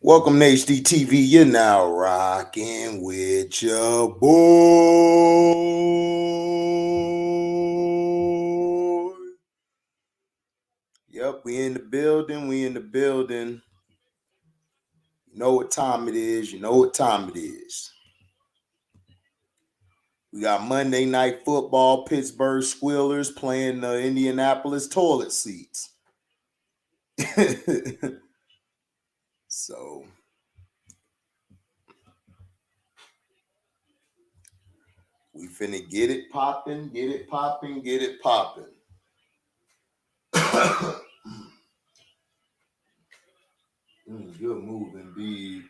Welcome to HDiiTV. You're now rocking with your boy. Yep, we in the building. We in the building. You know what time it is. You know what time it is. We got Monday Night Football. Pittsburgh Squeelers playing the Indianapolis toilet seats. So we finna get it popping, get it popping, get it popping. Good move indeed.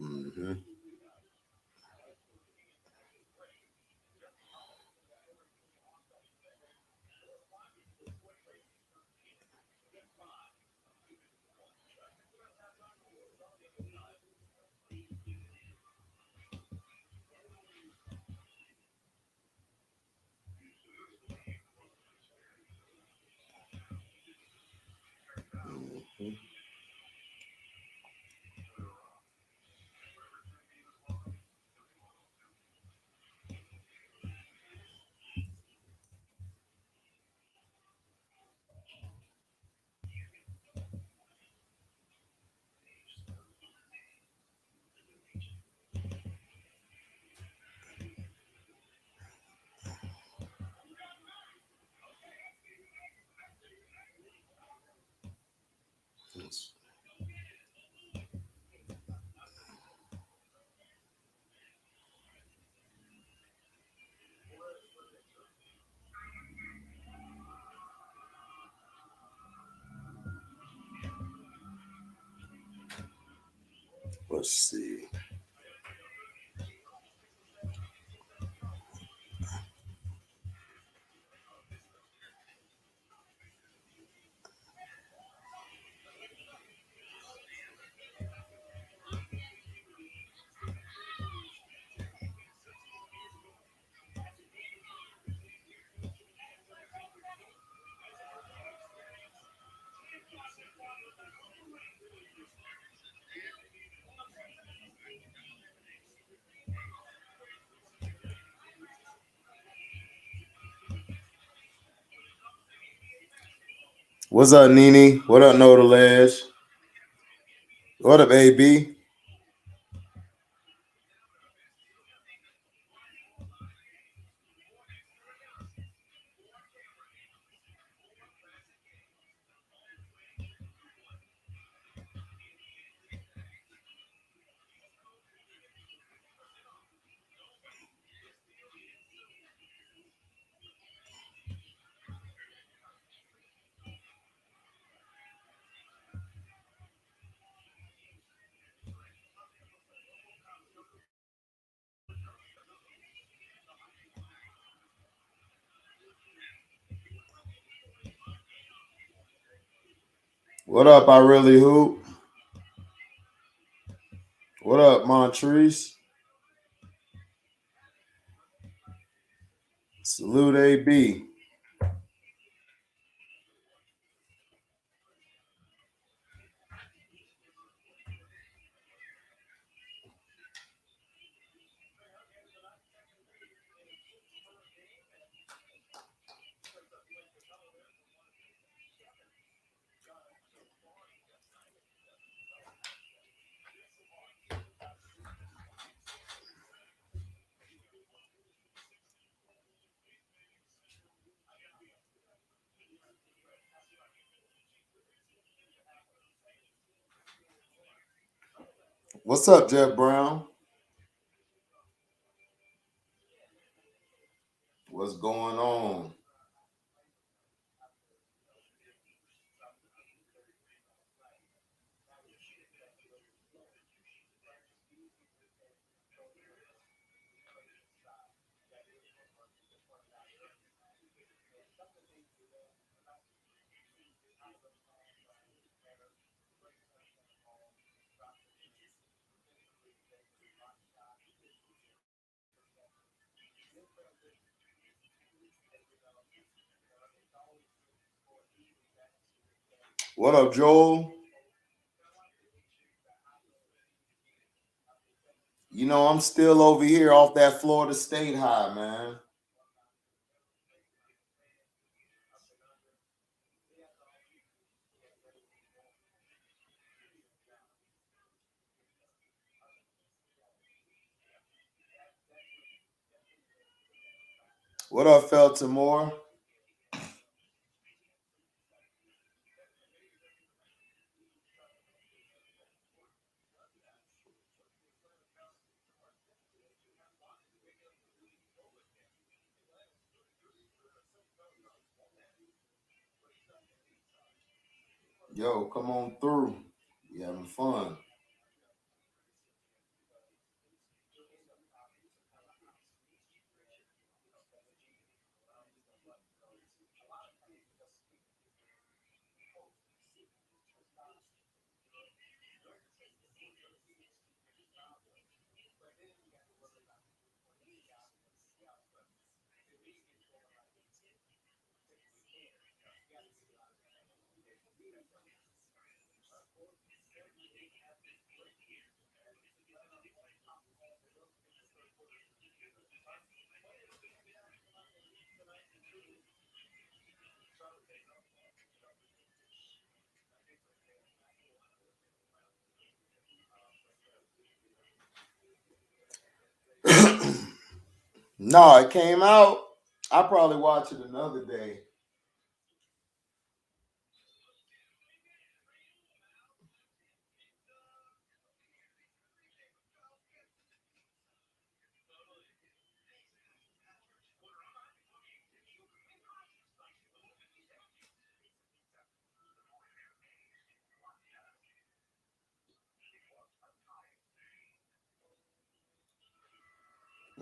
Mm-hmm. Mm-hmm. Let's see. What's up, Nene? What up, Nodalage? What up, AB? What up, I really hoop? What up, Montrese? Salute, AB. What's up, Jeff Brown? What's going on? What up, Joel? You know, I'm still over here off that Florida State high, man. What up, Feltimore? Yo, come on through. You having fun? No, it came out. I probably watch it another day.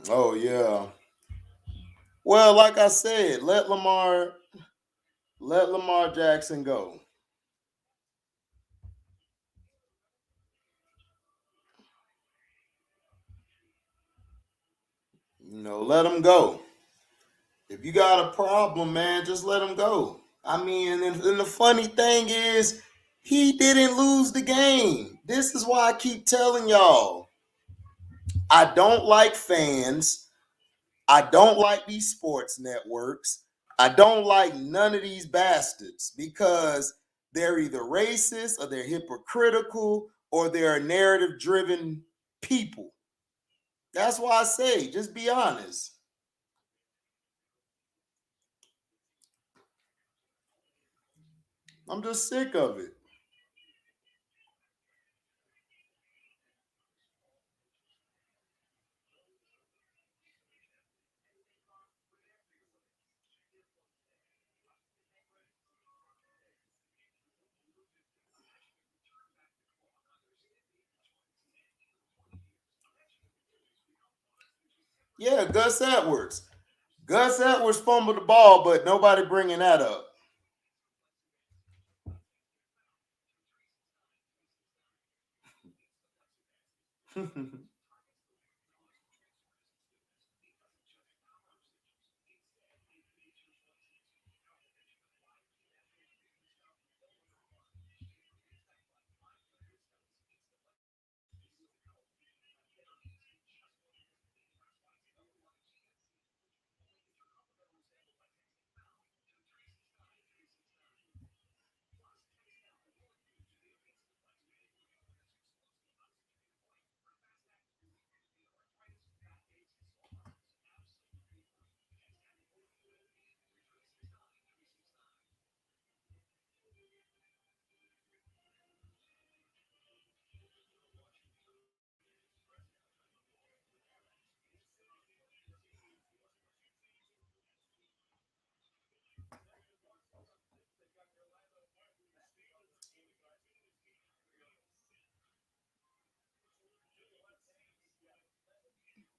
Oh yeah. Well, like I said, let Lamar Jackson go. You know, let him go. If you got a problem, man, just let him go. I mean, and the funny thing is, he didn't lose the game. This is why I keep telling y'all. I don't like fans. I don't like these sports networks. I don't like none of these bastards because they're either racist or they're hypocritical or they're narrative driven people. That's why I say, just be honest. I'm just sick of it. Yeah, Gus Edwards. Gus Edwards fumbled the ball, but nobody bringing that up.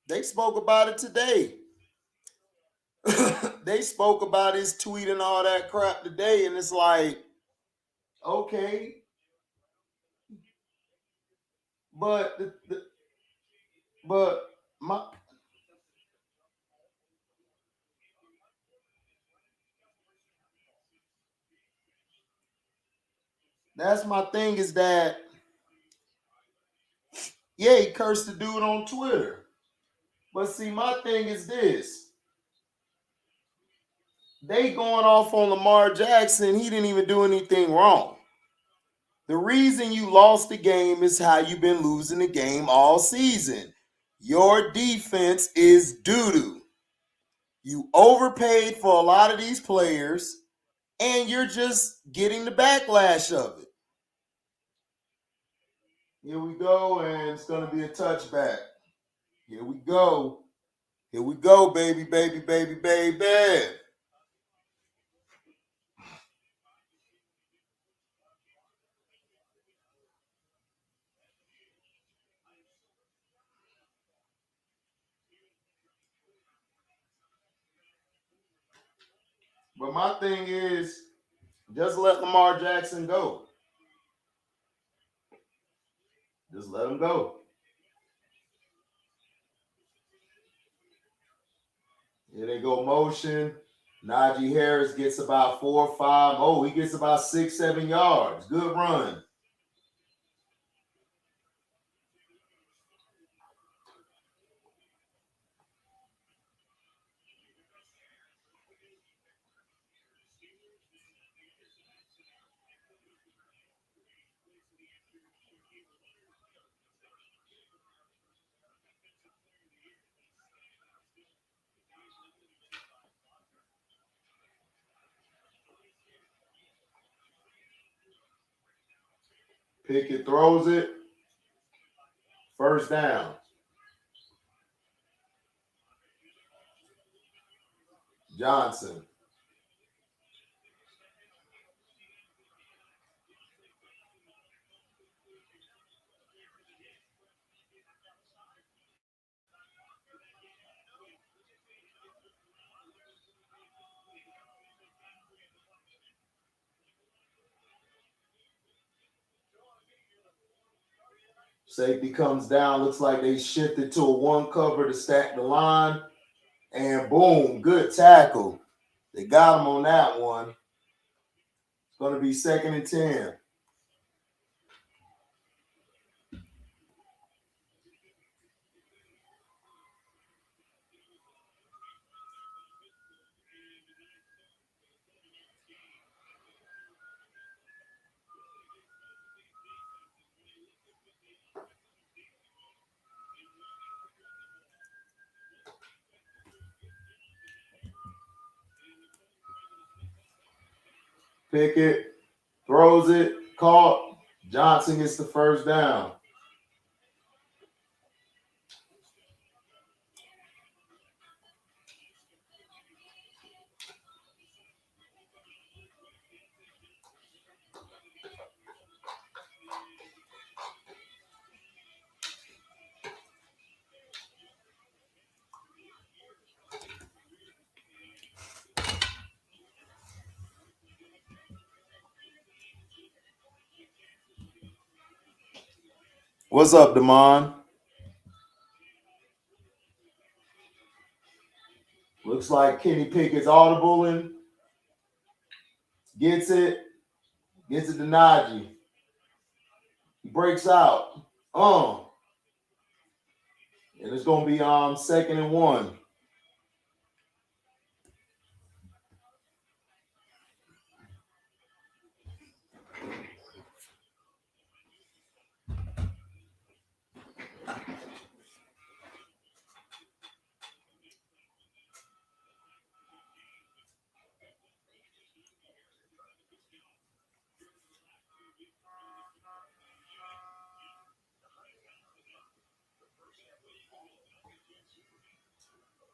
They spoke about it today. they spoke about his tweet and all that crap today, and it's like, okay, but but my that's my thing is that yeah, he cursed the dude on Twitter. But see, my thing is this. They going off on Lamar Jackson. He didn't even do anything wrong. The reason you lost the game is how you've been losing the game all season. Your defense is doo-doo. You overpaid for a lot of these players, and you're just getting the backlash of it. Here we go, and it's going to be a touchback. Here we go. Here we go, baby, baby, baby, baby. But my thing is, just let Lamar Jackson go. Just let him go. Here they go motion. Najee Harris gets about 4 or 5. Oh, he gets about 6, 7 yards. Good run. Pickett throws it. First down. Johnson. Safety comes down. Looks like they shifted to a one cover to stack the line. And boom, good tackle. They got him on that one. It's going to be 2nd and 10. Pickett throws it, caught. Johnson gets the first down. What's up, Damon? Looks like Kenny Pickett's audible and gets it to Najee. He breaks out. And it's going to be 2nd and 1.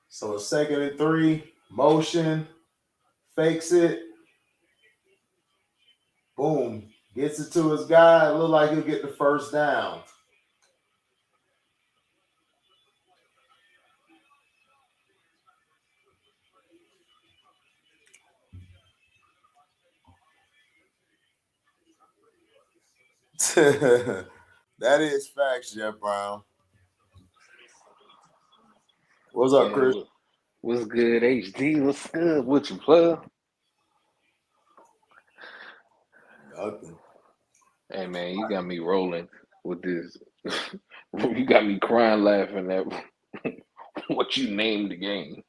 So it's 2nd and 3. Motion. Fakes it. Boom. Gets it to his guy. It looked like he'll get the first down. That is facts, Jeff Brown. What's up, Chris? What's good, HD? What's good? What you plug? Nothing. Hey man, you got me rolling with this. You got me crying laughing at what you named the game.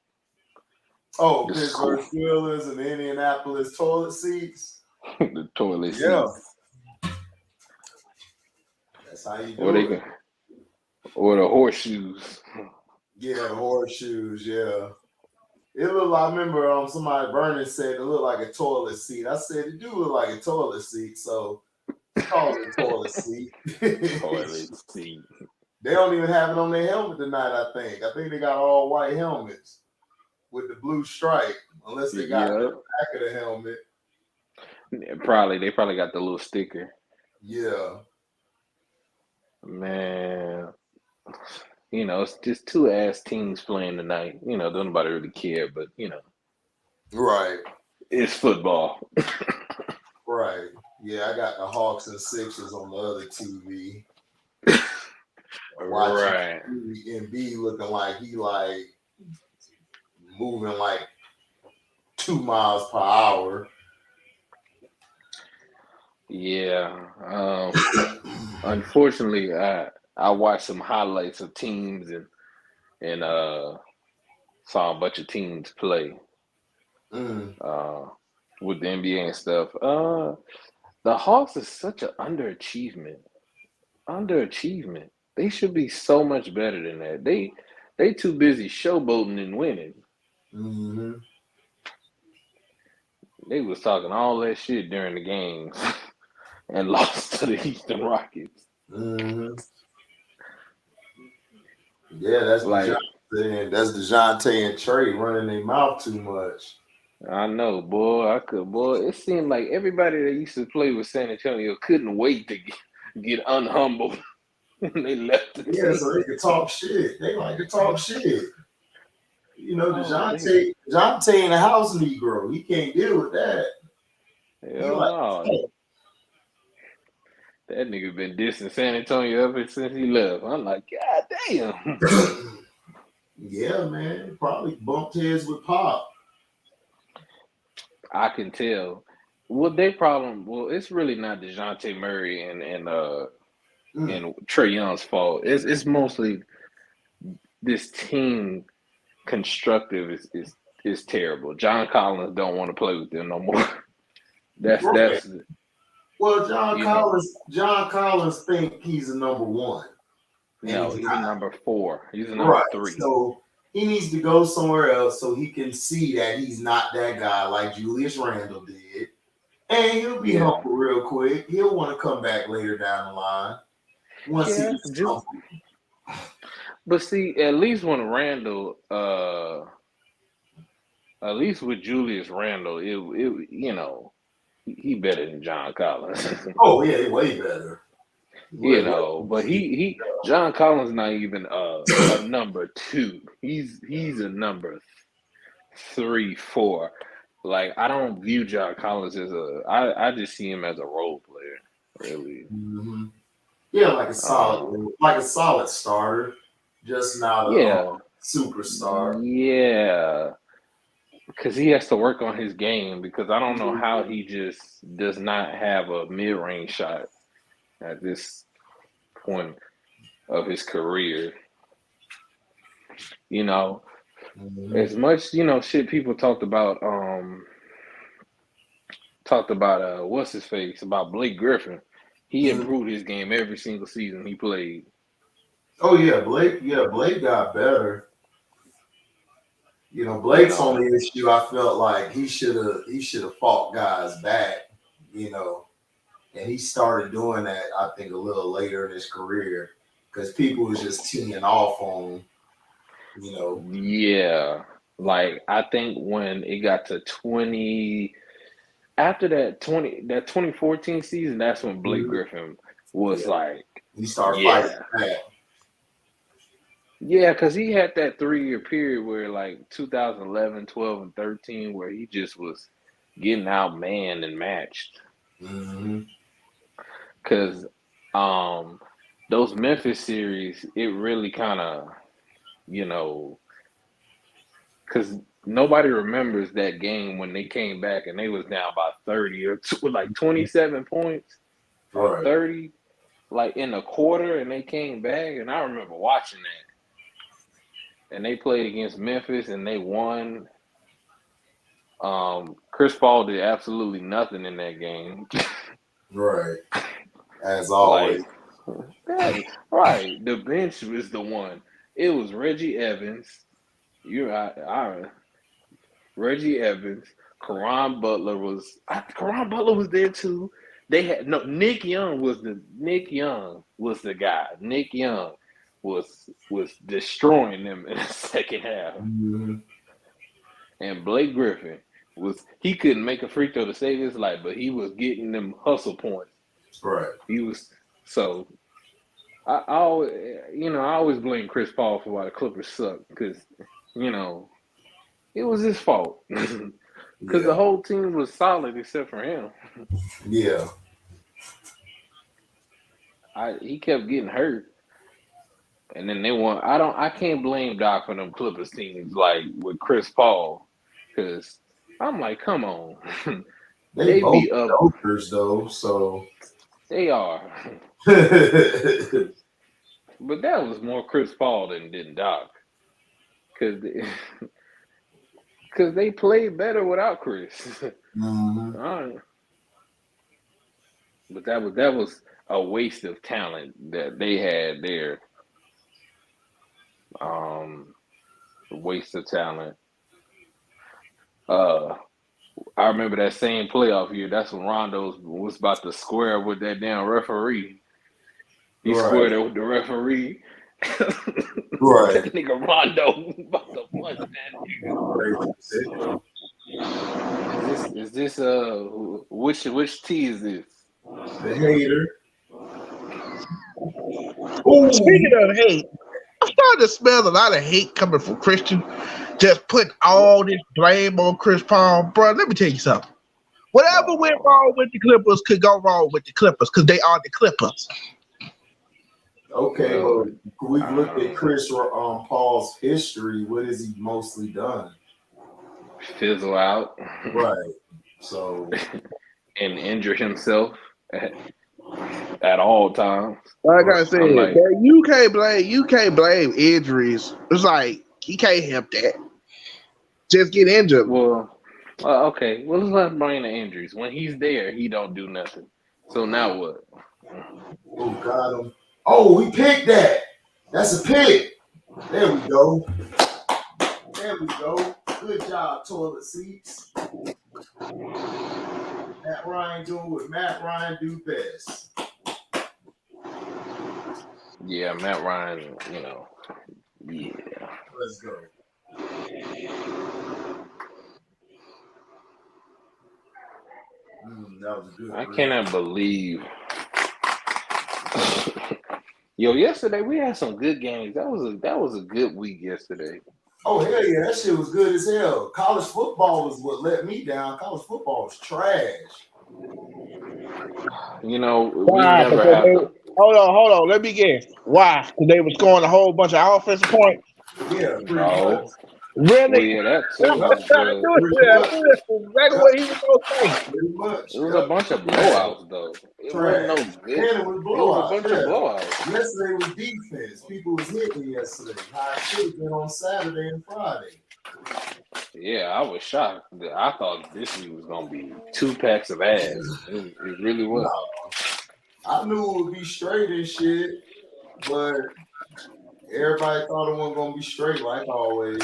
Oh, Pittsburgh Steelers and the Indianapolis toilet seats. The toilet seats. That's how you do it. Or the horseshoes. Yeah, the horseshoes, yeah. It looked like, I remember somebody, Vernon said it looked like a toilet seat. I said it do look like a toilet seat, so call it a toilet seat. Toilet seat. They don't even have it on their helmet tonight, I think. I think they got all white helmets with the blue stripe, unless they got the back of the helmet. They probably got the little sticker. Yeah. Man. You know, it's just two ass teams playing tonight. You know, don't nobody really care, but you know. Right. It's football. Right. Yeah, I got the Hawks and Sixers on the other TV. Right. MB looking like he moving like 2 miles per hour. Yeah. Unfortunately, I watched some highlights of teams and saw a bunch of teams play with the NBA and stuff. The Hawks is such an underachievement. They should be so much better than that. They too busy showboating and winning. Mm-hmm. They was talking all that shit during the games and lost to the Houston Rockets. Mm-hmm. Yeah, that's like DeJounte and Trey running their mouth too much. I know, boy. It seemed like everybody that used to play with San Antonio couldn't wait to get unhumbled when they left the team. So they could talk shit. They like to talk shit. You know, DeJounte ain't a house Negro. He can't deal with that. Hell no. That nigga been dissing San Antonio ever since he left. I'm like, God damn. Yeah, man. Probably bumped heads with Pop. I can tell. Well, their problem, it's really not DeJounte Murray and Trae Young's fault. It's mostly this team constructive is terrible. John Collins don't want to play with them no more. That's well, John Collins think he's a number one. No, he's a number 4. He's a number 3. So he needs to go somewhere else so he can see that he's not that guy like Julius Randle did. And he'll be humble real quick. He'll want to come back later down the line. Once he's humble. But see, at least when Randle, at least with Julius Randle, it you know, he better than John Collins. Oh yeah, way better. You know, but John Collins not even a number 2. He's a number 3, 4. Like I don't view John Collins as I just see him as a role player, really. Mm-hmm. Yeah, like a solid starter, just not a superstar. Yeah. Because he has to work on his game because I don't know how he just does not have a mid-range shot at this point of his career. You know, as much, shit people talked about what's his face, about Blake Griffin. He improved his game every single season he played. Oh yeah, Blake got better. You know, Blake's only issue, I felt like he should have fought guys back, and he started doing that, I think, a little later in his career because people was just teeing off on him, Yeah, like I think when it got to 20, after that 2014 season, that's when Blake Griffin was like he started fighting back. Yeah, because he had that 3-year period where like 2011, 12, and 13 where he just was getting outmanned and matched. Mm-hmm. because those Memphis series, it really kind of, you know, because nobody remembers that game when they came back and they was down by 30 or like 27 points or Right. 30, like in a quarter, and they came back, and I remember watching that. And they played against Memphis and they won. Chris Paul did absolutely nothing in that game. Right. As always. Right. The bench was the one. It was Reggie Evans. Reggie Evans. Caron Butler was there too. They had Nick Young was the guy. Nick Young was destroying them in the second half. Mm-hmm. And Blake Griffin he couldn't make a free throw to save his life, but he was getting them hustle points. Right. He was so. I always blame Chris Paul for why the Clippers suck because, it was his fault because the whole team was solid except for him. Yeah. He kept getting hurt, and then they won. I can't blame Doc for them Clippers teams like with Chris Paul because I'm like, come on. They both jokers though, so they are. But that was more Chris Paul than Doc, because they played better without Chris. Mm-hmm. But that was a waste of talent that they had there. Waste of talent. I remember that same playoff year. That's when Rondo was about to square with that damn referee. He squared it with the referee. Right. That nigga Rondo about to punch that nigga. Is this which T is this? The hater. Ooh. Speaking of hate, I'm starting to smell a lot of hate coming from Christian. Just putting all this blame on Chris Paul. Bro, let me tell you something. Whatever went wrong with the Clippers could go wrong with the Clippers because they are the Clippers. Okay, well, we've looked at Chris Paul's history. What has he mostly done? Fizzle out. Right. So. And injure himself at all times. Like I said, you can't blame injuries. It's like he can't help that. Just get injured. Well, okay. Well, let's not blame the injuries. When he's there, he don't do nothing. So now what? Oh, got him. Oh, we picked that. That's a pick. There we go. Good job, toilet seats. Matt Ryan doing what Matt Ryan do best. Yeah, Matt Ryan, yeah. Let's go. That was good. I cannot believe. Yo, yesterday we had some good games. That was a good week yesterday. Oh hell yeah, that shit was good as hell. College football was what let me down. College football was trash. We never have. Hold on. Let me guess. Why? Because they were scoring a whole bunch of offensive points. Yeah, Really? Well, yeah, that too. Exactly what he was going to say. Pretty much. It was a bunch of blowouts, though. It wasn't no good. And it was blowouts. It was a bunch of blowouts. Yesterday was defense. People was hitting yesterday. How it should have been on Saturday and Friday. Yeah, I was shocked. I thought this week was going to be 2 packs of ass. It really was. No. I knew it would be straight and shit, but everybody thought it wasn't going to be straight like always.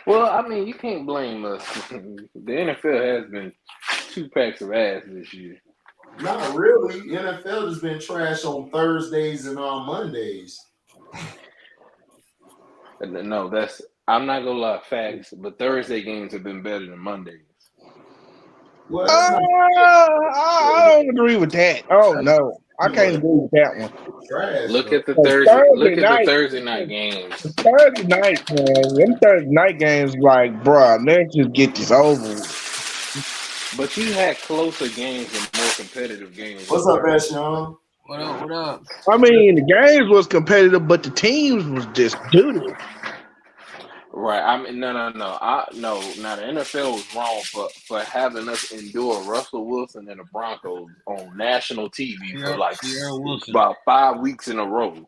Well, I mean, you can't blame us. The NFL has been 2 packs of ass this year. Not really. NFL has been trash on Thursdays and on Mondays. No, I'm not gonna lie, facts. But Thursday games have been better than Mondays. Well, I don't agree with that. Oh no, I can't agree with that one. Trash, look at the Thursday night games. Thursday night, man. Them Thursday night games, like, bruh, let's just get this over with. But you had closer games than most competitive games. What's up, Sean? What up? What up? I mean, the games was competitive, but the teams was just doo-doo. Right. I mean, no. Now the NFL was wrong for having us endure Russell Wilson and the Broncos on national TV for like about 5 weeks in a row.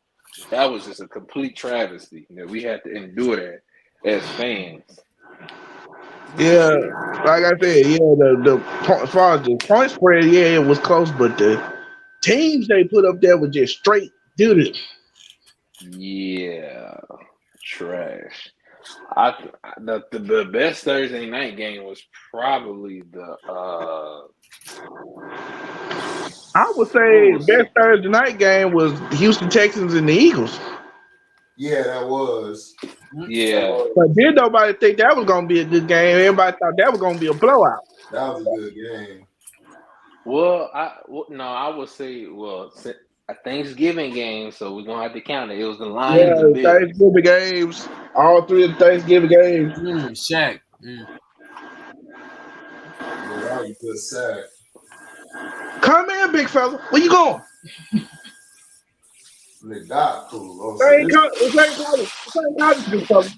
That was just a complete travesty that we had to endure that as fans. Yeah, like I said, the as far as the point spread, it was close, but the teams they put up there were just straight doo-doo. Yeah, trash. The best Thursday night game was probably the I would say the best Thursday night game was the Houston Texans and the Eagles. Yeah, that was. Yeah. But did nobody think that was gonna be a good game? Everybody thought that was gonna be a blowout. That was a good game. Well, I would say a Thanksgiving game, so we're gonna have to count it. It was the Lions and Bills. Thanksgiving games, all three of the Thanksgiving games. Shaq. Yeah, that was a good sack. Come in, big fella. Where you going? They got cool. It's ain't college, big fella.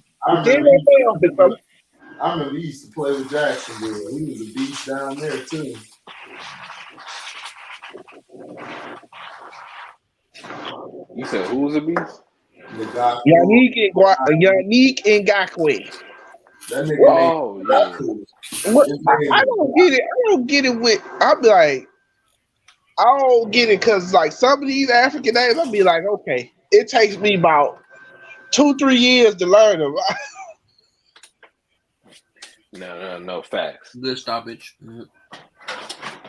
I remember he used to play with Jacksonville. He was a beast down there too. You said who was a beast? Yannick Ngakoue. That nigga. Oh yeah. I don't get it. I don't get it with. I'll be like, I don't get it because like some of these African names, I'll be like, okay, it takes me about 2-3 years to learn them. No facts. Good stoppage.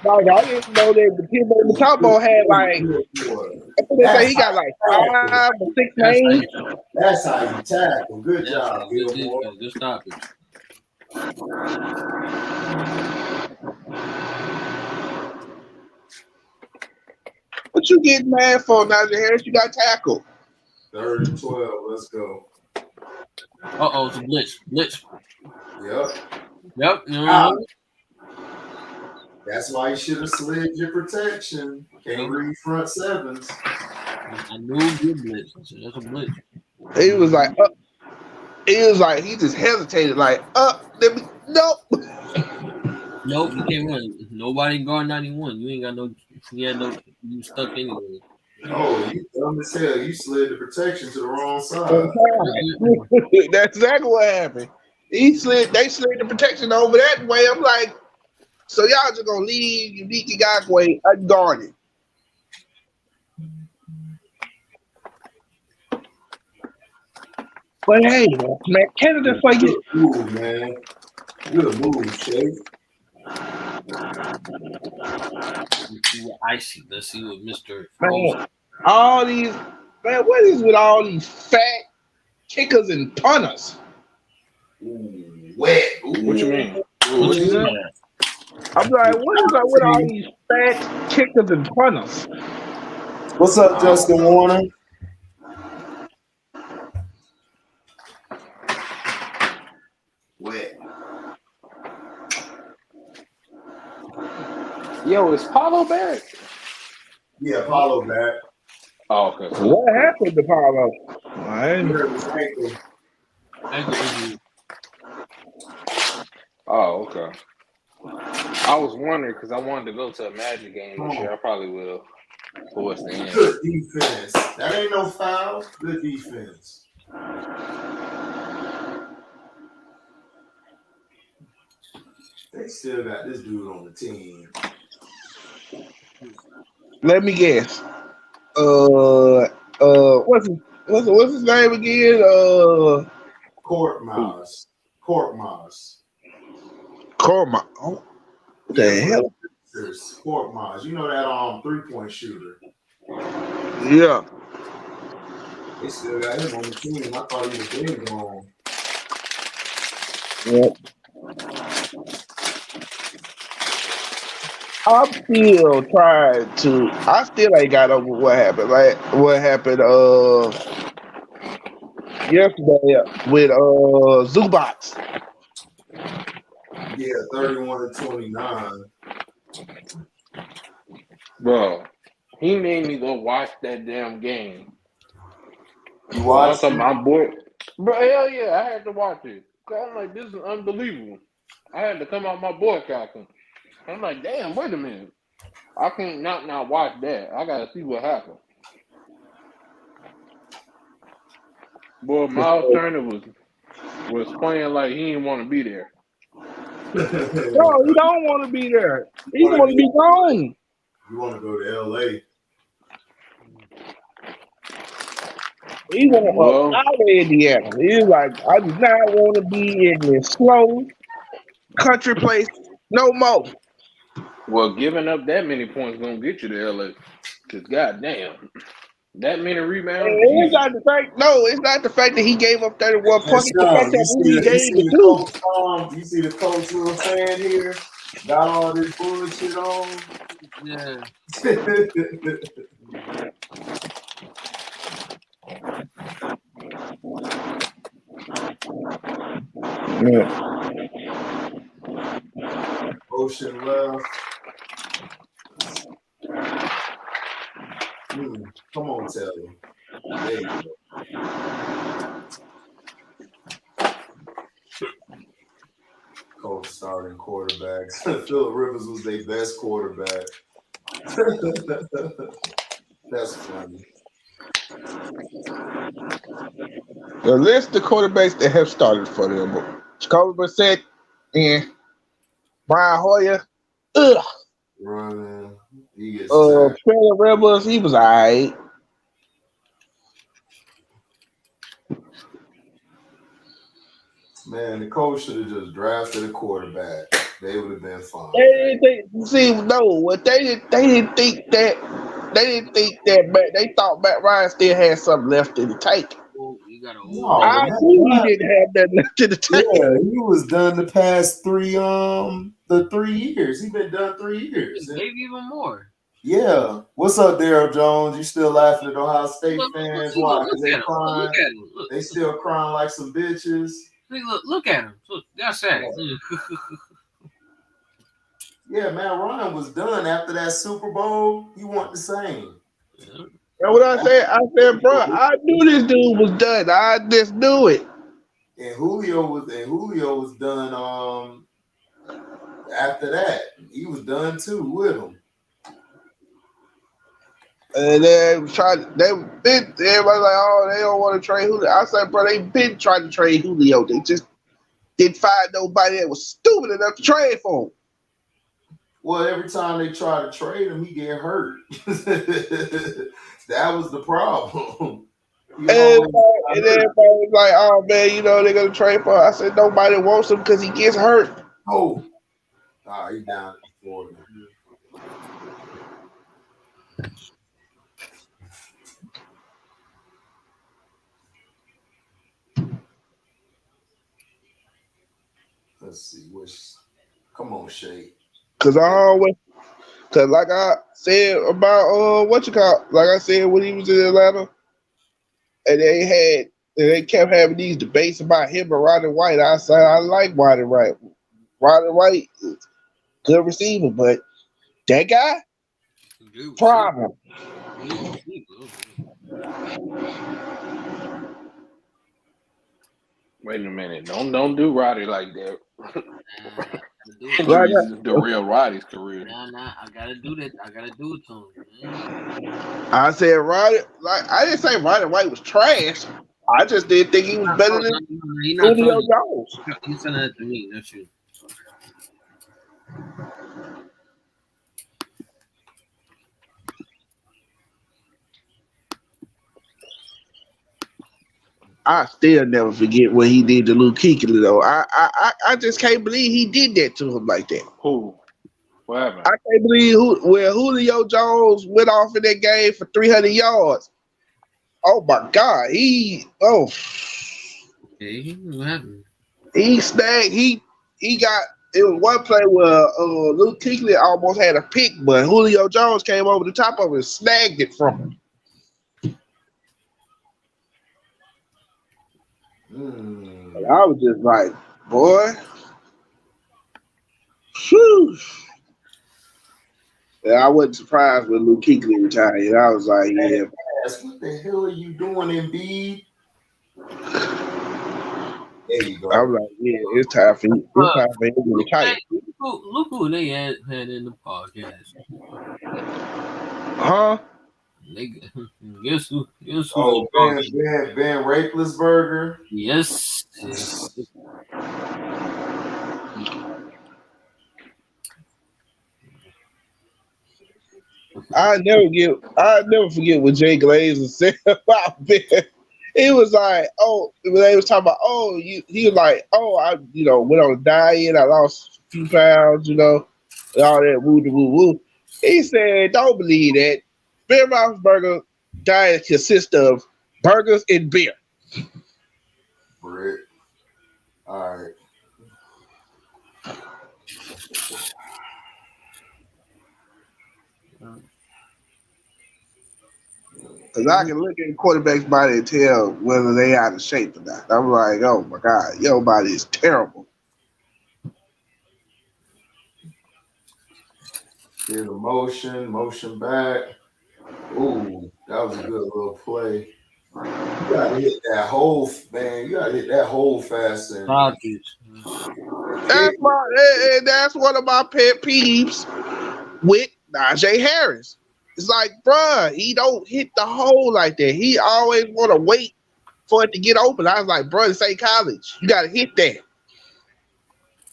Like, I didn't know that the people in the combo had like, I think they say he got like 5 or 6 names. That's how you tackle. Good job, Good stoppage. What you getting mad for, Najee Harris? You got tackled. 3rd and 12. Let's go. It's a blitz. Yep. Yep. That's why you should have slid your protection. Can't read front sevens. I knew it was a blitz. That's a blitz. He was like, he just hesitated, like, nope. Nope, you can't run. Nobody guard 91. You ain't got no. You stuck anyway. Oh, you dumb as hell. You slid the protection to the wrong side. That's exactly what happened. They slid the protection over that way. I'm like, so y'all just gonna leave Yannick Ngakoue unguarded. But hey, man, Canada for you. Good move, man. Good move, Shay. Let's see what Mr. Man, all these, man, what is with all these fat kickers and punters? Ooh, wet. Ooh. What you mean? What you mean? I'm like, what is up with all these fat kickers and punters? What's up, Justin Warner? Wet. Yo, is Paulo back? Yeah, Paulo back. Oh, okay. What happened to Paulo? Oh, okay. I was wondering because I wanted to go to a Magic game this year. I probably will. Towards the end. Good defense. That ain't no foul. Good defense. They still got this dude on the team. Let me guess. What's his name again? Korkmaz. Corma. Oh, what the hell? Korkmaz. You know that 3-point shooter. Yeah. They still got him on the team. I thought he was big gone. Yep. I'm still trying to. I still ain't got over what happened. Like what happened yesterday with Zubats. Yeah, 31-29. Bro, he made me go watch that damn game. You watched it? My boy. Bro, hell yeah, I had to watch it. I'm like, this is unbelievable. I had to come out my boycott. I'm like, damn, wait a minute. I can't not watch that. I gotta see what happened. Boy, Miles Turner was playing like he didn't want to be there. No, he don't want to be there. He want to be gone. You want to go to LA? He want out of Indiana. He's like, I do not want to be in this slow country place no more. Well, giving up that many points gonna get you to LA. Cause goddamn, that many rebounds. It's not the fact. No, it's not the fact that he gave up 31 points. It's the fact that you see the coach little fan here got all this bullshit on. Yeah. Ocean left. Come on, Taylor. There you go. Coach starting quarterbacks. Phillip Rivers was their best quarterback. That's funny. The list of quarterbacks that have started for them: Jacoby Brissett and Brian Hoyer. Running. He gets Phillip Rivers, he was alright. Man, the coach should have just drafted a quarterback. They would have been fine. They didn't think that. They thought Matt Ryan still had something left in the tank. I knew he didn't have that left in the tank. Yeah, he was done the past 3 years. He's been done 3 years. Maybe even more. Yeah. What's up, Daryl Jones? You still laughing at Ohio State fans? Why? Because they crying. They still crying like some bitches. Look at him. Look, that's sad. Yeah, Matt Ryan was done after that Super Bowl. He wasn't the same. And what I said, bro, I knew this dude was done. I just knew it. And Julio was done after that. He was done too with him. And everybody like, oh, they don't want to trade Julio. I said, bro, they been trying to trade Julio. They just didn't find nobody that was stupid enough to trade for him. Well, every time they try to trade him, he get hurt. That was the problem. And everybody was like, oh, man, they're going to trade for him. I said, nobody wants him because he gets hurt. Oh. He's down in Florida. Let's see. Come on, Shay. Because like I said about like I said when he was in Atlanta, and they kept having these debates about him and Roddy White. I said I like Roddy White. Roddy White is good receiver, but that guy, problem. Wait a minute. Don't do Roddy like that. The real Roddy's career. Nah, I gotta do that. I gotta do it to him. I said Roddy, like I didn't say Roddy White was trash. I just didn't think he was better than Julio Jones. He said that to me. That's true. I still never forget what he did to Luke Kuechly, though. I just can't believe he did that to him like that. Who? What happened? I can't believe where Julio Jones went off in that game for 300 yards. Oh my God, Okay, what happened? He snagged. He got. It was one play where Luke Kuechly almost had a pick, but Julio Jones came over the top of it and snagged it from him. And I was just like, boy, whew. And I wasn't surprised when Luke Kuechly retired. And I was like, yeah. What the hell are you doing, Embiid? There you go. I'm like, yeah, it's time for him to retire. Look who they had in the podcast. Huh? Guess who? Oh, Ben Raplesberger. Yes. I never forget what Jay Glazer said about Ben. He was like, oh, when they was talking about, he was like, I, went on a diet, I lost a few pounds, and all that woo. He said, don't believe that. Ben Roethlisberger diet consists of burgers and beer. Brick. All right. Because I can look at the quarterback's body and tell whether they out of shape or not. I'm like, oh my God, your body is terrible. Here's a motion back. Ooh, that was a good little play. You gotta hit that hole, man. You gotta hit that hole faster. That's one of my pet peeves with Najee Harris. It's like, bruh, he don't hit the hole like that. He always want to wait for it to get open. I was like, bruh, this ain't college. You got to hit that.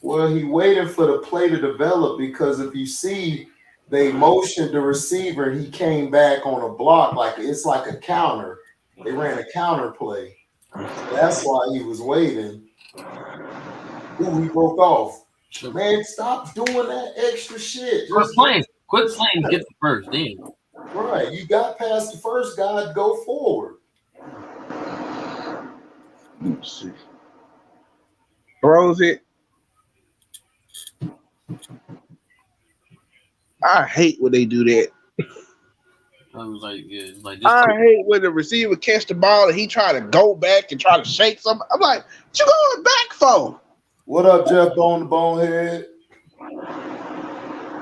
Well, he waited for the play to develop because if you see, they motioned the receiver and he came back on a block it's like a counter. They ran a counter play. That's why he was waiting. Ooh, he broke off. Man, stop doing that extra shit. Quit playing. Get the first. Damn. Right, you got past the first guy. Go forward. Let's see. Throws it. I hate when they do that. I was like, yeah, like this. I hate when the receiver catch the ball and he try to go back and try to shake something. I'm like, what you going back for? What up, Jeff Bone the Bonehead?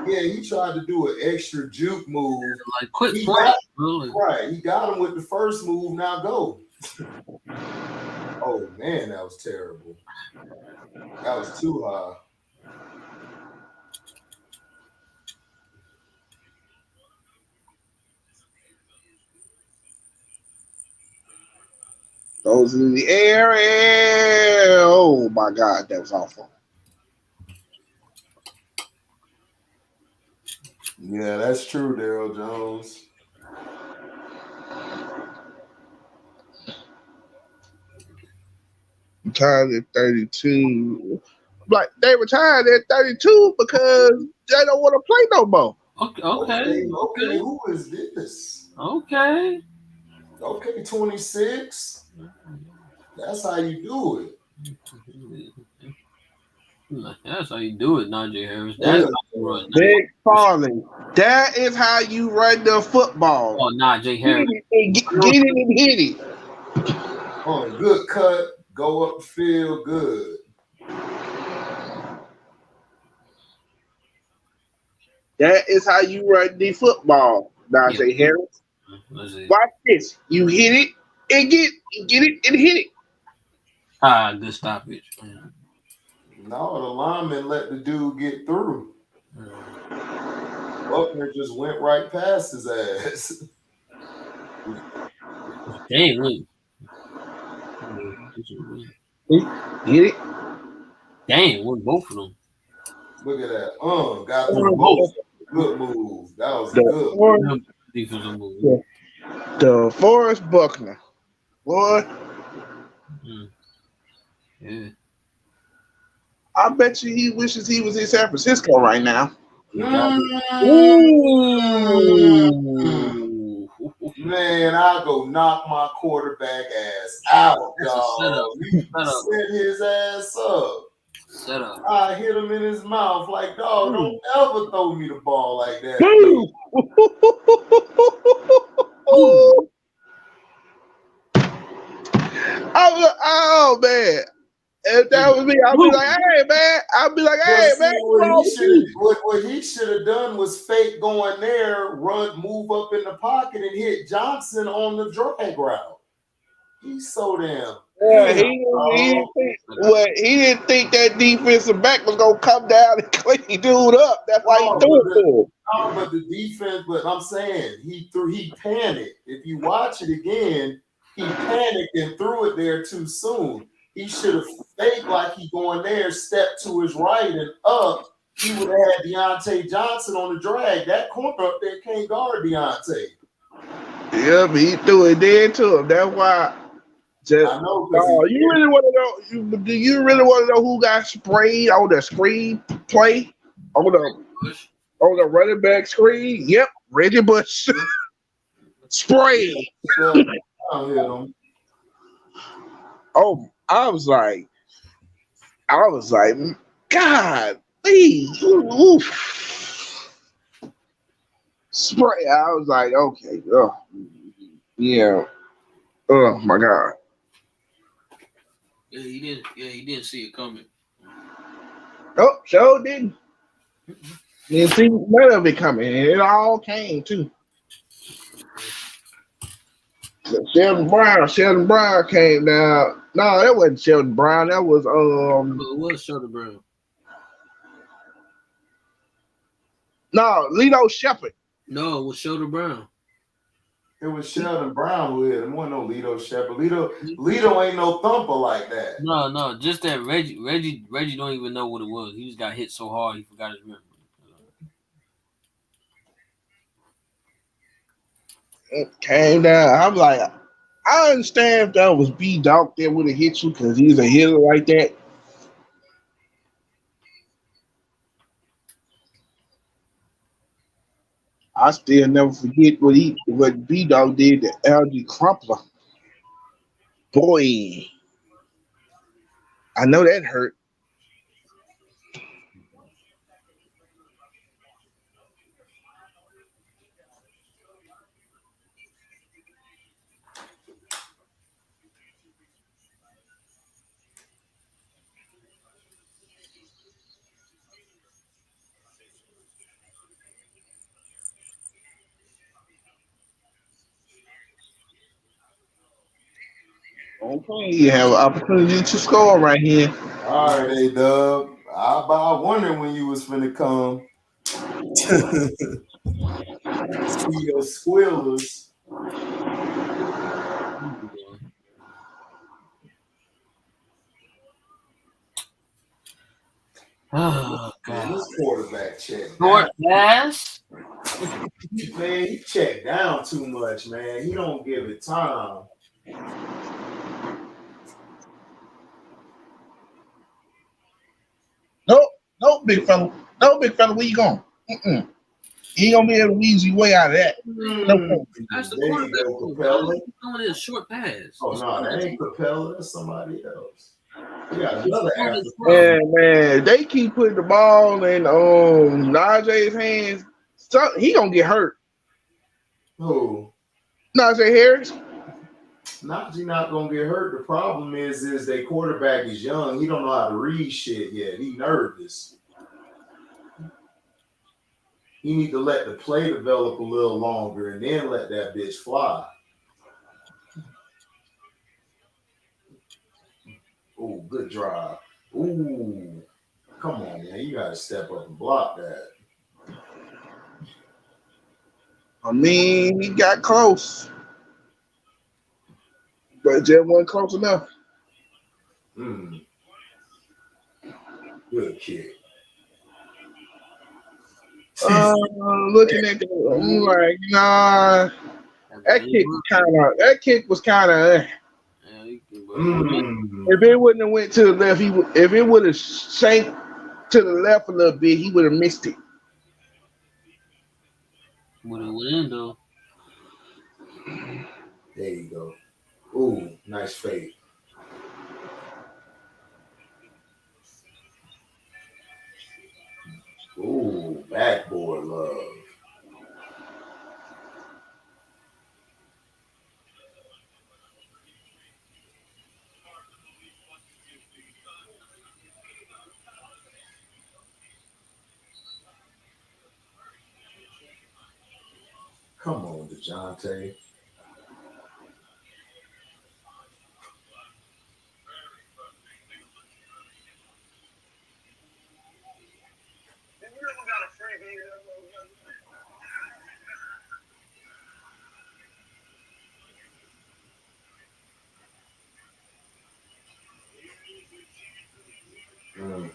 Yeah, he tried to do an extra juke move. Like, quit playing. Right, he got him with the first move. Now go. Oh man, that was terrible. That was too high. Goes in the air. Oh my God, that was awful. Yeah, that's true, Daryl Jones. Retired at 32. Like they retired at 32 because they don't want to play no more. Okay. Who is this? Okay, 26. That's how you do it. That's how you do it, Najee Harris. That's how you run. Big Farley. That is how you run the football. Oh, Najee Harris. Get it and hit it. Oh, good cut. Go up the field. Good. That is how you run the football, Najee Harris. Watch this. You hit it and get it and hit it. Good stoppage. No, the lineman let the dude get through. Buckner just went right past his ass. Dang, look. Get it? Dang, what both of them? Look at that. Got through both. Good move. That was good. Defensive move. The Forrest Buckner. Boy. Yeah. I bet you he wishes he was in San Francisco right now. Ooh. Man, I'll go knock my quarterback ass out, dog. You set his ass up. Set up. I hit him in his mouth like, dog, don't ever throw me the ball like that. Oh man. If that was me, I'd be like, hey man, But see, what's wrong with you? what he should have done was fake going there, move up in the pocket, and hit Johnson on the drag route. He's so damn. Yeah, Damn, he didn't think that defensive back was gonna come down and clean dude up. That's why he threw it to him. No, but the defense, but I'm saying he panicked. If you watch it again, he panicked and threw it there too soon. He should have faked like he going there, stepped to his right and up. He would have had Deontay Johnson on the drag. That corner up there can't guard Deontay. Yeah, but he threw it there to him. That's why. I know. You really want to know? Do you really want to know who got sprayed on the screen play on the running back screen? Yep, Reggie Bush sprayed. Oh, I was like, God, please, spray. I was like, okay, oh, yeah, oh my God. Yeah, he didn't see it coming. Nope, sure didn't. Didn't see none of it coming. It all came too. Sheldon Brown came down. No, that wasn't Sheldon Brown. That was It was Sheldon Brown. No, Lito Shepherd. No, it was Sheldon Brown. It was Sheldon Brown who hit him. It wasn't no Lito Shepherd. Lito ain't no thumper like that. No, just that Reggie don't even know what it was. He just got hit so hard he forgot his memory. It came down. I'm like, I understand if that was B Dog that would have hit you because he's a hitter like that. I still never forget what B Dog did to LG Crumpler. Boy, I know that hurt. Okay, you have an opportunity to score right here. All right, A-Dub. I wondered when you was finna come. See your squealers. Oh, Man, this quarterback check. Short pass. Man, he checked down too much, man. He don't give it time. Nope, big fella. No, big fella, where you going? Mm-mm. He ain't gonna be able to weasel your way out of that. No. That's the There you quarterback. go, Capella. He's throwing his short pass. Oh, no, that ain't Capella. That's somebody else. We got another after. Man, they keep putting the ball in Najee's hands. So he gonna get hurt. Who? Najee Harris. Najee not gonna get hurt. The problem is their quarterback is young. He don't know how to read shit yet. He nervous. You need to let the play develop a little longer and then let that bitch fly. Ooh, good drive. Ooh, come on, man. You got to step up and block that. I mean, he got close. But just wasn't close enough. Good kick. Looking at it, I'm like, nah. That kick was kind of. If it wouldn't have went to the left, if it would have sank to the left a little bit, he would have missed it. Would have went in though. There you go. Ooh, nice fade. Ooh, backboard love. Come on, DeJounte. Mm.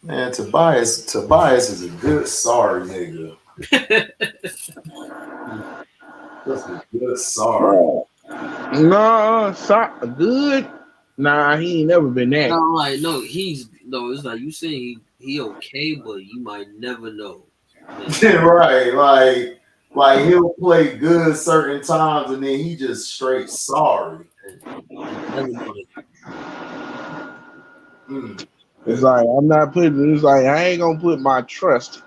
Man, Tobias is a good sorry nigga. That's a good sorry. No, good. Nah, he ain't never been that. No, like no, it's like you saying he okay, but you might never know. Right, like he'll play good certain times and then he just straight sorry. Never know it. It's like I'm not putting. It's like I ain't gonna put my trust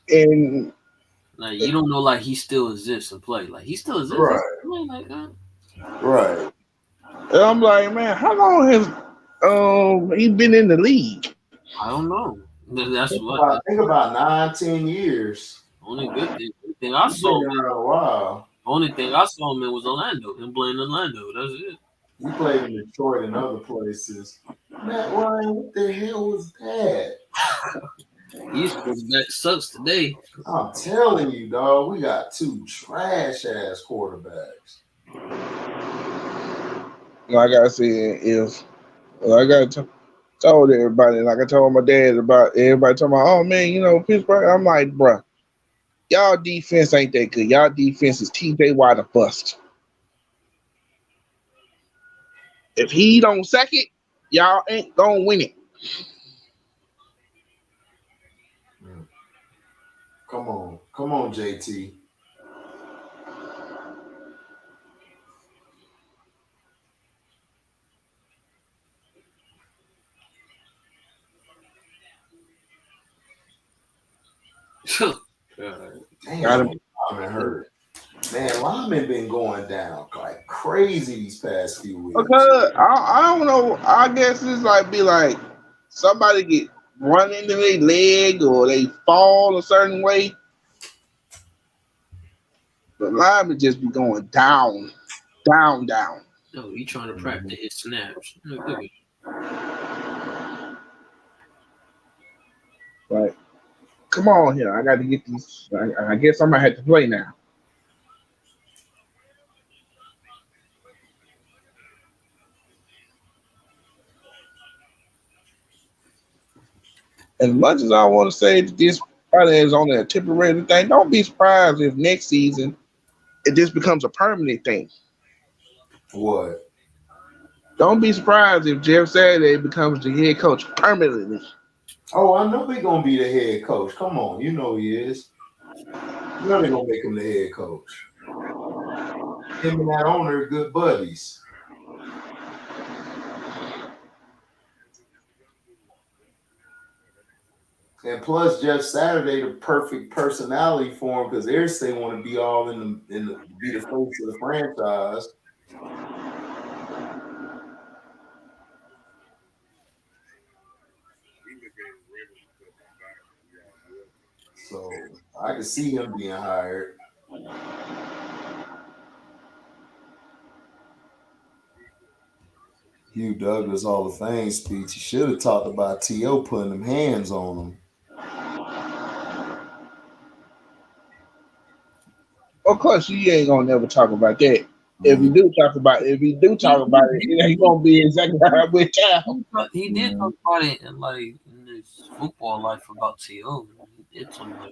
in. Like you don't know, like he still exists and play. Like he still exists. Right. Like, Right. And I'm like, man, how long has he been in the league? I don't know. That's I think about 9-10 years. only good thing I He's saw. been around a while. Only thing I saw him in was Orlando. Him playing Orlando. That's it. He played in Detroit and other places. Matt Ryan, what the hell was that? He's that sucks today. I'm telling you, dog, we got two trash ass quarterbacks. Like I said, told everybody, like I told my dad about everybody talking about, oh man, you know, Pittsburgh. I'm like, bruh, y'all defense ain't that good. Y'all defense is TJ Watt a bust. If he don't sack it, y'all ain't gonna win it. Come on, JT. Damn, lineman hurt. Man, lineman been going down like crazy these past few weeks. Because I don't know. I guess it's like be like somebody get run into their leg or they fall a certain way. The lineman just be going down. No, he trying to practice his snaps. Look at me. Like, come on here. I got to get these. I guess I'm going to have to play now. As much as I want to say that this probably is only a temporary thing, don't be surprised if next season it just becomes a permanent thing. What? Don't be surprised if Jeff Saturday becomes the head coach permanently. Oh, I know he's gonna be the head coach. Come on, you know he is. You know they're gonna make him the head coach. Him and that owner are good buddies. And plus, Jeff Saturday, the perfect personality for him because they're saying want to be all in the be the face of the franchise. So I can see him being hired. Hugh Douglas Hall of Fame speech. He should have talked about T.O. putting them hands on him. Of course, you ain't gonna never talk about that. If you do talk about it, it ain't gonna be exactly how it went down. He did talk about it in his football life about T.O.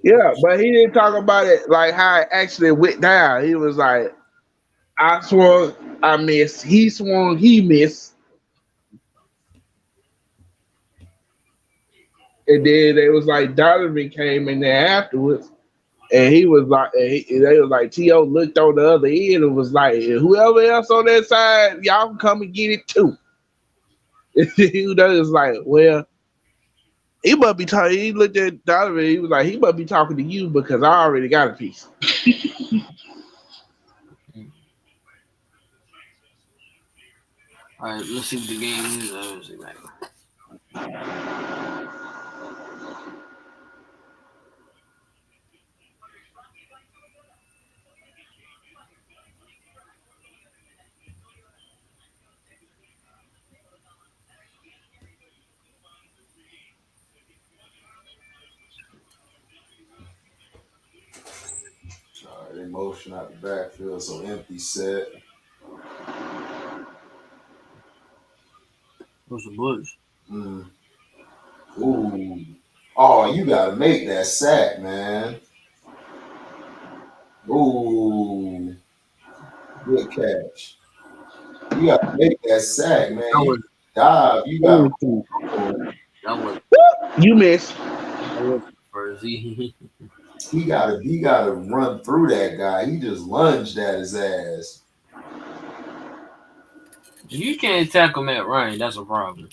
Yeah, but he didn't talk about it like how it actually went down. He was like, I swore I missed. He swore he missed. And then it was like Donovan came in there afterwards, and he was like, they was like, T.O. looked on the other end and was like, whoever else on that side, y'all can come and get it too. Hugh Douglas was like, well, he must be talking. He looked at Donovan. He was like, he must be talking to you because I already got a piece. All right, let's see what the game is. in motion out the backfield, so empty set. What's the bush? Ooh. Oh, you gotta make that sack, man. Ooh. Good catch. You gotta make that sack, man. That You was dive. You gotta. that was You missed. first. He gotta run through that guy. He just lunged at his ass. If you can't tackle Matt Ryan, that's a problem.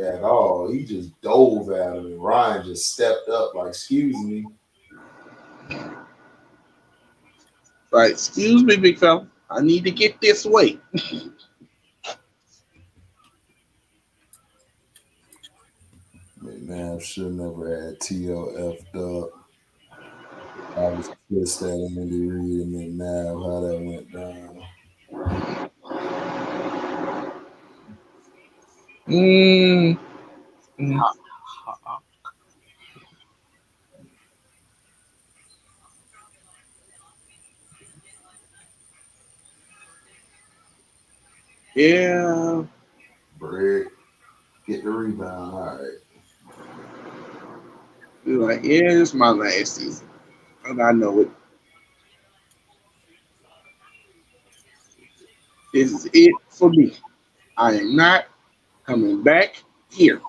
At all. He just dove at him, and Ryan just stepped up like, "Excuse me." Like, excuse me, big fella. I need to get this way. McNabb should never had TLF'd up. I was pissed at Andy Reid and McNabb how that went down. Yeah. Brick, get the rebound. All right. You're like, yeah, it's my last season. And I know it. This is it for me. I am not coming back here.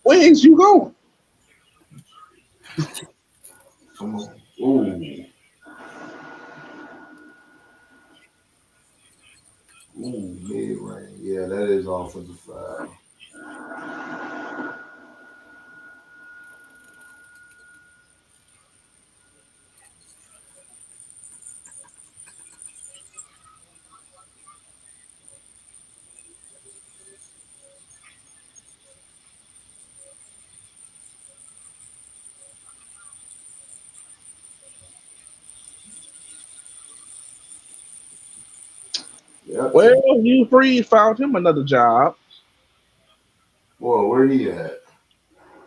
Where is you going? Come on. Ooh. Ooh, mid-range. Yeah, that is offensive foul. Yep. Well, Hugh Freeze found him another job. Boy, where he at?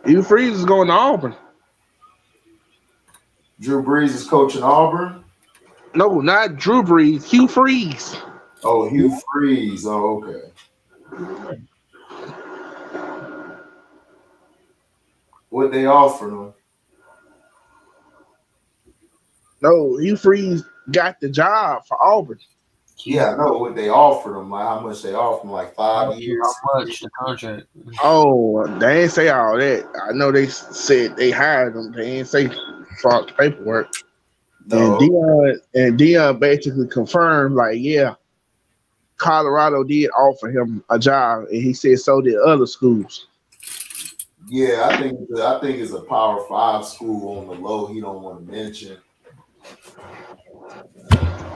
Hugh Freeze is going to Auburn. Drew Brees is coaching Auburn? No, not Drew Brees. Hugh Freeze. Oh, Hugh Freeze. Oh, okay. What they offering him? No, Hugh Freeze got the job for Auburn. Yeah, I know what they offered him. Like how much they offered him, like 5 years. How much the contract? Oh, they ain't say all that. I know they said they hired him. They ain't say fraud the paperwork. No. And Dion basically confirmed, like, yeah, Colorado did offer him a job, and he said so did other schools. Yeah, I think it's a Power 5 school on the low. He don't want to mention.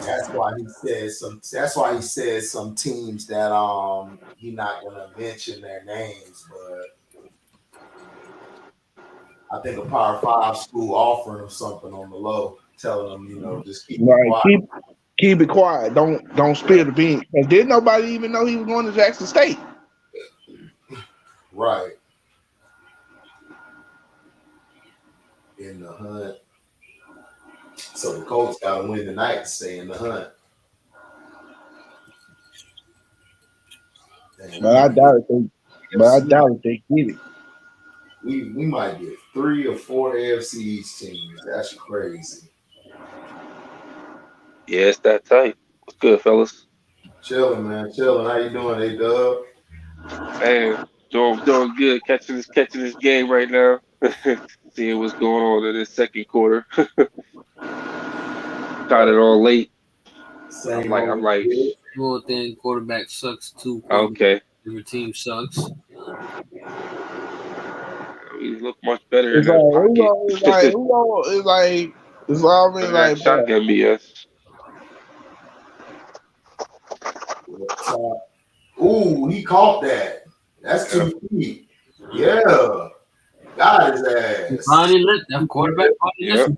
That's why he says some teams that he's not gonna mention their names, but I think a Power 5 school offering him something on the low, telling him, just keep it quiet. Keep it quiet. Don't spill the beans. And didn't nobody even know he was going to Jackson State. Right. In the hunt. So the Colts got to win tonight to stay in the hunt. But I doubt it. They get it. We might get 3 or 4 AFC East teams. That's crazy. Yeah, it's that tight. What's good, fellas? Chilling, man. Chilling. How you doing, A-Dub? Hey, doing good. Catching this game right now. Seeing what's going on in this second quarter. Got it all late. I'm like. One thing, quarterback sucks too. Okay. Your team sucks. We look much better It's in like, that pocket. it's already like shotgun BS. Ooh, he caught that. That's 2 feet. Yeah. Got his ass. Finally lit that quarterback. Yep.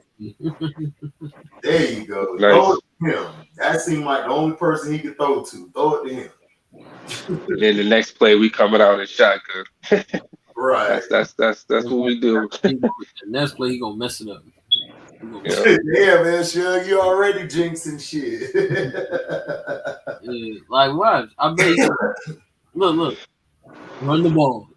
There you go. Nice. Throw it to him. That seemed like the only person he could throw to. Throw it to him. And then the next play, we coming out in shotgun. Right. That's what we do. The next play, he gonna mess it up. Yeah. Yeah, man, Shug, you already jinxing shit. Yeah, like what? I bet he look, run the ball.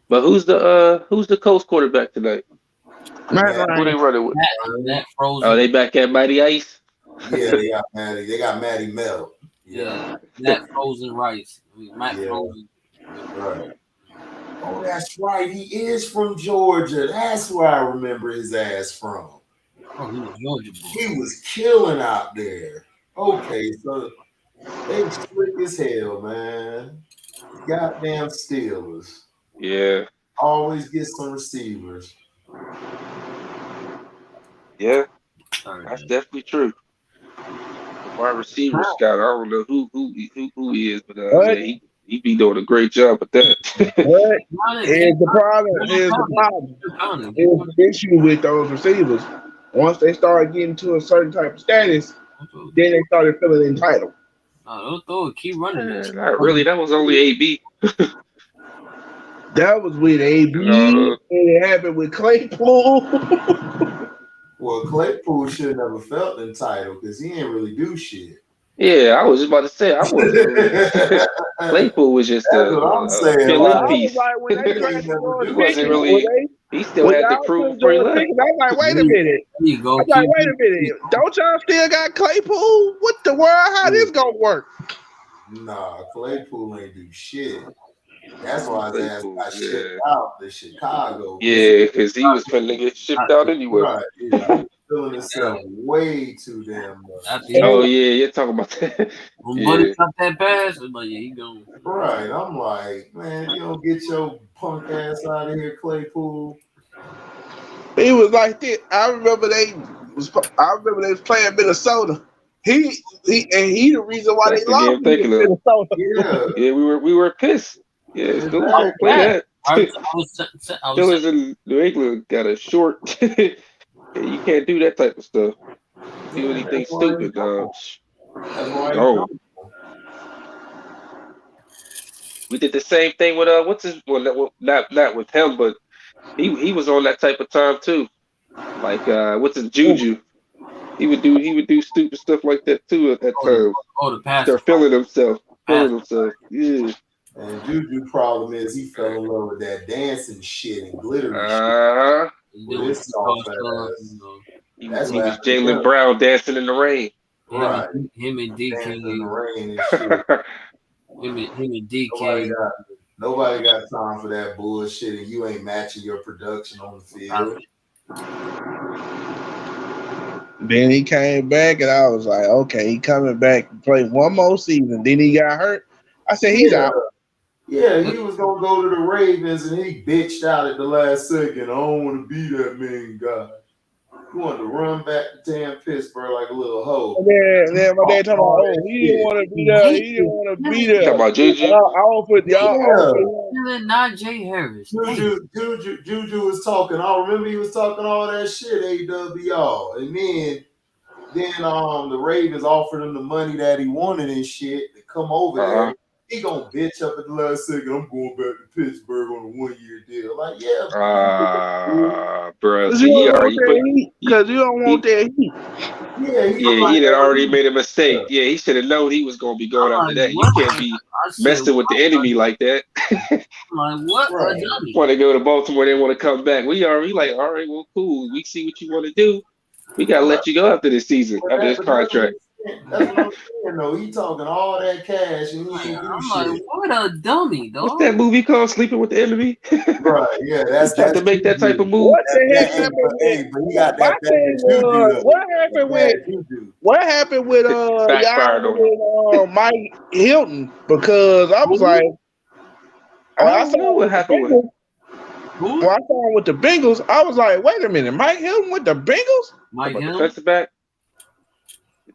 But who's the Colts quarterback tonight? Matt Who Ryan. they running with? That frozen. Oh, they back at Mighty Ice. Yeah, they got Matty. They got Matty Melt. Yeah, that frozen rice. Matt Yeah. frozen. Right. Oh, that's right. He is from Georgia. That's where I remember his ass from. Oh, he was Georgia boy. He was killing out there. Okay, so they slick as hell, man. Goddamn Steelers. Yeah. Always get some receivers. Yeah. Sorry, That's man. definitely true. Wide receiver Scott, I don't know who he is, but What? yeah, he be doing a great job with that. What? Here's the problem. Here's the issue with those receivers. Once they start getting to a certain type of status, then they started feeling entitled. Don't throw it. Keep running it. Not really. That was only AB. That was with AB, and it happened with Claypool. Well, Claypool should never felt entitled because he ain't really do shit. Yeah, I was just about to say I wasn't. Claypool was just That's what I'm saying. fill-in piece. Like, when they drafted George He wasn't really. He still had to prove free leg. I'm like, wait a minute. There you go. I'm like, wait a minute. Don't y'all still got Claypool? What the world? How this gonna work? Nah, Claypool ain't do shit. That's why his ass Claypool, got yeah. shipped out to Chicago. Yeah, because he was finna get shipped out anyway. Right, yeah. Feeling himself way too damn much. Oh yeah, you're talking about that. When Buddy got that pass, I'm like, yeah, he going. Right, I'm like, man, you don't get your punk ass out of here, Claypool. He was like this. I remember they was playing Minnesota. He the reason why That's they the game lost thinking of. Minnesota. Yeah, we were pissed. Yeah, still don't play that. I was Steelers in New England got a short. You can't do that type of stuff. Do anything stupid, dog. No. We did the same thing with what's his not with him, but he was on that type of time too. Like what's his Juju? He would do stupid stuff like that too at that time. the pass. Start feeling himself. Yeah. And Juju problem is he fell in love with that dancing shit and glittery shit. This soft ass. He was Jalen Brown dancing in the rain. Right. Him and DK. Dancing in the rain and shit. Him and DK. Nobody got time for that bullshit, and you ain't matching your production on the field. Then he came back, and I was like, okay, he coming back to play one more season. Then he got hurt. I said, he's out. Yeah, he was going to go to the Ravens, and he bitched out at the last second. I don't want to be that main guy. He wanted to run back to damn Pittsburgh like a little hoe. And then my dad told me, he didn't want to be there. He didn't want to be there. Talking about Juju? Not Jay Harris. Juju was talking. I remember he was talking all that shit, AWR. And then the Ravens offered him the money that he wanted and shit to come over there. He gonna bitch up at the last second. I'm going back to Pittsburgh on a 1-year deal. Like, yeah, bro. Because you don't want that heat. Yeah, he had already made a mistake. Yeah, he should have known he was gonna be going after that. You can't be messing with the enemy like that. Like what? Right. Want to go to Baltimore? They want to come back. We already like, all right, well, cool. We see what you want to do. We gotta let you go after this season, after this contract. That's what I'm saying, though. He talking all that cash and he ain't do shit. Like, what a dummy, dog. What's that movie called? Sleeping with the Enemy? Right, yeah, that's to make that type of move. What the heck happened? But he got that what happened with y'all Mike Hilton? Because I was like, I don't know what happened with him. When I saw him with the Bengals, I was like, wait a minute, Mike Hilton with the Bengals? Mike Hilton? Defensive back?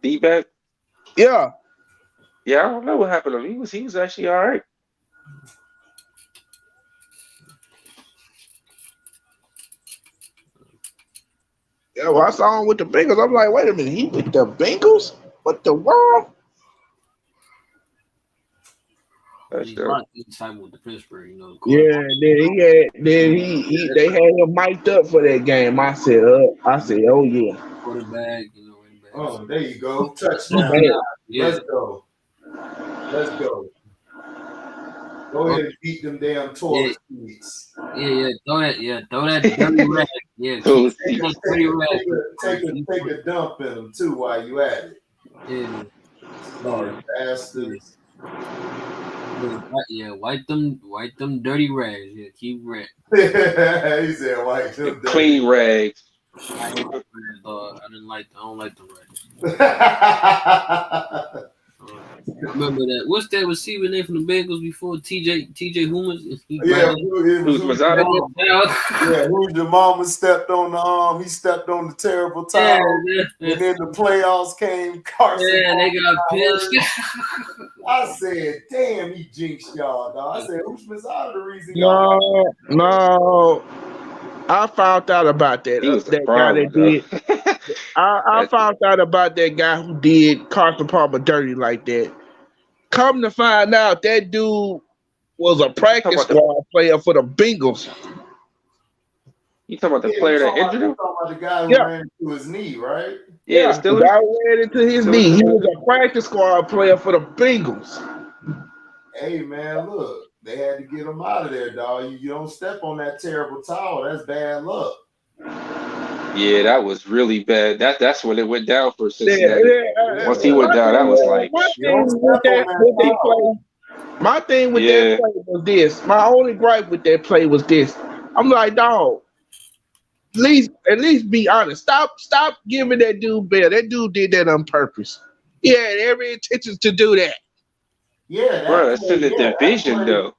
D-back? Yeah. Yeah, I don't know what happened to him. He was actually all right. Yeah, well, I saw him with the Bengals. I'm like, wait a minute, he with the Bengals? What the world? That's He's a dope. lot of time with the Pittsburgh, you know, the Yeah, quarterback. they had him mic'd up for that game. I said, oh yeah, Quarterback, you know, running back. Oh, there you go. he Touchdown. bad. Yeah. Let's go. Let's go. Go ahead and beat them damn Yeah, toilet seats. yeah. Throw that dirty rag. Yeah, Those keep that dirty rag. Take a dump in them too while you at it. Yeah, Sorry, bastards. yeah. Wipe them dirty rags. Yeah, keep red. He said, "White them clean rags. I don't like the rags. rags." Remember that? What's that receiver name from the Bengals before? TJ Humas. Yeah, Who's Mazada? Yeah, who's your mama stepped on the arm? He stepped on the terrible towel, and then the playoffs came. Carson, yeah, they got pitched. I said, "Damn, he jinxed y'all, dog." I said, "Who's Mazada the reason y'all?" No. I found out about that. He was the That problem, guy that did. I found out about that guy who did Carson Palmer dirty like that. Come to find out, that dude was a practice squad player for the Bengals. You talking about the player that injured him? You talking about the guy who ran into his knee, right? Yeah, the guy ran into his knee. He was a practice squad player for the Bengals. Hey man, look, they had to get him out of there, dog. You don't step on that terrible towel. That's bad luck. Yeah, that was really bad. That's when it went down for Cincinnati. Once he went down, that was like. My thing with that play was this. My only gripe with that play was this. I'm like, dog, at least be honest. Stop giving that dude bail. That dude did that on purpose. He had every intention to do that. Yeah, bro, that's in the division though.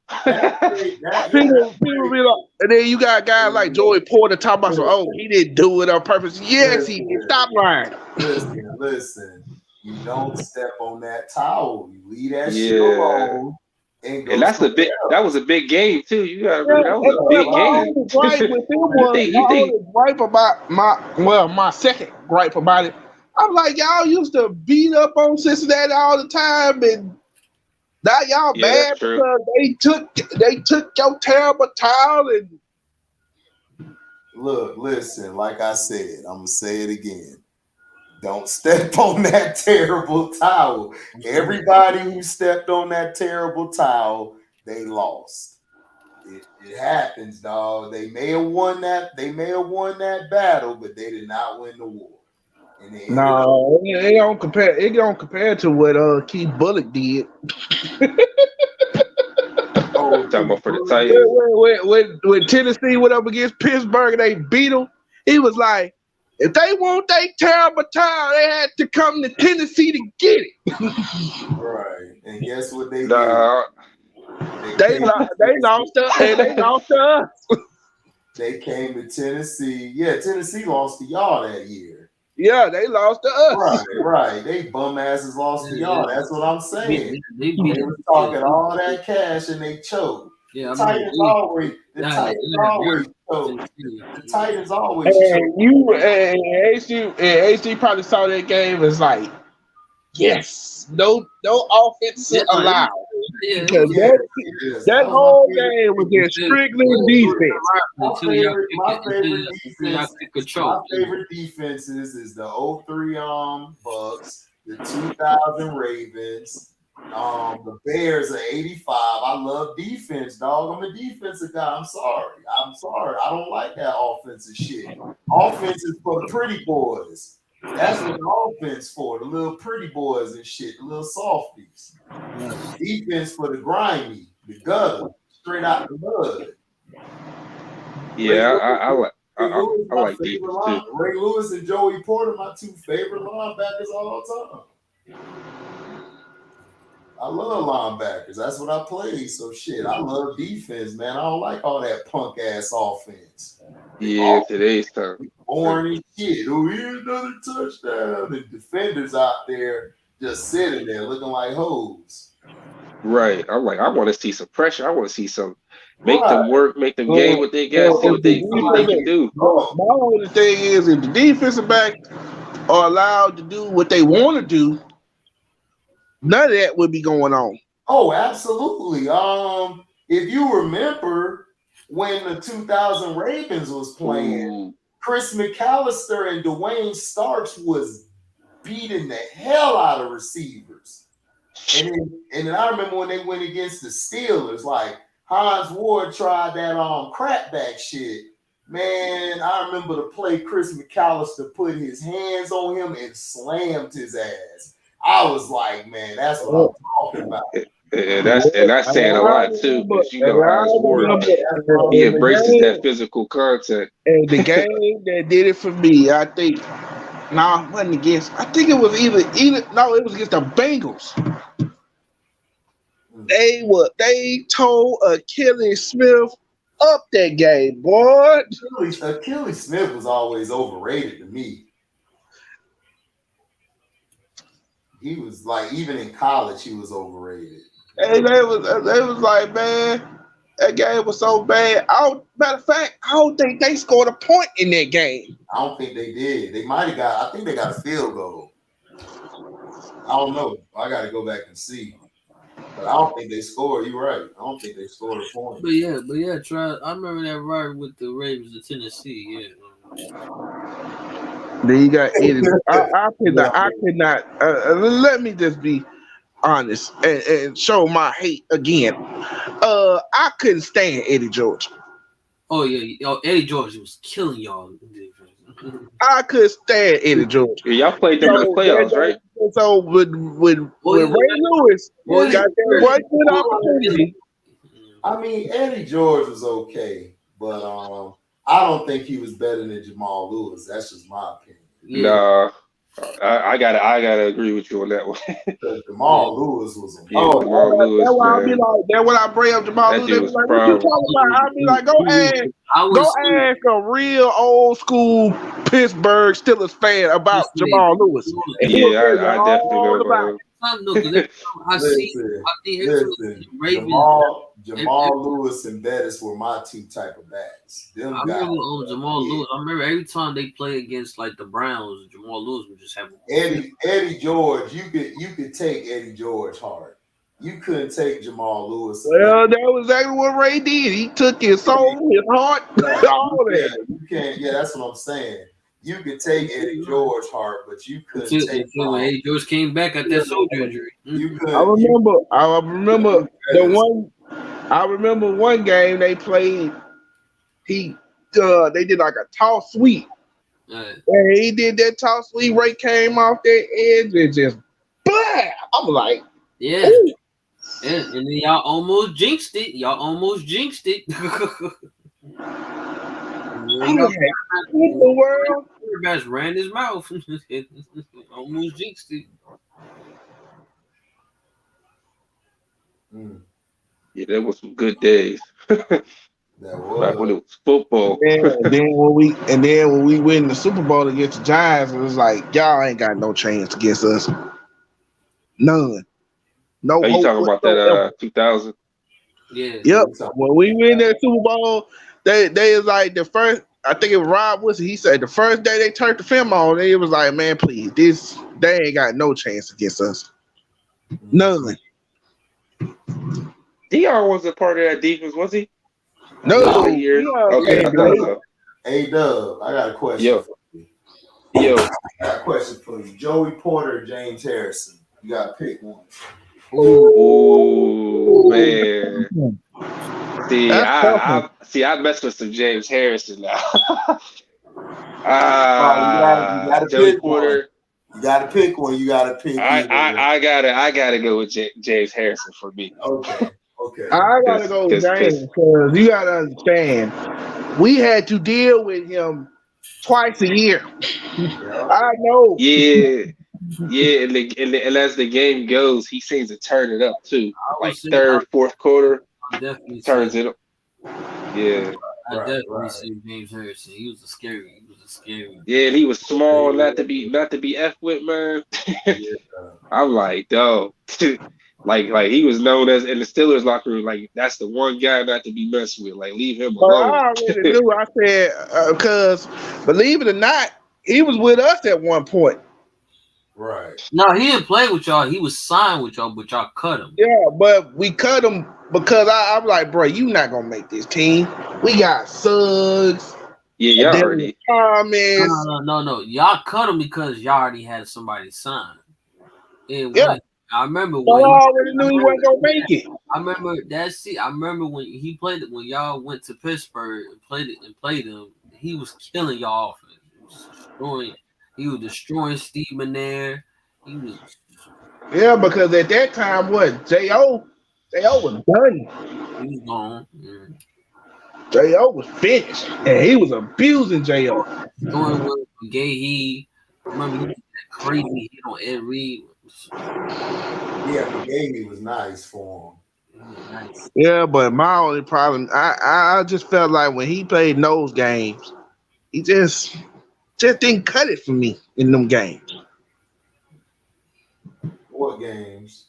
People be like, and then you got guys like Joey Porter talking about, oh, he didn't do it on purpose. Yes, he did. Stop lying. Listen. You don't step on that towel. You leave that shit alone. And that's a big. That was a big game too. You got to remember that was a big game. My second gripe about it. I'm like, y'all used to beat up on Cincinnati all the time, and now y'all mad because they took your terrible towel. And look, listen, like I said, I'm gonna say it again. Don't step on that terrible towel. Everybody who stepped on that terrible towel, they lost. It happens, dog. They may have won that. They may have won that battle, but they did not win the war. No, it don't compare. It don't compare to what Keith Bullock did. Talking about for the Titans. When Tennessee went up against Pittsburgh and they beat them, he was like, if they want their terrible time, they had to come to Tennessee to get it. Right. And guess what they did? They lost to us. They came to Tennessee. Yeah, Tennessee lost to y'all that year. Yeah, they lost to us. Right. They bum asses lost to y'all. That's what I'm saying. They were talking all that cash and they choked. Yeah, Titans always choke. The Titans always choke. HD probably saw that game as like, yes, no offense allowed. Because that whole game was just strictly defense. My favorite defenses is the 03 Bucks, the 2000 Ravens, the Bears are 85. I love defense, dog. I'm a defensive guy. I'm sorry. I don't like that offensive shit. Offense is for the pretty boys. That's what the offense for, the little pretty boys and shit, the little softies. Defense for the grimy, the gutter, straight out the mud. Yeah, I like defense too. Ray Lewis and Joey Porter, my two favorite linebackers all the time. I love linebackers. That's what I play. So shit, I love defense, man. I don't like all that punk ass offense. Yeah, today's time. Boring as shit. Oh, here's another touchdown. The defenders out there just sitting there looking like hoes. Right. I'm like, I want to see some pressure. I want to see some make them work, make them game what they got, see what they can do. My only thing is if the defensive back are allowed to do what they want to do, none of that would be going on. Oh, absolutely. If you remember when the 2000 Ravens was playing, Chris McAllister and Dwayne Starks was beating the hell out of receivers. And then I remember when they went against the Steelers, like Hines Ward tried that crackback shit. Man, I remember the play Chris McAllister put his hands on him and slammed his ass. I was like, man, that's what I'm talking about. And that's saying a lot too, because you know Hines Ward, he embraces that physical contact. And the game that did it for me, I think, it wasn't against. I think it was it was against the Bengals. They told Achilles Smith up that game, boy. Achilles Smith was always overrated to me. He was like, even in college, he was overrated. And they was like, man, that game was so bad. Matter of fact, I don't think they scored a point in that game. I don't think they did. They might have got. I think they got a field goal. I don't know. I got to go back and see. But I don't think they scored. You're right. I don't think they scored a point. But yeah, I remember that ride with the Ravens to Tennessee. Yeah. Then you got Eddie. I could not. Let me just be honest and show my hate again. I couldn't stand Eddie George. Oh yeah, Eddie George was killing y'all. I could stand Eddie George. Yeah, y'all played them in the playoffs, right? So with Ray Lewis got that one good opportunity. I mean, Eddie George was okay, but I don't think he was better than Jamal Lewis. That's just my opinion. Yeah. Nah, I gotta agree with you on that one. Jamal Lewis was a Jamal Lewis. That's why I be like, that's when I bring up Jamal Lewis. Like, what you talking about? I be like, go ask a real old school Pittsburgh Steelers fan about Jamal Lewis. Yeah, I definitely know about it. Jamal Lewis and Bettis were my two type of backs. I remember Jamal Lewis. I remember every time they play against like the Browns, Jamal Lewis would just have Eddie George. You could take Eddie George hard. You couldn't take Jamal Lewis. Well, that was exactly what Ray did. He took his soul, his heart, all that. You can't. Yeah, that's what I'm saying. You could take Eddie George hard, but you couldn't take. Eddie George came back at that shoulder injury. I remember one game they played. They did like a toss sweep. And he did that toss sweep. Ray came off that edge and just blah. I'm like, yeah. Ooh. And then y'all almost jinxed it. What the world? Everybody's ran his mouth. Almost jinxed it. Yeah, that was some good days. That was back when it was football. And then when we win the Super Bowl against the Giants, it was like, y'all ain't got no chance against us. None. No. Are you talking about that 2000? Yeah. Yep. When we win that Super Bowl, they is like the first. I think it was Rob Wilson. He said the first day they turned the film on, it was like, man, please, they ain't got no chance against us. None. DR wasn't part of that defense, was he? No. Okay, I thought so. Hey, Dub, I got a question. Yo. I got a question for you. Joey Porter or James Harrison? You got to pick one. Ooh, man. I messed with some James Harrison now. You gotta Joey pick Porter. You gotta pick one. You gotta pick. I gotta go with James Harrison for me. Okay. I gotta go with James because you gotta understand, we had to deal with him twice a year. I know. Yeah. Yeah, and as the game goes, he seems to turn it up too. Like third, fourth quarter, turns it up. Yeah. I definitely see James Harrison. He was a scary. Yeah, and he was small, not to be F with, man. I'm like, dog. Like he was known as in the Steelers locker room. Like that's the one guy not to be messed with. Like leave him But alone. I already knew. I said because believe it or not, he was with us at one point. Right. No, he didn't play with y'all. He was signed with y'all, but y'all cut him. Yeah, but we cut him because I'm like, bro, you not gonna make this team. We got Suggs. Yeah, y'all already. Thomas. No. Y'all cut him because y'all already had somebody signed. And Yeah. when, I remember So when I already knew he wasn't gonna make it. I remember that. See, I remember when he played it. When y'all went to Pittsburgh and played him, he was killing y'all offense. He was destroying Steve McNair. He was. Yeah, because at that time, what J.O. was done. He was gone. Yeah. J.O. was finished, and he was abusing J.O. Destroying with McGahee. Remember he did that crazy hit on Ed Reed. Yeah, McGahee was nice for him. Nice. Yeah, but my only problem, I just felt like when he played in those games, he just didn't cut it for me in them games. What games?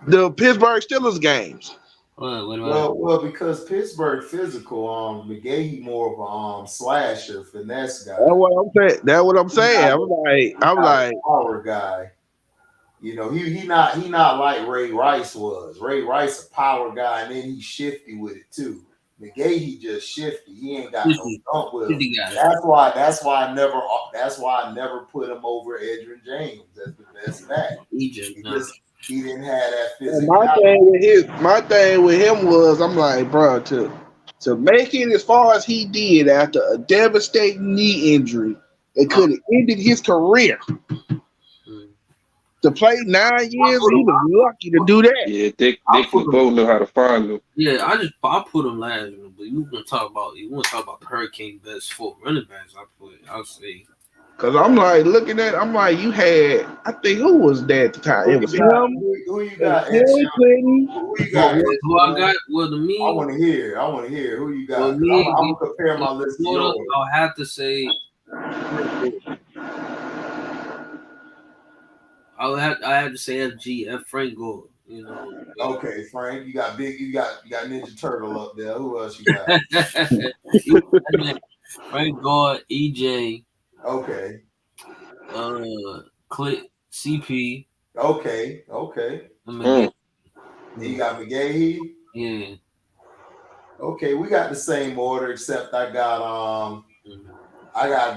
The Pittsburgh Steelers games. Well, because Pittsburgh physical, McGahee more of a slasher, finesse guy. That's what I'm saying. I'm like power guy. You know, he not like Ray Rice was. Ray Rice a power guy, and then he's shifty with it too. McGahee just shifty. He ain't got no dump with him. That's why I never put him over Edgerrin James. That's the best back. He didn't have that physical. My thing with him was I'm like, bro, to make it as far as he did after a devastating knee injury, it could have ended his career. To play 9 years, he was lucky to do that. Yeah, Dick LeBeau knew how to find him. Yeah, I put him last one, but you want to talk about the Hurricane best 4 running backs. I'll say. Cause I'm like looking at, you had, I think who was that at the time? It was him. Who you got? Who you got? Who I got? Well, to me, I want to hear who you got. I'm gonna compare my list to yours. I'll have to say. I have to say FG, Frank Gore. You know. Okay, Frank, you got Ninja Turtle up there. Who else you got? Frank Gore, EJ. Okay. Click CP. Okay. McGahee. You got McGahee? Yeah. Okay, we got the same order, except I got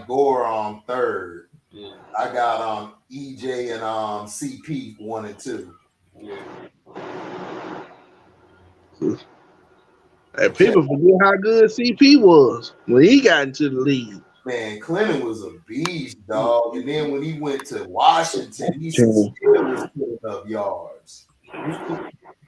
Gore on third. Yeah. I got EJ and CP 1 and 2. Yeah. And people forget how good CP was when he got into the league. Man, Clinton was a beast, dog. And then when he went to Washington, he still was putting up yards.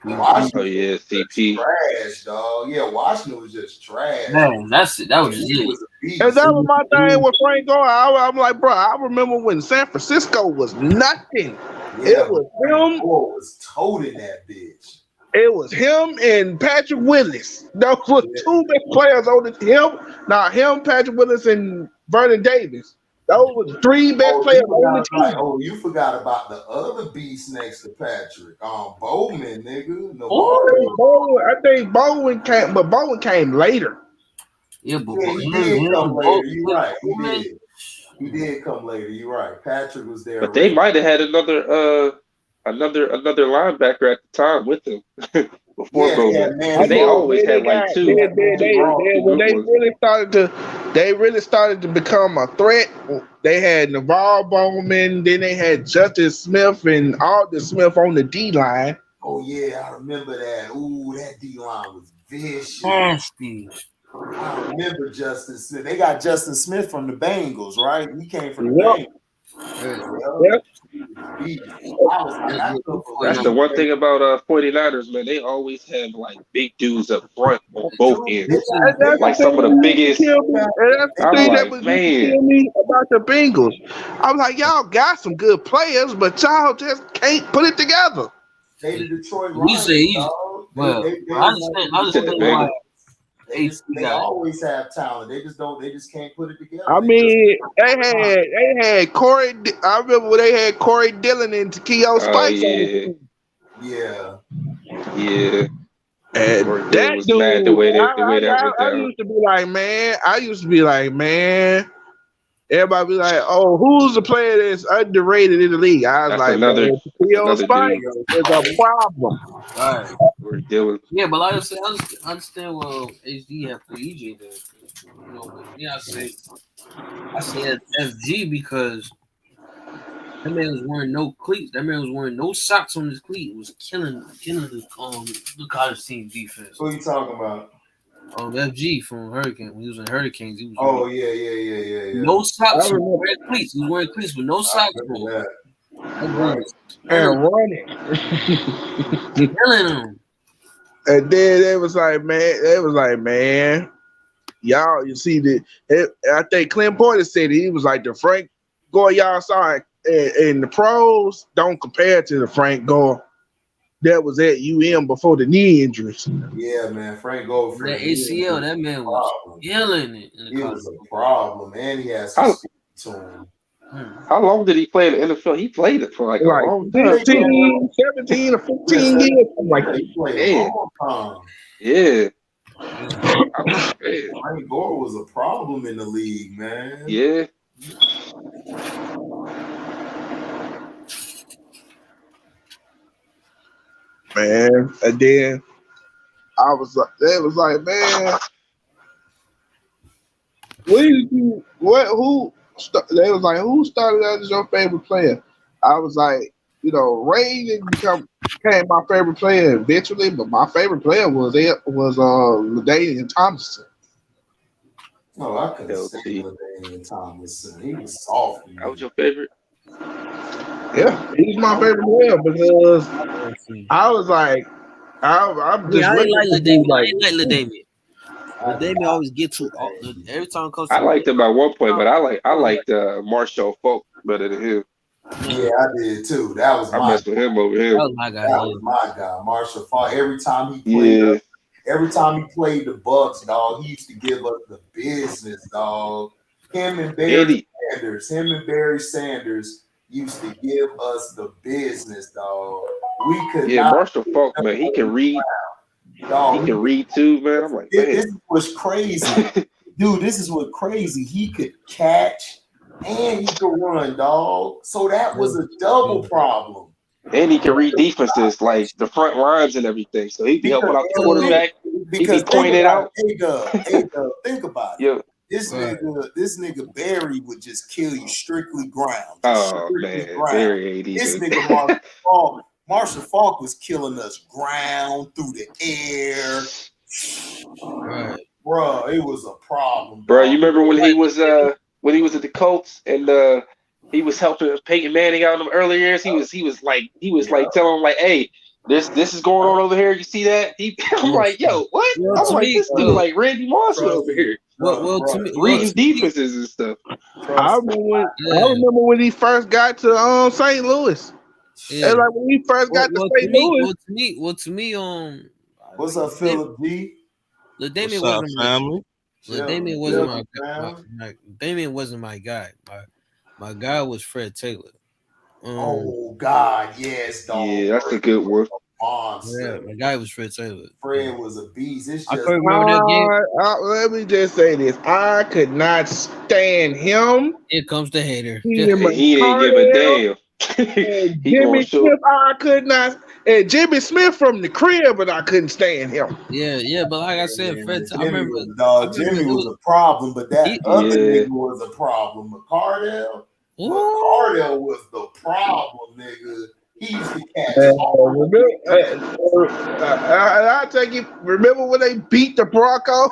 Washington CP trash, dog. Yeah, Washington was just trash. Man, that was it. And that was my thing with Frank Gore. I'm like, bro, I remember when San Francisco was nothing. Yeah, it was him. Gore was toting that bitch. It was him and Patrick Willis. Those were two best players on the him, Patrick Willis, and Vernon Davis. Those were the 3 best players on the team. You forgot about the other beast next to Patrick. Bowman, nigga. Bowen, I think Bowen came, but Bowen came later. Yeah, but he did come later. You're right. He did come later. You're right. Patrick was there. But they might have had another linebacker at the time with him before Bowman. They always had like 2. When they really started to become a threat. They had NaVorro Bowman, then they had Justice Smith and Alden Smith on the D line. Oh yeah, I remember that. Ooh, that D line was vicious. Nasty. I remember Justin Smith. They got Justin Smith from the Bengals, right? He came from the Bengals. Yep. That's the one thing about 49ers, man. They always have like big dudes up front on both ends. Like some of the biggest. That's the thing that was killing me about the Bengals. I was like, y'all got some good players, but y'all just can't put it together. They the Detroit Lions. I understand why. They always have talent. They just can't put it together. I mean, they had Corey. I remember when they had Corey Dillon and Takeo Spikes. Yeah. Yeah. And Mark that was dude, mad the way that went I down. used to be like, man. Everybody be like, oh, who's the player that's underrated in the league? I was That's like, another man, Theo Spike dude is a problem. All right. we're dealing. Yeah, but like I said, I understand what HD have for EJ there. You know, but yeah, I say FG because that man was wearing no cleats. That man was wearing no socks on his cleat. It was killing the college team defense. Who you talking about? FG from Hurricane. When he was in Hurricanes, he was Oh yeah. no socks. He I was wearing cleats. He was wearing cleats with no socks on. That. Right. And running. Killing him. And then they was like, man, y'all, you see I think Clint Porter said he was like the Frank Gore y'all saw in the pros don't compare to the Frank Gore that was at UM before the knee injuries. Yeah, man. Frank Goldfriend. That ACL, that man was killing it. It was a problem, and he has to speak to him. How long did he play in the NFL? He played it for like a long time. 15, 17 or 15 years. Something like that. He played a long time. Yeah. Frank Gore was a problem in the league, man. Yeah. Man, and then I was like, they was like, man, they was like, who started out as your favorite player? I was like, Ray didn't became my favorite player eventually, but my favorite player was LaDainian Thompson. No, I couldn't say LaDainian Thompson. He was soft. That was your favorite? Yeah, he's my favorite player because I was like, I'm just. I ain't like LaDainian. LaDainian always get too every time it comes. I liked him at one point, but I liked Marshall Falk better than him. Yeah, I did too. That was I messed with him over here. That was my guy. That was my guy, Marshall Falk. Every time he played, the Bucks, dog, he used to give us the business, dog. Him and Barry Sanders used to give us the business, dog. We could not. Marshall Falk, man, he can read. Dog, he can read too, man. I'm like, this was crazy, dude. This is what crazy. He could catch and he could run, dog. So that was a double problem. And he can read defenses, like the front lines and everything. So he'd be helping out the quarterback. Because pointed out. Hey, think about it. Yeah. This nigga Barry would just kill you strictly ground. Barry AD. This nigga Marshall Falk was killing us ground through the air. Right. Bro, it was a problem. Bro, you remember when he was at the Colts and he was helping Peyton Manning out in the early years? He was like telling him like, hey, this is going on over here. You see that? I'm like, yo, what? I'm like, this dude like Randy Moss over here. Well, to me, reading defenses and stuff. I remember when he first got to St. Louis. Yeah. And like when he first got to St. Louis. To me, what's up, Philip G? LaDainian wasn't family. LaDainian wasn't LaDainian wasn't my guy. My guy was Fred Taylor. Oh God, yes, dog. Yeah, that's a good one. Yeah, my guy was Fred Taylor. Fred was a beast. It's just, I couldn't remember that game. Let me just say this: I could not stand him. Here comes the hater. He didn't give a damn. Jimmy Smith, I could not. And Jimmy Smith from the crib, but I couldn't stand him. Yeah, but like I said, Fred, I remember Jimmy was a problem, but that other nigga was a problem. McCardell was the problem, nigga. He used to catch. I take you. Remember when they beat the Broncos?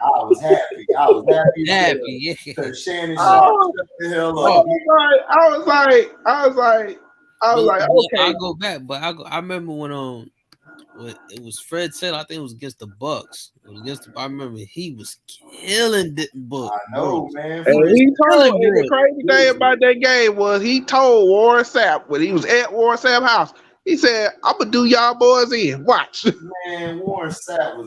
I was happy. Yeah. Because Shannon Sharp shut the hell up. I was like, okay. I'll go back, but I remember when it was Fred Taylor. I think it was against the Bucks. I remember he was killing the Bucks. I know, man. And the crazy thing about that game was he told Warren Sapp when he was at Warren Sapp's house. He said, "I'm gonna do y'all boys in. Watch." Man, Warren Sapp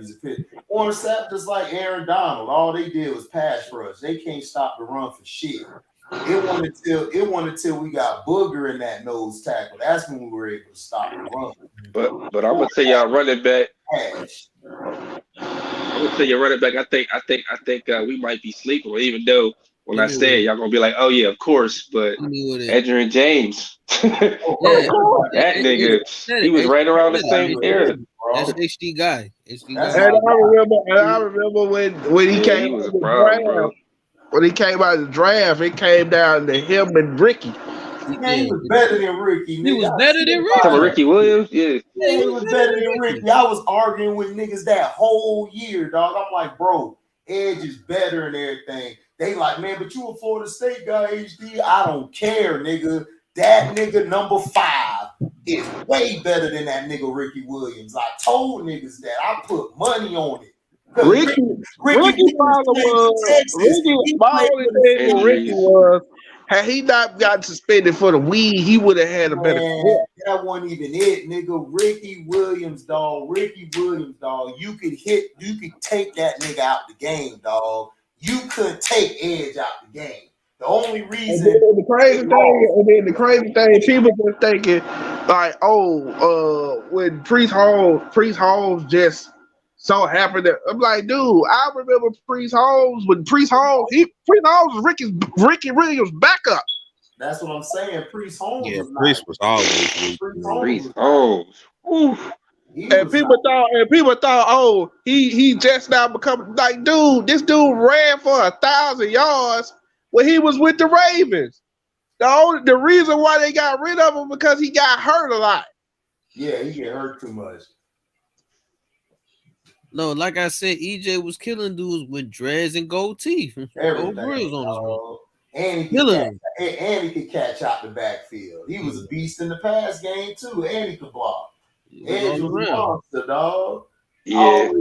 is a pit. Warren Sapp just like Aaron Donald. All they did was pass rush. They can't stop the run for shit. It wasn't until we got Booger in that nose tackle. That's when we were able to stop the run. But I'm gonna tell y'all running back. Ash. I'm gonna tell you running back. I think we might be sleeping. Even though when I say it, y'all gonna be like, oh yeah, of course. But Adrian James, that nigga, he was right around the same era. That's HD guy. And I remember when he came out of the draft. When he came out of the draft, it came down to him and Ricky. He was better than Ricky. He was better than Ricky. Talking Ricky Williams, yeah, he was better than Ricky. I was arguing with niggas that whole year, dog. I'm like, bro, Edge is better and everything. They like, man, but you a Florida State guy, HD. I don't care, nigga. That nigga number 5 is way better than that nigga Ricky Williams. I told niggas that. I put money on it. Ricky was, had he not gotten suspended for the weed, he would have had a better fit. That wasn't even it, nigga. Ricky Williams, dog. You could take that nigga out the game, dog. You could take Edge out the game. The only reason the crazy thing, people just thinking like, when Priest Holmes just so happened that I'm like, dude, I remember Priest Holmes when Priest Holmes was Ricky Williams' backup. That's what I'm saying. Priest Holmes. Yeah, Priest was always Priest Holmes. Oof. And people thought, oh, he just now become like, dude, this dude ran for 1,000 yards when he was with the Ravens. The reason why they got rid of him because he got hurt a lot. Yeah, he get hurt too much. No, like I said, EJ was killing dudes with dreads and gold teeth. Gold grills on his mouth. And he could catch out the backfield. He was a beast in the pass game too, and he could block. Edge was a monster, dog. Yeah.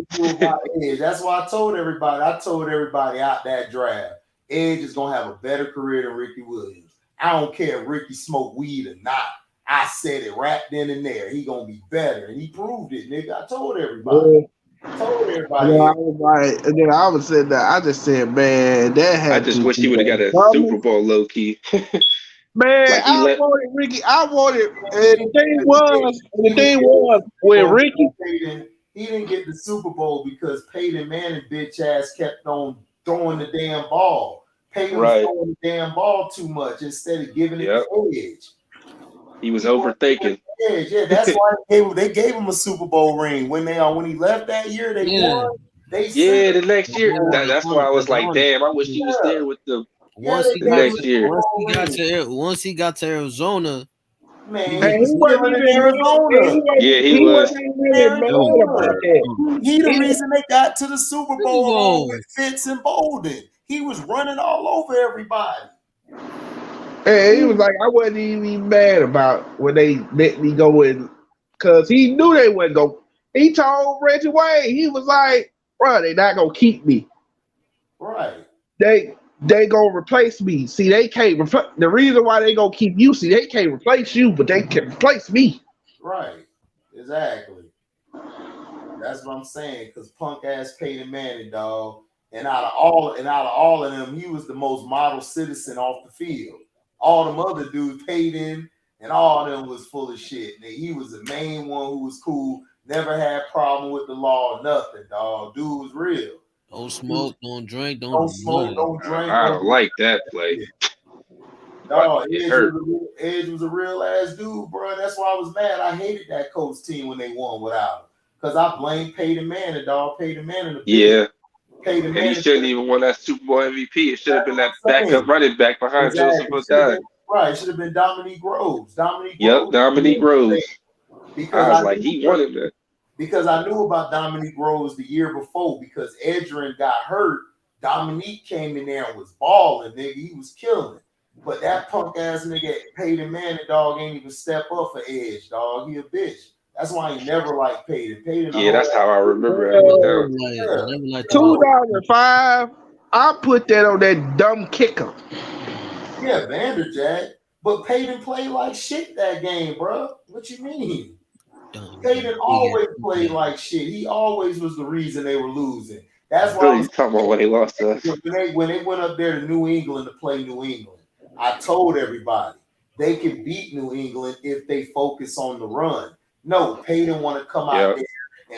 Edge. That's why I told everybody out that draft, Edge is gonna have a better career than Ricky Williams. I don't care if Ricky smoked weed or not. I said it right then and there. He gonna be better, and he proved it, nigga. I told everybody. Yeah, I was like, and then I was saying that I just said, man, that had. I just wish he would have got a Super Bowl low key. Man, like I wanted Ricky. And the thing was, when Ricky, he didn't get the Super Bowl because Peyton Manning bitch ass kept on throwing the damn ball. Peyton was throwing the damn ball too much instead of giving it to Edge. He was overthinking. Yeah, that's why they gave him a Super Bowl ring when he left that year. They won. The next year. That's why I was like, damn, I wish he was there with the next year. Once he got to Arizona, man, he wasn't even in Arizona. Yeah, he was. He the reason they got to the Super Bowl along with Fitz and Bolden. He was running all over everybody. And he was like, I wasn't even mad about when they let me go in, because he knew they wouldn't go. He told Reggie Wayne, he was like, bro, they not gonna keep me. Right. They gonna replace me. See, they can't replace. The reason why they gonna keep you, see, they can't replace you, but they can replace me. Right. Exactly. That's what I'm saying. Because punk ass Peyton Manning, dog, and out of all of them, he was the most model citizen off the field. All them other dudes, Peyton and all of them was full of shit. He was the main one who was cool, never had problem with the law, nothing, dog. Dude was real. Don't smoke, don't drink, don't smoke, don't drink. I don't like that play. Dog, Edge was a real ass dude, bro. That's why I was mad. I hated that Colts team when they won without him. Because I blamed Peyton Manning, dog. Peyton Manning. And he shouldn't even won that Super Bowl MVP. It should have been that backup running back behind Joseph Otai. Right, it should have been Dominique Groves. Dominique Groves. Because I was like, he wanted that. Because I knew about Dominique Groves the year before because Edgerrin got hurt. Dominique came in there and was balling, nigga. He was killing. But that punk ass nigga Peyton Manning, dog, ain't even step up for Edge, dog. He a bitch. That's why he never liked Peyton. That's how I remember it. 2005, I put that on that dumb kicker. Yeah, Vanderjack. But Peyton played like shit that game, bro. What you mean? Peyton always played like shit. He always was the reason they were losing. That's why he's talking about when they lost to us. When they went up there to New England to play New England. I told everybody they can beat New England if they focus on the run. No, Peyton want to come out there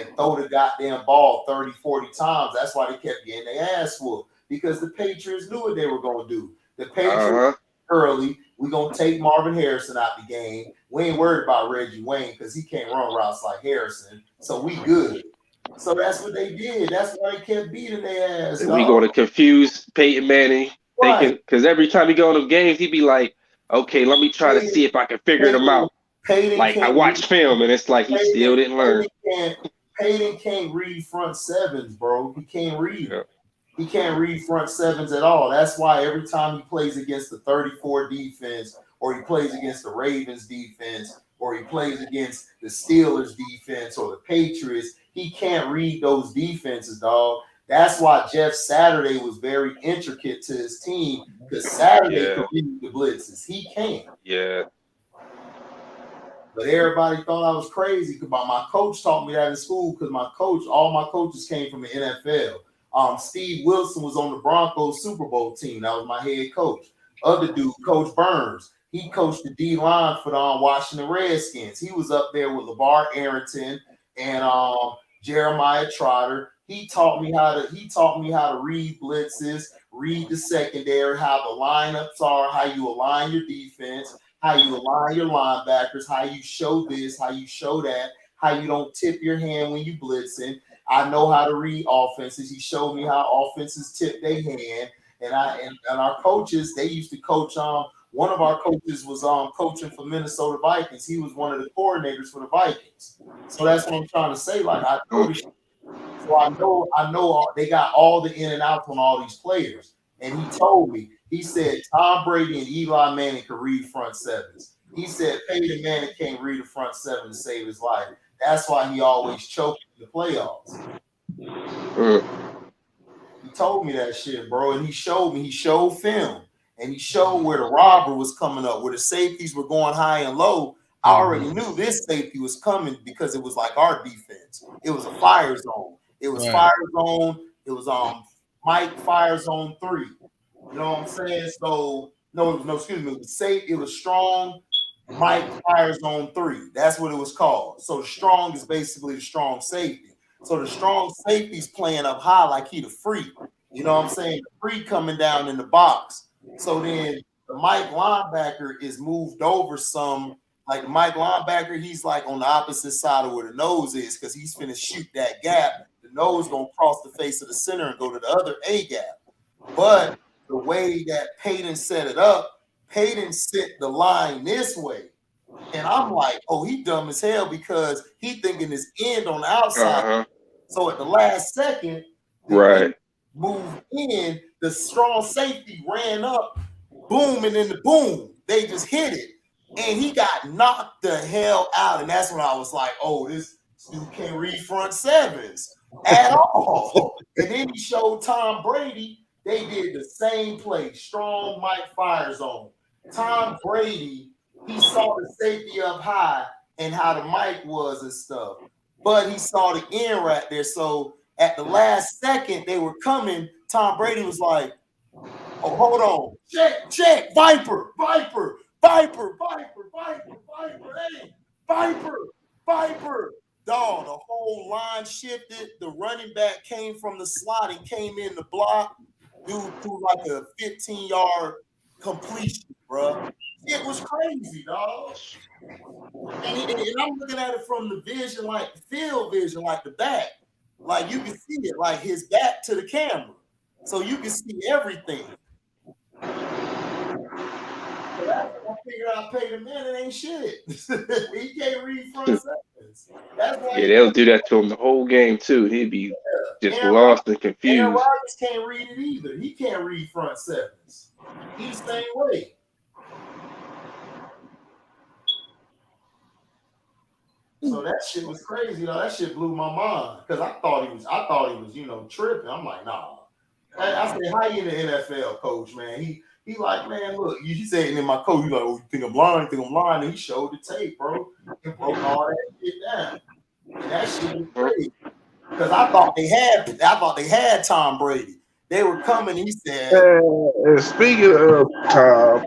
and throw the goddamn ball 30, 40 times. That's why they kept getting their ass whooped, because the Patriots knew what they were going to do. The Patriots early, we're going to take Marvin Harrison out the game. We ain't worried about Reggie Wayne because he can't run routes like Harrison, so we good. So that's what they did. That's why they kept beating their ass. We going to confuse Peyton Manning, thinking, because every time he go to games, he'd be like, okay, let me try to see if I can figure them out. Like, I watched film, and it's like he still didn't learn. Peyton can't read front sevens, bro. He can't read. Yeah. He can't read front sevens at all. That's why every time he plays against the 34 defense, or he plays against the Ravens defense, or he plays against the Steelers defense or the Patriots, he can't read those defenses, dog. That's why Jeff Saturday was very intricate to his team, because Saturday could read the blitzes. He can't. Yeah. But everybody thought I was crazy because my coach taught me that in school, because all my coaches came from the NFL. Steve Wilson was on the Broncos Super Bowl team. That was my head coach. Other dude, Coach Burns, he coached the D-line for the Washington Redskins. He was up there with LeVar Arrington and Jeremiah Trotter. He taught me how to read blitzes, read the secondary, how the lineups are, how you align your defense, how you align your linebackers, how you show this, how you show that, how you don't tip your hand when you blitzing. I know how to read offenses. He showed me how offenses tip their hand. And our coaches, they used to coach one of our coaches was coaching for Minnesota Vikings. He was one of the coordinators for the Vikings. So that's what I'm trying to say. Like, I know this shit. So I know they got all the in and outs on all these players. And he told me, he said Tom Brady and Eli Manning can read front sevens. He said Peyton Manning can't read a front seven to save his life. That's why he always choked in the playoffs. He told me that shit, bro. And he showed film. And he showed where the robber was coming up, where the safeties were going high and low. I already knew this safety was coming because it was like our defense. It was a fire zone. It was fire zone. It was Mike fire zone 3. You know what I'm saying? So it was safe. It was strong Mike fire zone 3. That's what it was called. So the strong is basically the strong safety. So the strong safety's playing up high like he the free. You know what I'm saying? The free coming down in the box. So then the Mike linebacker is moved over some. Like the Mike linebacker, he's like on the opposite side of where the nose is, because he's finna shoot that gap. The nose gonna cross the face of the center and go to the other A gap. But the way that Peyton set it up, Peyton set the line this way. And I'm like, oh, he dumb as hell, because he thinking his end on the outside. So at the last second, moved in, the strong safety ran up, boom, and then the boom, they just hit it. And he got knocked the hell out. And that's when I was like, oh, this dude can't read front sevens at all. And then he showed Tom Brady, they did the same play, strong Mike fire zone. Tom Brady, he saw the safety up high and how the mic was and stuff. But he saw the end right there. So at the last second, they were coming. Tom Brady was like, oh, hold on. Check. Viper. Hey, Viper. Dog, the whole line shifted. The running back came from the slot and came in the block. Dude threw like a 15-yard completion, bro. It was crazy, dog. And I'm looking at it from the vision, like the field vision, like the back. Like you can see it, like his back to the camera. So you can see everything. So that's when I figured out Peyton Manning ain't shit. He can't read front sevens. That's why they'll do that to him the whole game too. He'd be just lost and confused. Aaron Rodgers can't read it either. He can't read front sevens. He's the same way. So that shit was crazy, though. That shit blew my mind, because I thought he was, tripping. I'm like, nah. I said, how you in the NFL, coach, man? He like, man, look, you said, and then my coach, he's like, oh, you think I'm blind? And he showed the tape, bro. He broke all that shit down. And that shit was crazy. Because I thought they had Tom Brady. They were coming, he said. Speaking of Tom,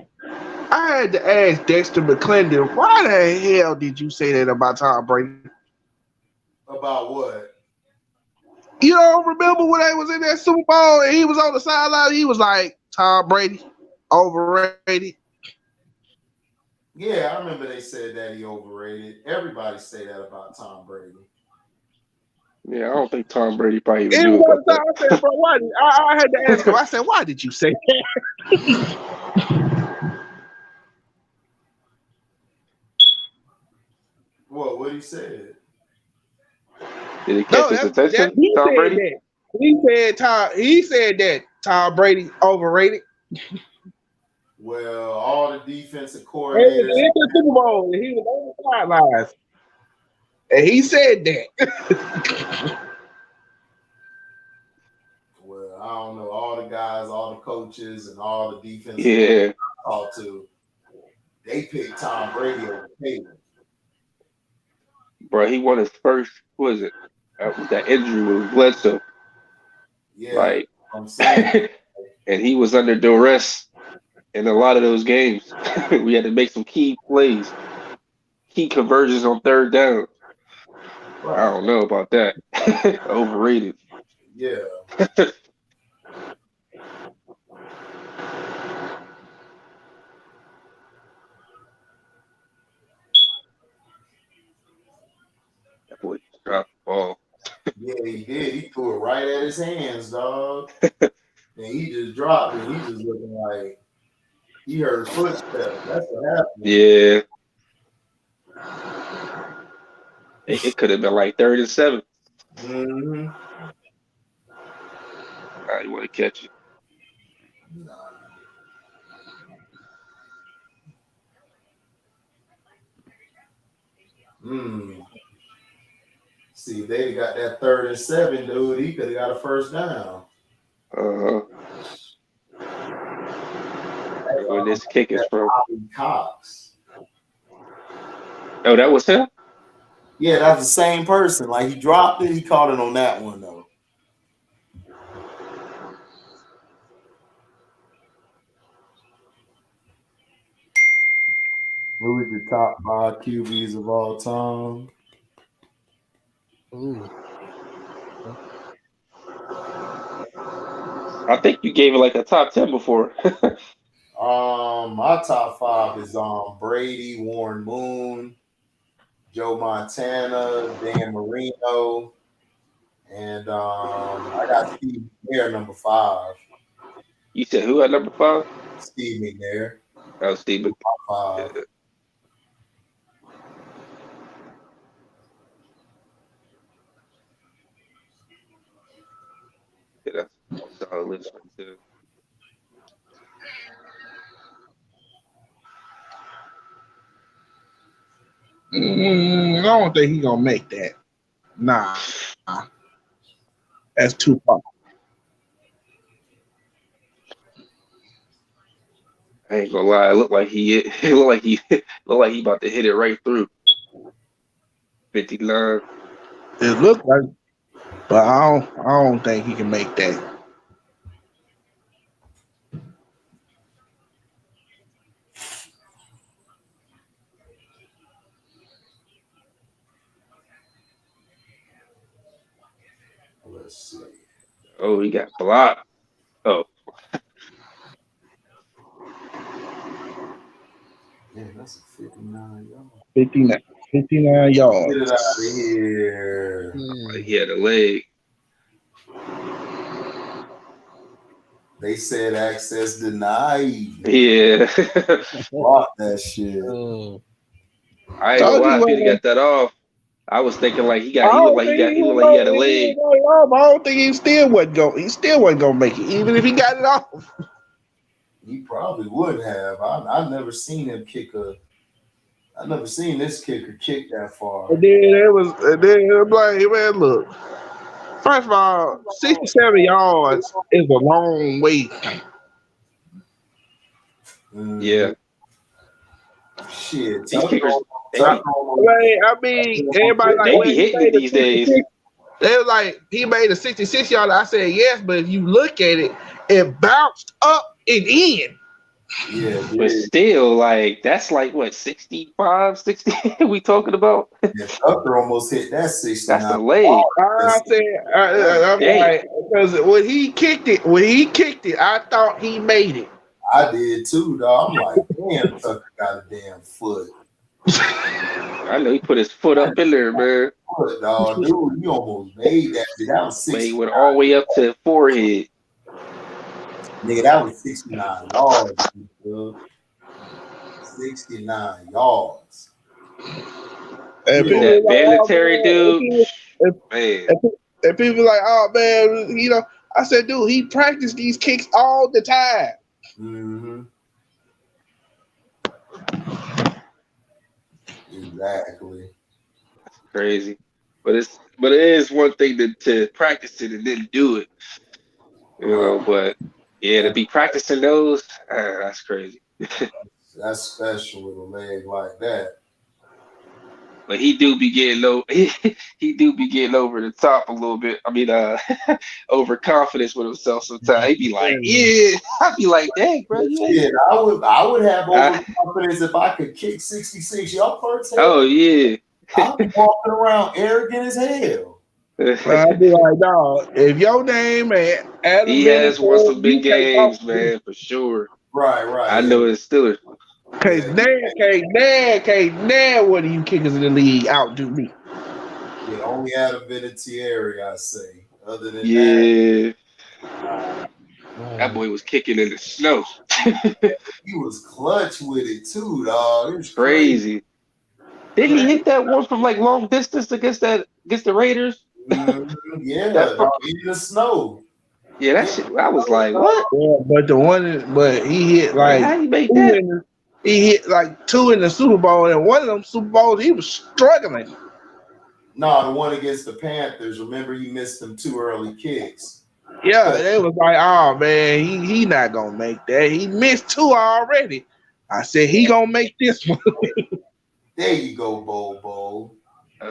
I had to ask Dexter McClendon, why the hell did you say that about Tom Brady? About what? You don't remember when they was in that Super Bowl and he was on the sideline? He was like, Tom Brady, overrated. Yeah, I remember they said that he overrated. Everybody say that about Tom Brady. Yeah, I don't think Tom Brady probably even It knew was about I said, bro, why? I had to ask him. I said, why did you say that? What he said? Did he catch his attention, he Tom said Brady? that. He said that Tom Brady overrated. Well, all the defensive And coordinators. in the Super Bowl, and he was on the sidelines, and he said that. Well, I don't know. All the guys, all the coaches, and all the defensive Yeah. I talked to, they picked Tom Brady over Peyton. Bro, he won his first, what is it? That injury with Bledsoe. Yeah, Like, I'm saying. and he was under duress in a lot of those games. We had to make some key plays, key conversions on third down. Right. I don't know about that. Overrated. Yeah. That boy dropped the ball. Yeah, he did. He threw it right at his hands, dog. And he just dropped it. He just looking like he heard footsteps. That's what happened. Yeah. It could have been like 3rd and 7. Mm-hmm. You want to catch it. See, they got that 3rd and 7, dude. He could have got a first down. Where this kick is from. Cox. Oh, that was him? Yeah, that's the same person. Like, he dropped it. He caught it on that one, though. Who is the top 5 QBs of all time? Ooh. I think you gave it like a top 10 before. My top 5 is Brady, Warren Moon, Joe Montana, Dan Marino, and I got Steve McNair, number 5. You said who at number 5? Steve McNair. Oh, Steve McNair. 5. Yeah. Yeah, that's a solid list right there. I don't think he's gonna make that. Nah. That's too far. I ain't gonna lie. It looked like he about to hit it right through 59. It looked like, but I don't think he can make that. Let's see. Oh, he got blocked. Oh. Yeah, that's a 59 yard. 59 yards. Get it out of here. Like he had a leg. They said access denied. Yeah. Block that shit. I ain't gonna lie, if he'd got that off, I was thinking like he had a leg. I don't think he still wasn't gonna make it, even if he got it off. He probably would have. I've never seen him I've never seen this kicker kick that far. And then it was like, man, look. First of all, 67 yards is a long way. Yeah. Shit. These kickers, I mean, everybody like, they be hitting it these days. They was like, he made a 66 yard. I said yes, but if you look at it, it bounced up and in. Yeah, But still, like, that's like, what, 65, 60 we talking about? yeah, Tucker almost hit that 69. That's a leg. I said, I'm Dang. like, because when he kicked it, I thought he made it. I did too, dog. I'm like, damn, Tucker got a damn foot. I know he put his foot up in there, man. Foot, dog. Dude, he almost made that. That was Man, he 69. went all the way up to the forehead. Nigga, that was 69 yards. Dude. 69 yards. And people That like, military dude, man. man. And people like, oh man, you know. I said, dude, he practiced these kicks all the time. Mm-hmm. Exactly. Crazy. But it is one thing to practice it and then do it. You know, but yeah, to be practicing those, that's crazy. That's special with a leg like that. But he do be getting low. He do be getting over the top a little bit. I mean, overconfidence with himself sometimes. He be like, yeah. I'd be like, dang, bro. Yeah, I would have overconfidence if I could kick 66 yards first. Oh yeah. I'd be walking around arrogant as hell. I'd be like, dog, if your name ain't Adam, he has won some big games, man, for sure. Right. I know it's Steelers. Cause Nan, one of you kickers in the league outdo me. Yeah, only Adam Vinatieri, I say. Other than that, that boy was kicking in the snow. He was clutch with it too, dog. It was crazy. Didn't he hit that one from like long distance against the Raiders? Yeah, in the snow. Yeah, that shit. I was like, what? Yeah, but he hit like how you make that? He hit like 2 in the Super Bowl, and one of them Super Bowls he was struggling. No, the one against the Panthers. Remember, he missed them 2 early kicks. Yeah, they was like, oh man, he not gonna make that. He missed 2 already. I said he gonna make this one. There you go, Bobo.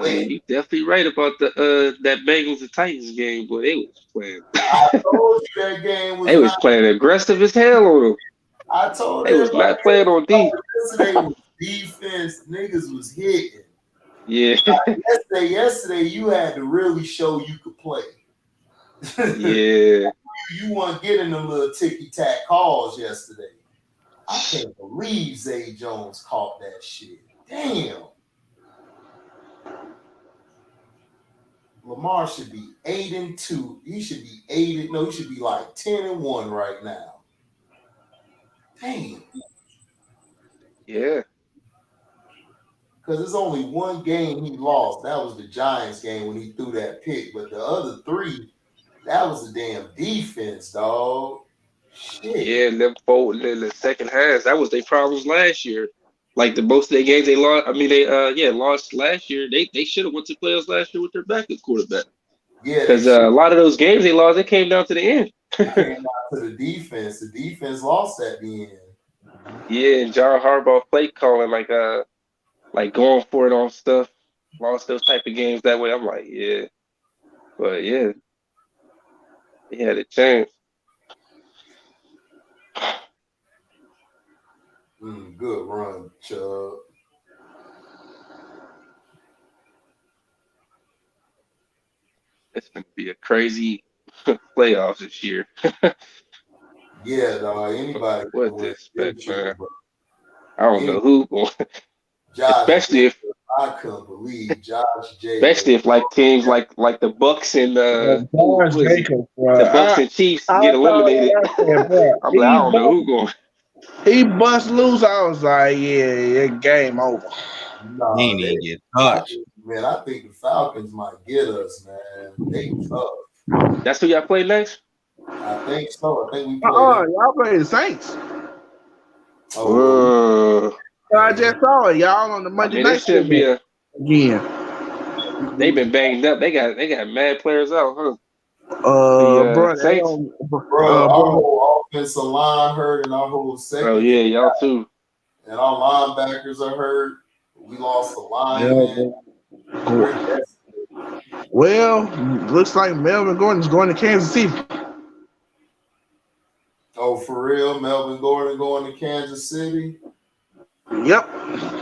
You definitely right about the that Bengals and Titans game, boy. They was playing. I told you that game was. They was playing aggressive as hell on them. I told they was not playing on D. Yesterday was defense. Niggas was hitting. Yeah. Yesterday you had to really show you could play. Yeah. You weren't getting them little ticky-tack calls yesterday. I can't believe Zay Jones caught that shit. Damn. Lamar should be 8-2. He should be 8. No, he should be like 10-1 right now. Damn. Yeah. Because there's only one game he lost. That was the Giants game when he threw that pick. But the other 3, that was the damn defense, dog. Shit. Yeah, them folding in the second half. That was their problems last year. Like the most of their games they lost. I mean, they lost last year. They should have went to playoffs last year with their backup quarterback. Yeah, because a lot of those games they lost, it came down to the end. It came down to the defense. The defense lost at the end. Yeah, and John Harbaugh play calling like going for it on stuff. Lost those type of games that way. I'm like, yeah, but yeah, he had a chance. Good run, Chubb. It's going to be a crazy playoffs this year. Yeah, dog. Anybody. What to expect, man? I don't know who. Especially if I couldn't believe Josh Jacobs. Especially if like teams like the Bucks and the Bucks and Chiefs get eliminated. I'm like, I don't know who going. He bust loose. I was like, yeah, game over. Nah, he ain't even get touched. Man, I think the Falcons might get us, man. They tough. That's who y'all play next? I think so. I think we play. Y'all play the Saints. Oh, I just saw it. Y'all on the Monday night should be again. They've been banged up. They got mad players out, huh? Bro, our whole offensive line hurt and our whole second. Oh yeah, y'all too. And our linebackers are hurt. We lost the line. Well, looks like Melvin Gordon's going to Kansas City. Oh, for real? Melvin Gordon going to Kansas City? Yep.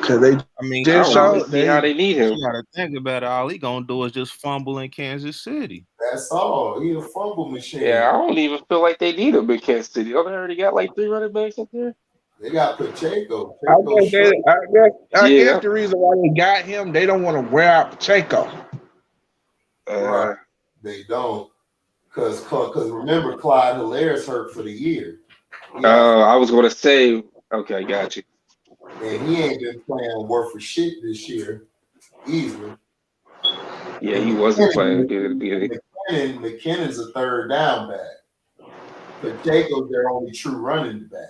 Because they I mean, I just don't really showed see how they need him. you gotta think about it. All he gonna do is just fumble in Kansas City. That's all. He a fumble machine. Yeah, I don't even feel like they need him in Kansas City. Don't they already got like 3 running backs up there? They got Pacheco. I guess Yeah. the reason why they got him, they don't want to wear out Pacheco. Right. They don't. Because remember, Clyde Hilaire's hurt for the year. I was going to say, okay, got you. And he ain't been playing worth of shit this year either. Yeah, he wasn't playing good at the beginning. McKinnon's a third down back. Pacheco's their only true running back.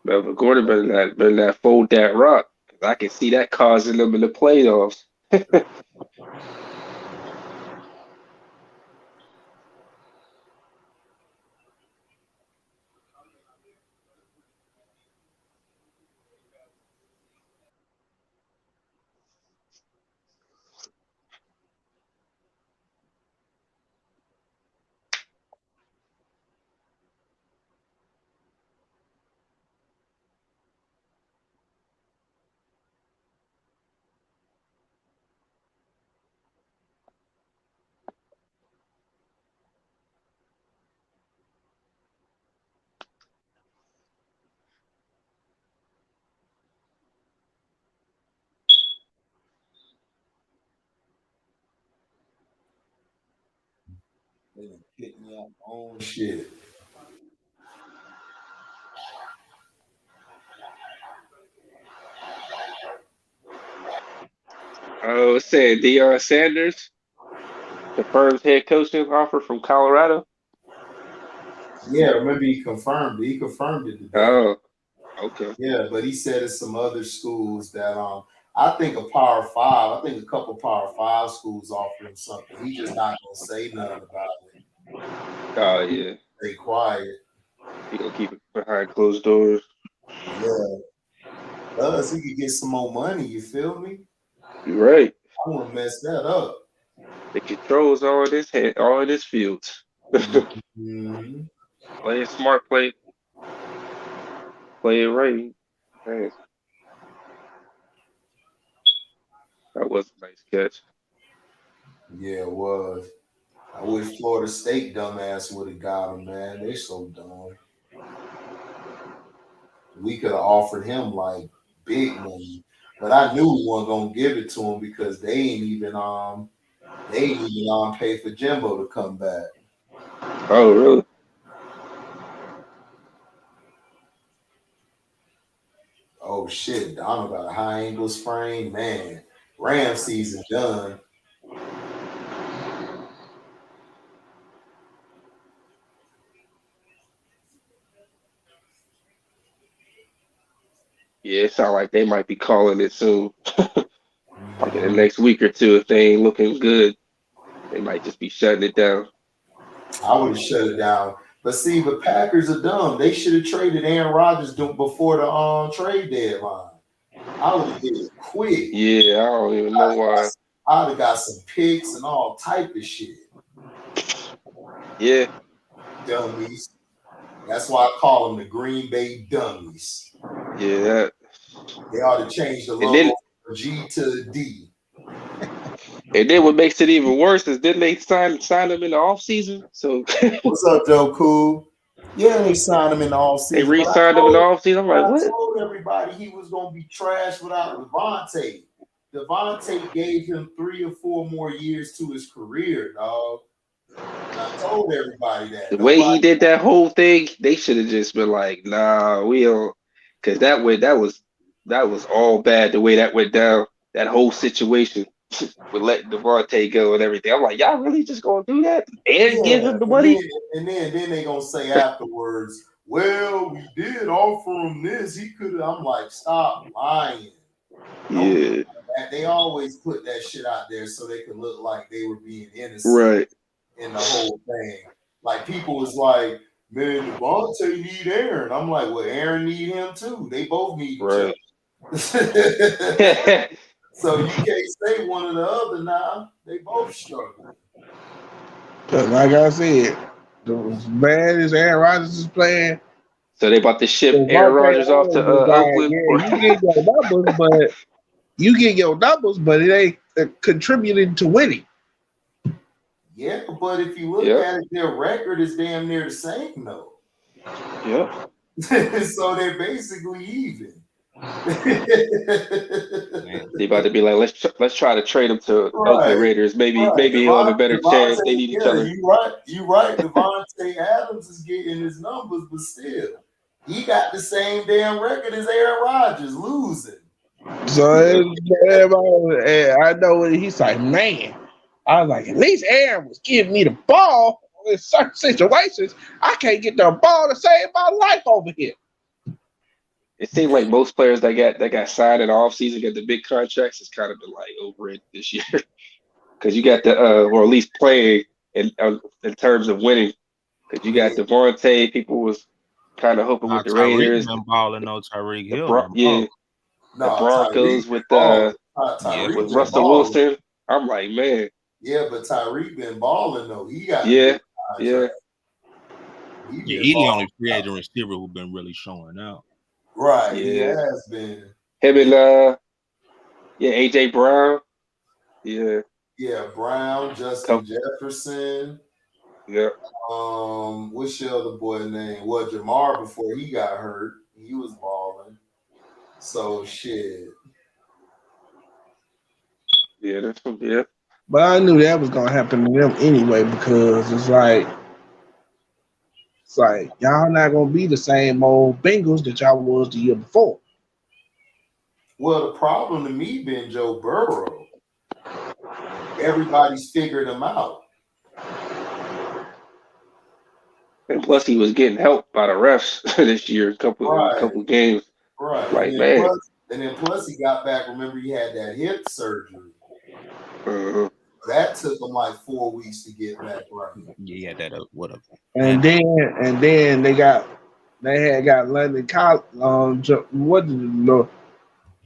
Melvin Gordon better not fold that rock. I can see that causing them in the playoffs. They done kicked me out my own shit. Oh, it said Deion Sanders confirms head coaching offer from Colorado. Yeah, remember he confirmed it. He confirmed it today. Oh, okay. Yeah, but he said it's some other schools that I think a Power 5. I think a couple Power 5 schools offer him something. He just not gonna say nothing about it. Oh yeah. Stay quiet. He gonna keep it behind closed doors. Yeah. Plus, he could get some more money. You feel me? You're right. I want to mess that up. The controls all in this field. Mm-hmm. Play it smart, play it right. Man. That was a nice catch. Yeah, it was. I wish Florida State dumbass would have got him, man. They so dumb. We could have offered him like big money, but I knew we weren't gonna give it to him because they ain't even pay for Jimbo to come back. Oh, really? Oh shit, Donald got a high ankle sprain, man. Ram season done. Yeah, it sounds like they might be calling it soon. Like in the next week or two, if they ain't looking good, they might just be shutting it down. I would have shut it down. But see, the Packers are dumb. They should have traded Aaron Rodgers before the trade deadline. I would have did it quick. Yeah, I don't even know why. I would have got some picks and all type of shit. Yeah. Dummies. That's why I call them the Green Bay Dummies. Yeah. They ought to change the logo from G to D. And then what makes it even worse is didn't they sign him in the offseason? So what's up, Joe Cool? Yeah, they signed him in the offseason. They re-signed him in the offseason. I'm like, what? I told everybody he was gonna be trash without Devontae. Devontae gave him 3 or 4 more years to his career, dog. I told everybody that. The way he did that whole thing, they should have just been like, nah, we don't, because that was all bad the way that went down. That whole situation with letting Devontae go and everything. I'm like, y'all really just gonna do that and give him the money? And then they gonna say afterwards, well, we did offer him this. He could have. I'm like, stop lying. Yeah. They always put that shit out there so they could look like they were being innocent. Right. In the whole thing. Like people was like, man, Devontae need Aaron. I'm like, well, Aaron need him too. They both need each other. So you can't say one or the other now. They both struggle. Like I said, as bad as Aaron Rodgers is playing, So they about to ship Aaron Devontae Rodgers off to Adams is like, Oakland. yeah, you get your numbers, but it ain't contributing to winning. Yeah, but if you look Yeah. at it, their record is damn near the same, though. Yeah. So they're basically even. They about to be like, let's try to trade him to Right. Oakland Raiders. Maybe he'll have a better chance. They need each other. You right. Devontae Adams is getting his numbers, but still, he got the same damn record as Aaron Rodgers, losing. So everybody, I know what he's like, man. I was like, at least Aaron was giving me the ball in certain situations. I can't get the ball to save my life over here. It seemed like most players that got signed in the offseason, got the big contracts, has kind of been like over it this year. Because you got the or at least playing in terms of winning. Because you got Devontae, people was kind of hoping with the Raiders. Been balling, no Tyreek Hill. The Broncos with Russell Wilson. I'm like, man. Yeah, but Tyreek been balling though. He got yeah. He's the only free agent receiver who's been really showing out. Right, he has been. Him and AJ Brown. Yeah. Yeah, Brown, Justin Jefferson. Yeah. What's your other boy name? Well, Jamar before he got hurt, he was balling. So shit. Yeah, But I knew that was gonna happen to them anyway because it's like y'all not gonna be the same old Bengals that y'all was the year before. Well, the problem to me been Joe Burrow. Everybody's figured him out. And plus, he was getting help by the refs this year, a couple games. Right. Like, man. Plus, he got back. Remember, he had that hip surgery. That took him like 4 weeks to get back right. Yeah, that whatever. And then they had got London Collins. What did it look?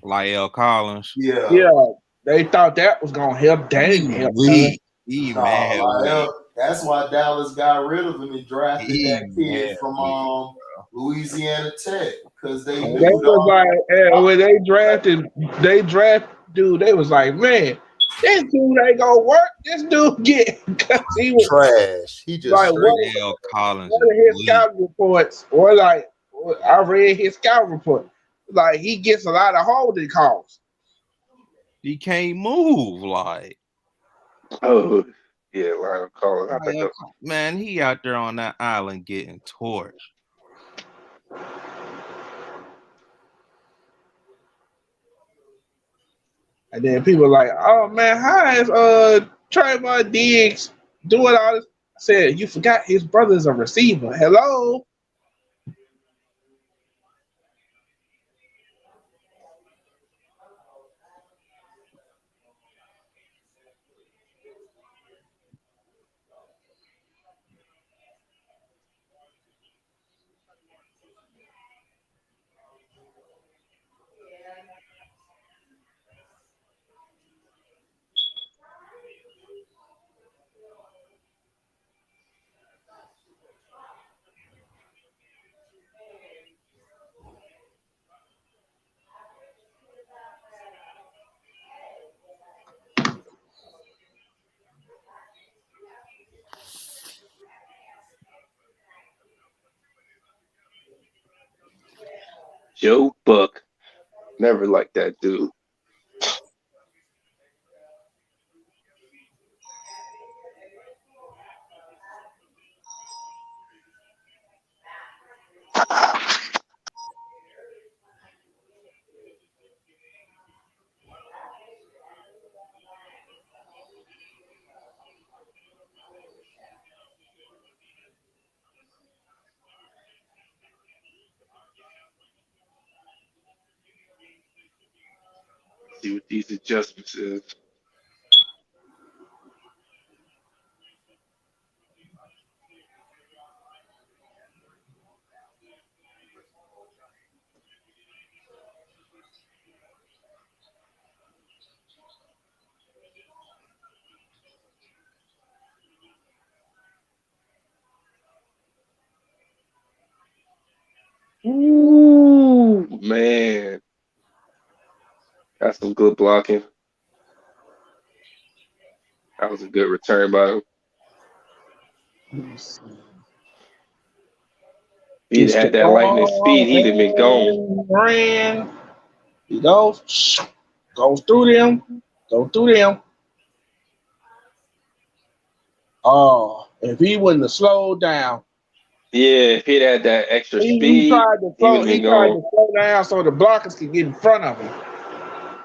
Lyle Collins. Yeah. They thought that was gonna help. That didn't help. That's why Dallas got rid of him and drafted that kid from Louisiana Tech because they knew was like when they drafted, dude. They was like, man, this dude ain't gonna work. This dude because he was trash. He just like Lyle Collins. One of his scout reports, or like I read his scout report, like he gets a lot of holding calls. He can't move like. Oh yeah, Lyle Collins. Man, he out there on that island getting torched. And then people like, oh man, how is Trayvon Diggs doing all this? I said, you forgot his brother's a receiver. Hello. Joe Buck. Never liked that dude. See what these adjustments is. Ooh, man. That's some good blocking. That was a good return by him. If he'd Gets the had that lightning speed, ball he'd have been gone. and ran. He goes through them. Go through them. Oh, if he wouldn't have slowed down, Yeah, if he'd had that extra he speed, tried to he would slow. have He been tried gone. to slow down so the blockers could get in front of him.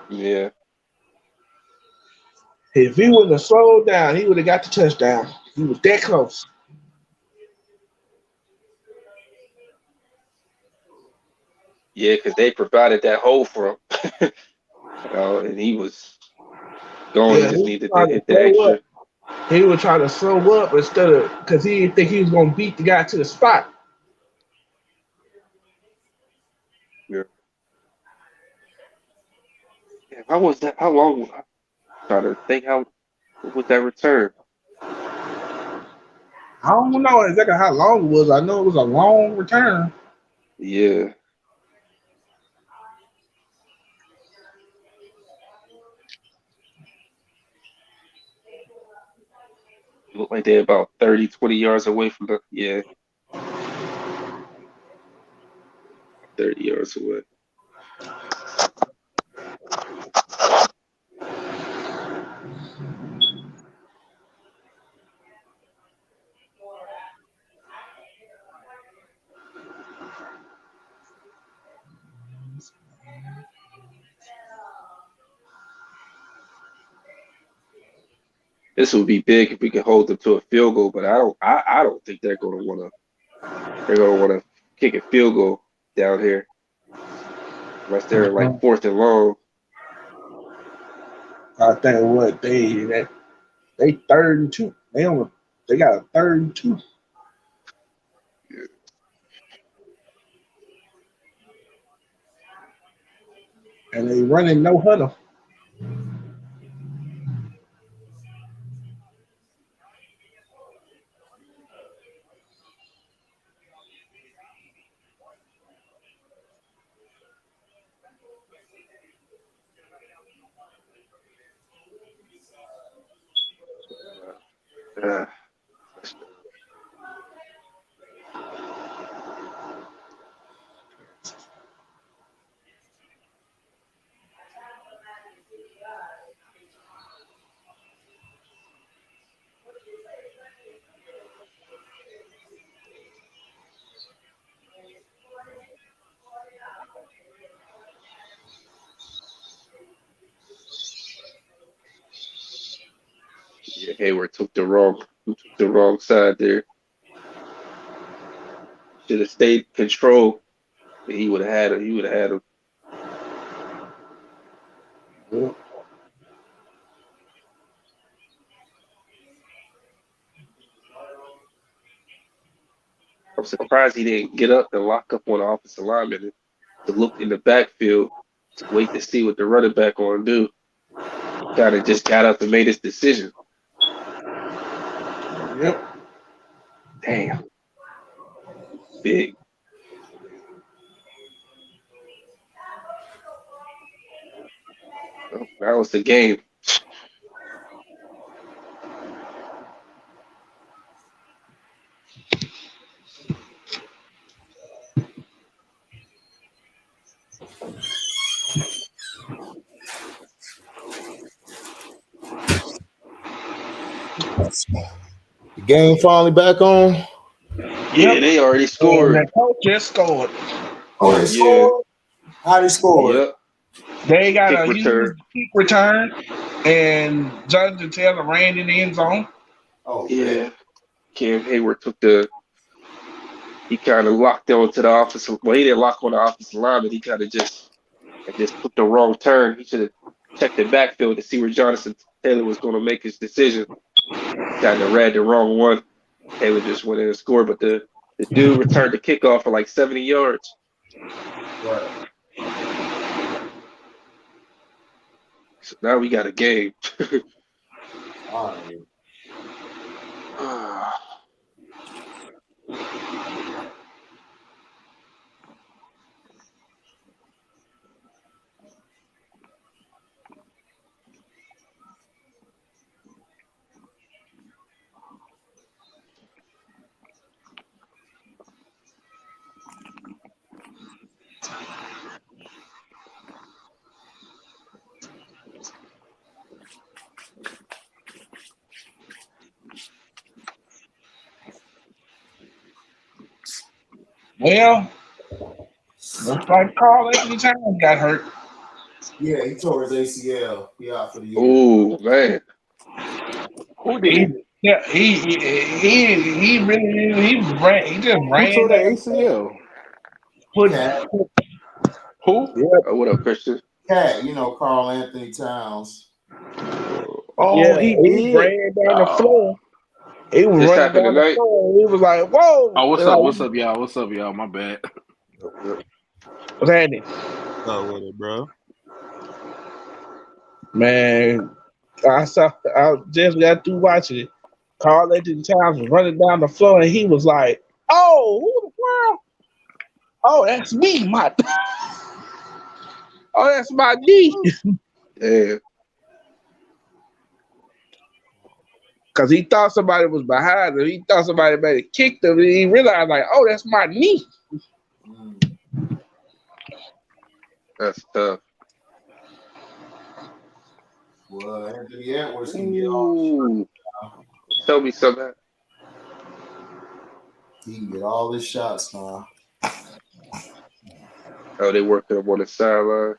Yeah. If he wouldn't have slowed down, he would have got the touchdown. He was that close. Yeah, because they provided that hole for him. And he was going. He Yeah, he just was needed to trying to hit the slow extra. up. He was trying to slow up instead of because he didn't think he was going to beat the guy to the spot. Yeah. Yeah, how was that? How long? I'm trying to think what was that return? I don't know exactly how long it was. I know it was a long return. Yeah. It looked like they're about 30, 20 yards away from the 30 yards away. This would be big if we could hold them to a field goal, but I don't think they're gonna wanna kick a field goal down here unless they're like 4th and long. I think what they 3rd and 2. They got a 3rd and 2. And they running no huddle. Uh, yeah, Hayward took the wrong side there. Should have stayed control. He would have had him. He would have had him. Yeah. I'm surprised he didn't get up and lock up on the offensive lineman to look in the backfield to wait to see what the running back gonna do. Kind of just got up and made his decision. Yep. Damn. Big. Well, that was the game. The game finally back on. Yeah, they already And scored. the coach just scored. Oh, they scored? How they scored? Yep. They got Kick a return. huge kick return, and Jonathan Taylor ran in the end zone. Oh, Yeah. man. Cam Hayward he kind of locked on to the offensive. Well, he didn't lock on the offensive line, but he kind of just took the wrong turn. He should have checked the backfield to see where Jonathan Taylor was going to make his decision. Kind of read the wrong one. Taylor just went in and scored, but the dude returned the kickoff for like 70 yards. Right. So now we got a game. All right. Well, looks like Carl Anthony Towns got hurt. Yeah, he tore his ACL. He out for the year. Oh man, who did? He really he just Who ran tore the down. ACL? Cat, Who? Yeah. Oh, what up, Christian? Cat, Carl Anthony Towns. Oh, Yeah, he he did. ran down the floor. He was This running happened down the tonight? floor. And he was like, "Whoa!" Oh, what's And up? like, What's up, y'all? What's up, y'all? My bad. What's happening? Go with it, bro. Man, I just got through watching it. Carl Anthony Towns was running down the floor, and he was like, "Oh, who the world? Oh, that's me, my. Oh, that's my knee." Yeah. Because he thought somebody was behind him. He thought somebody might have kicked him, and he realized, like, "Oh, that's my knee." That's tough. Well, Anthony Edwards can get all Ooh. Tell me something. he can get all his shots now. Oh, they working him on the sideline.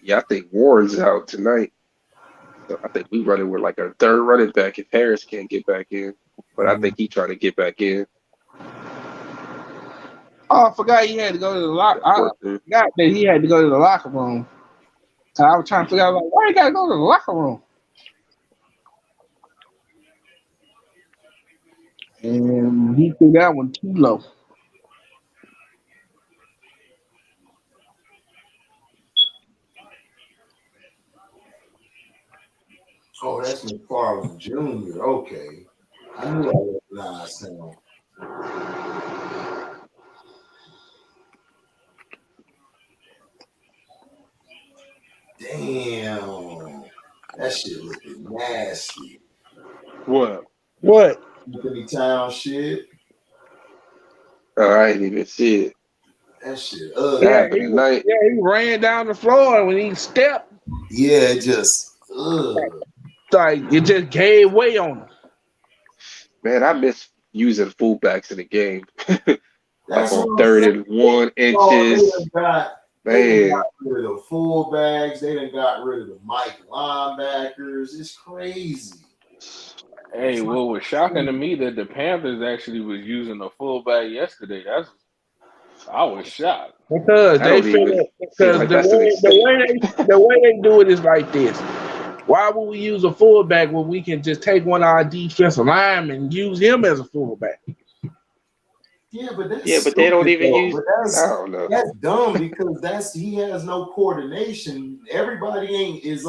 Yeah, I think Warren's out tonight. So I think we running with like our third running back if Harris can't get back in. But I think he's trying to get back in. Oh, I forgot he had to go to the locker. I forgot that he had to go to the locker room. And I was trying to figure out, like, why you gotta go to the locker room? And he threw that one too low. Oh, that's McFarland Jr. Okay. I knew I recognized him. Damn. That shit looking nasty. What? What? Anthony Town shit. Oh, I didn't even see it. That shit That ugly. happened tonight. He ran down the floor, and when he stepped, Yeah, it just like it just gave way on him. Man, I miss using fullbacks in the game. That's Like on what I'm 3rd saying. and 1 They inches. done got Man, rid of the fullbacks. They done got rid of the Mike linebackers. It's crazy. hey, what was shocking to me that the Panthers actually was using a fullback yesterday. I was shocked. Because I they don't feel even it, seem because like the that's an way they do it is like this. Why would we use a fullback when we can just take one of our defensive linemen and use him as a fullback? Yeah, but that's Yeah, but they don't even though. use. But I don't know. that's dumb because he has no coordination. Everybody is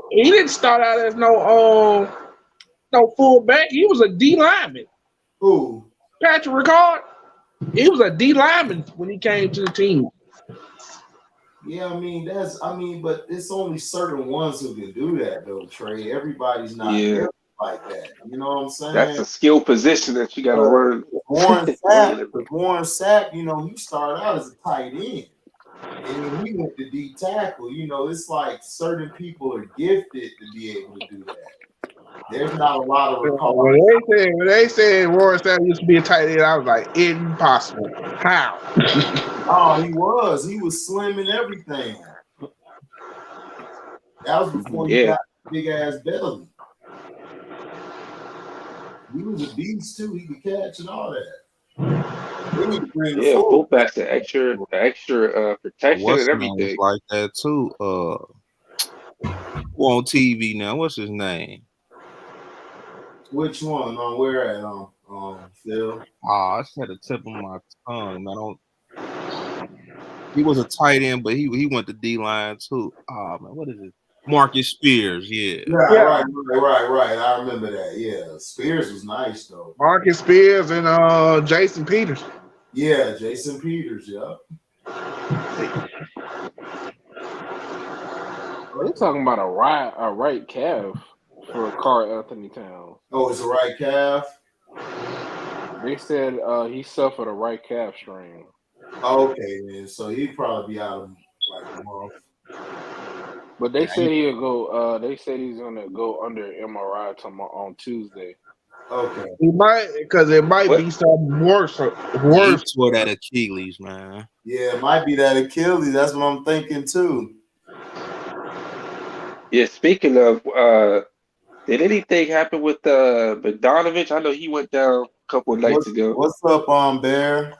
He didn't start out as no fullback. He was a D lineman. Who? Patrick Ricard. He was a D lineman when he came to the team. Yeah, but it's only certain ones who can do that though, Trey. Everybody's not built like that. You know what I'm saying? That's a skill position that you got to learn. Warren Sapp, he started out as a tight end. And when he went to D tackle, it's like certain people are gifted to be able to do that. There's not a lot of recall. When they said Warren Sapp used to be a tight end, I was like, impossible. How? Oh, he was slim and everything. That was before he got a big ass belly. He was a beast too. He could catch and all that. They need to bring fullbacks the extra protection and everything. Like that too. Who on TV now? What's his name? Which one? Where at? Phil. Oh, it's at the tip of my tongue. Man, he was a tight end, but he went to D line too. Oh man, what is it? Marcus Spears, Right. I remember that. Yeah, Spears was nice though. Marcus Spears and Jason Peters. Yeah, Jason Peters. Yeah. They're talking about a right calf for Carl Anthony Towns. Oh, it's a right calf. They said he suffered a right calf strain. Okay, then. So he'd probably be out of like a month. But they said he'll go. They said he's gonna go under MRI on Tuesday. Okay. He might, because it might be something worse. He tore that Achilles, man. Yeah, it might be that Achilles. That's what I'm thinking too. Yeah, speaking of, did anything happen with Bogdanovich? I know he went down a couple of nights ago. What's up, Bear?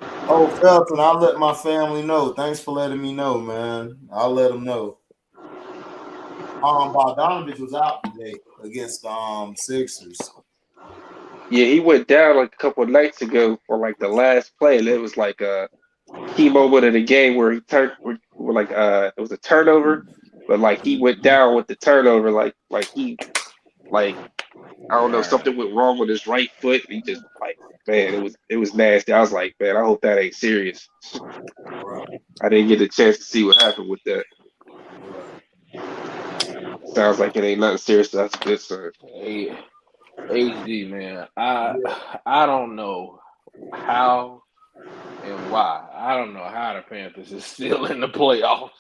Oh, Felton, I'll let my family know. Thanks for letting me know, man. I'll let them know. Bogdanovich was out today against Sixers. Yeah, he went down like a couple of nights ago for like the last play, and it was like a key moment of the game where he turned, it was a turnover, but like he went down with the turnover, like he, like I don't know, something went wrong with his right foot, and he just like, man, it was nasty. I was like, man, I hope that ain't serious. I didn't get a chance to see what happened with that. Sounds like it ain't nothing serious. So that's a good sign. Hey, HD, man, I don't know how and why. I don't know how the Panthers is still in the playoff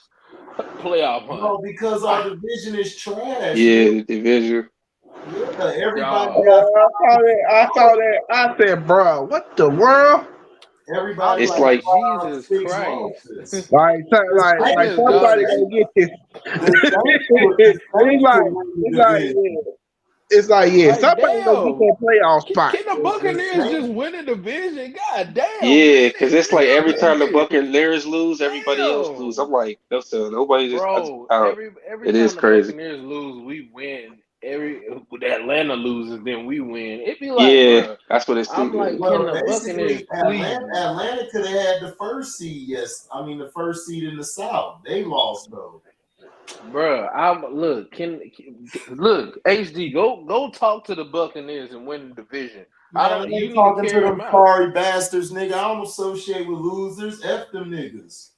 hunt. No, because our division is trash. Yeah, the division. Yeah, everybody. I saw that. I said, bro, what the world? Everybody. It's like Jesus Christ. Like somebody gonna get this. It's like somebody gonna get that playoff spot. Can the Buccaneers just win the division? God damn. Yeah, because it's like every time the Buccaneers lose, everybody else lose. I'm like, nobody just. Bro, every it time is the crazy. Buccaneers lose, we win. Atlanta loses, then we win. It'd be like, bro, that's what it's. I'm like, can the Buccaneers please? Atlanta could have had the first seed. Yes, I mean the first seed in the South. They lost though. Bro, look HD, go talk to the Buccaneers and win the division. Man, you need talking to them sorry bastards, nigga. I don't associate with losers. F them niggas.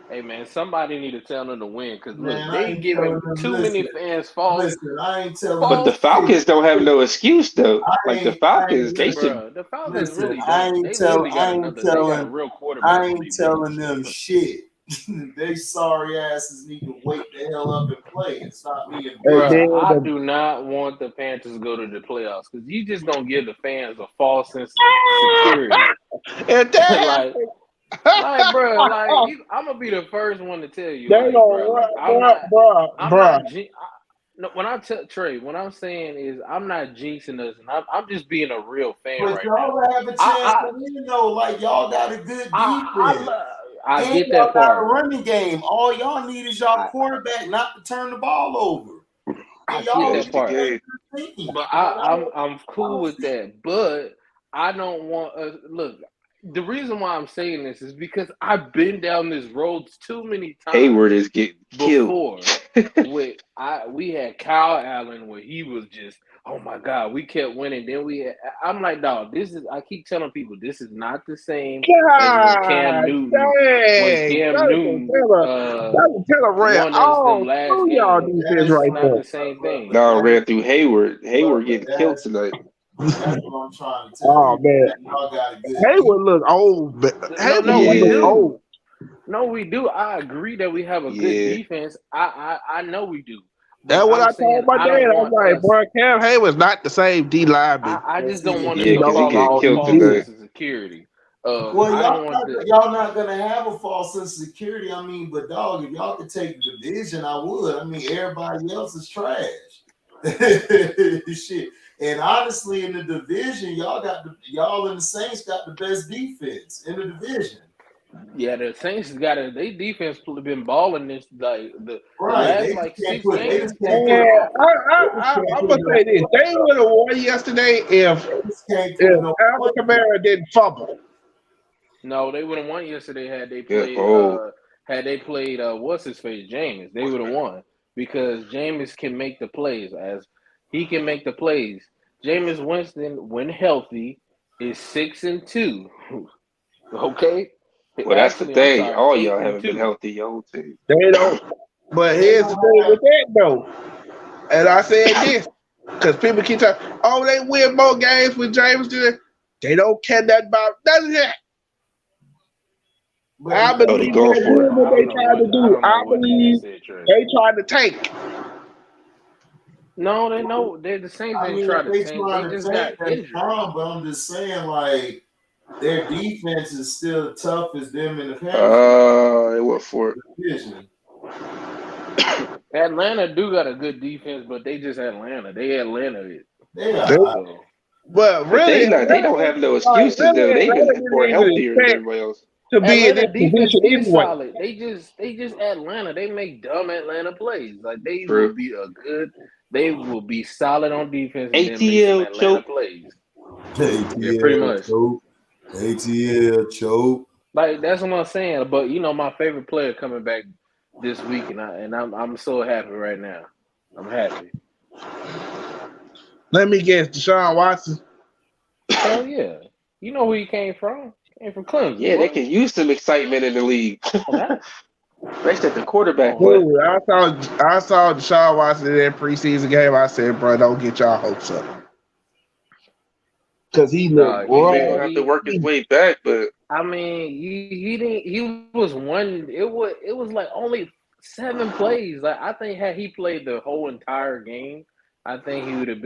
Hey man, somebody need to tell them to win because they giving too many fans false. Listen, I ain't telling. But the Falcons don't have no excuse though. Like the Falcons, they should. The Falcons really. I ain't telling them shit. They sorry asses need to wake the hell up and play and stop being. I do not want the Panthers to go to the playoffs because you just don't give the fans a false sense of security. Like, bro, I'm gonna be the first one to tell you. When I'm saying is I'm not jinxing us, and I'm just being a real fan right now. Y'all have a chance to win though. Like y'all got a good defense. I get that part. Got a running game. All y'all need is y'all quarterback not to turn the ball over. I get that part. But I'm cool with that. But I don't want look. The reason why I'm saying this is because I've been down this road too many times. Hayward is getting killed. We had Kyle Allen where he was just, oh my God, we kept winning. Then I'm like, dog, I keep telling people this is not the same as when Cam Newton won us them last games. It's not the same thing. No, I ran through Hayward. Hayward getting killed tonight. That's what I'm trying to tell you. Oh man, Hayward look old. Old. No, we do. I agree that we have a good defense. I know we do. That's what I told my dad. I'm like, bro, Cam Hayward's not the same D lineman. I just don't want to get false sense of security. Y'all not gonna have a false sense of security. I mean, but dog, if y'all could take the division, I would. I mean, everybody else is trash. Shit. And honestly, in the division, y'all in the Saints got the best defense in the division. Yeah, the Saints got it. They defense been balling this right. The last 6 games. I'm gonna say this: they would have won yesterday if Alvin Kamara didn't fumble. No, they would have won yesterday had they played. What's his face, Jameis. They would have won because Jameis can make the plays as. He can make the plays. Jameis Winston, when healthy, is 6-2. Okay. Well, that's the thing. All y'all haven't been healthy, your whole team. They don't. But here's the thing with that though, and I said this because people keep talking, oh, they win more games with James than they don't care that about none of that. I believe they going they for it. did what they tried to do. I believe they tried to tank. No, they know they're the same I thing. mean, Try to they tank. trying They to just take got that injured. from, but I'm just saying, like, their defense is still tough as them in the past. They went for it. Division. Atlanta do got a good defense, but they just Atlanta. They Atlanta. They are. So, But really, they don't have no excuses though. They just more healthier than everybody else. to be in Atlanta that defense position is anyway. solid. They just Atlanta. They make dumb Atlanta plays. Like they True. will be They will be solid on defense and then make some ATL Atlanta choke. plays. ATL Yeah, pretty much. choke. ATL choke. Like that's what I'm saying. But you know, my favorite player coming back this week, and I'm so happy right now. I'm happy. Let me guess, Deshaun Watson. Hell yeah. You know who he came from? He came from Clemson. Yeah, boy. they can use some excitement in the league. Especially at the quarterback. Dude, I saw Deshaun Watson in that preseason game. I said, bro, don't get y'all hopes up. Because he looked gonna have to work his way back, but I mean, he didn't. He was one. It was like only 7 plays. Like I think had he played the whole entire game, I think he would have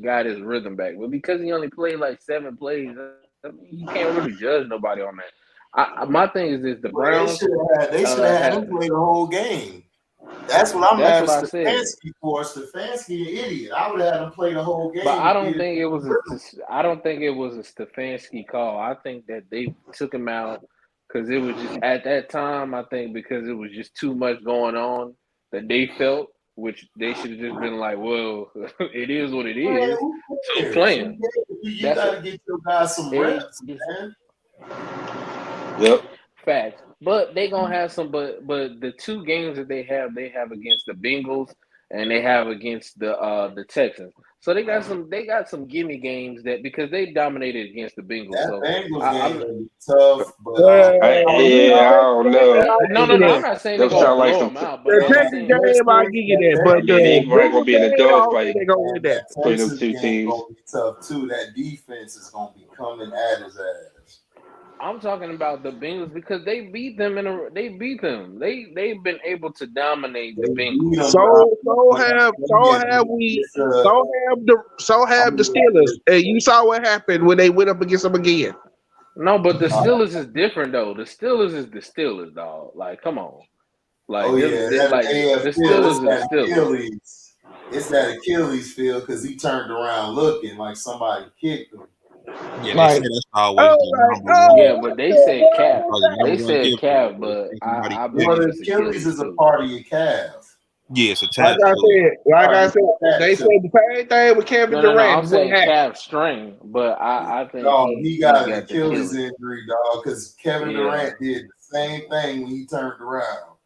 got his rhythm back. But because he only played like 7 plays, I mean, you can't really judge nobody on that. My thing is this: the Browns. They should have had him play the whole game. That's what I'm mad at Stefanski for. Stefanski an idiot. I would have had him play the whole game. But I don't think it was a Stefanski call. I think that they took him out because it was just at that time. I think because it was just too much going on that they felt, which they should have just been like, "Well, it is what it is." So playing. You got to get your guys some reps, man. Yep. Facts. But they gonna have some. But the 2 games that they have against the Bengals and they have against the Texans. So they got some gimme games that because they dominated against the Bengals. That so Bengals game is tough, but I don't know. No, I'm not saying they're gonna blow them out. But the Texans game, I give you that. But they might gonna be in a dogfight. They gonna win that. Between them 2 teams. Gonna be tough too. That defense is gonna be coming at his ass. I'm talking about the Bengals because they beat them They've been able to dominate the Bengals. So have the Steelers. And you saw what happened when they went up against them again. No, but the Steelers is different though. The Steelers is the Steelers, dog. Like, come on. Like, the Steelers is the Steelers. It's that Achilles feel because he turned around looking like somebody kicked him. Yeah, they say that's always yeah, but they said calf. They said calf, but I believe the Achilles is a part of your calf. Yeah, it's a like I said, they said the same thing with Kevin Durant. I'm saying calf strain, but I think he got an Achilles injury, dog, because Kevin Durant did the same thing when he turned around.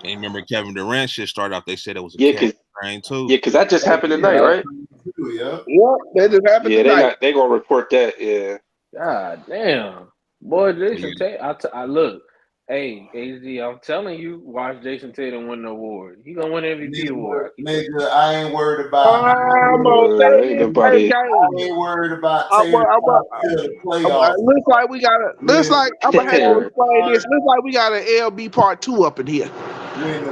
And remember, Kevin Durant shit started off. They said it was a calf strain too. Yeah, because that just happened tonight, right? Yeah, that just happened tonight. They gonna report that. Yeah. God damn, boy, Jason Tatum. I look. Hey, HD, I'm telling you, watch Jason Tatum win the award. He gonna win MVP award. Nigga, I ain't worried about. I ain't worried about. Tatum playoffs. Looks like we got a. Looks like I'm gonna have to explain this. Looks like we got an LB part 2 up in here. When the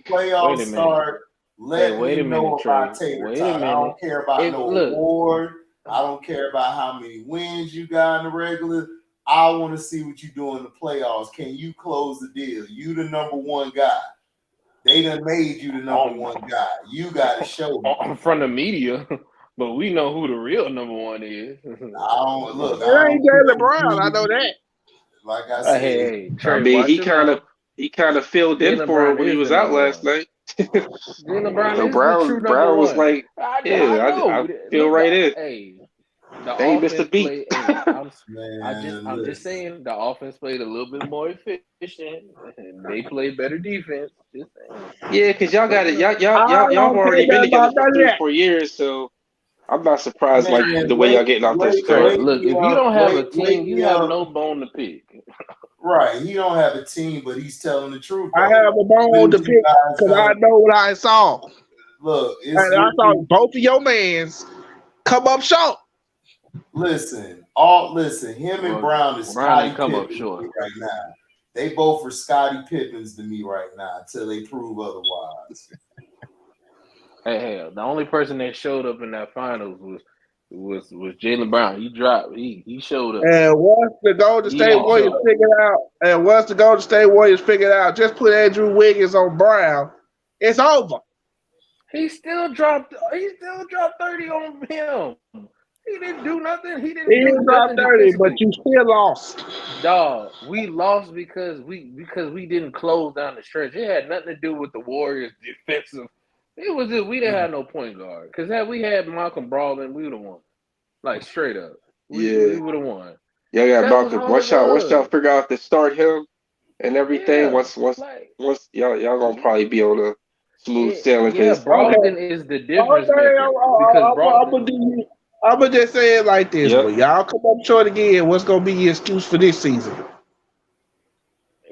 playoffs start, let me know about Tatum. I don't care about award. I don't care about how many wins you got in the regular. I want to see what you do in the playoffs. Can you close the deal? You the number 1 guy. They done made you the number 1 guy. You got to show me. In front of media, but we know who the real number 1 is. It ain't Jaylen Brown. I know that. Like I said, hey, Trey, I mean, he kind of filled in for him when he was out last night. Brown was like, I feel right in. Hey, they ain't missed a beat. I'm just saying the offense played a little bit more efficient and they played better defense. Just saying. Yeah, because y'all got it. Y'all already been together for 3 or 4 years, so I'm not surprised like the way y'all getting off this curve. Look, if you don't have a team, you have no bone to pick. Right. He don't have a team, but he's telling the truth. I Though. have a bone to pick because I know what I saw. Look, it's and I saw both of your mans come up short. Listen, him and Brown is Brown Scottie come up Pippen short right now. They both are Scottie Pippins to me right now until they prove otherwise. Hey, the only person that showed up in that finals was Jaylen Brown. He dropped. He showed up. And once the Golden State Warriors figured out, just put Andrew Wiggins on Brown, it's over. He still dropped 30 on him. He didn't do nothing. He didn't drop 30, but you still lost. Dog, we lost because we didn't close down the stretch. It had nothing to do with the Warriors' defensive. It was just we didn't have no point guard. Because had we had Malcolm Brogdon, we would have won. Like straight up. We would have won. Yeah, Malcolm. Once y'all figure out to start him and everything, once y'all gonna probably be on a smooth sailing. Yeah, Brogdon is the difference maker. I'm gonna just say it like this: when y'all come up short again, what's gonna be your excuse for this season?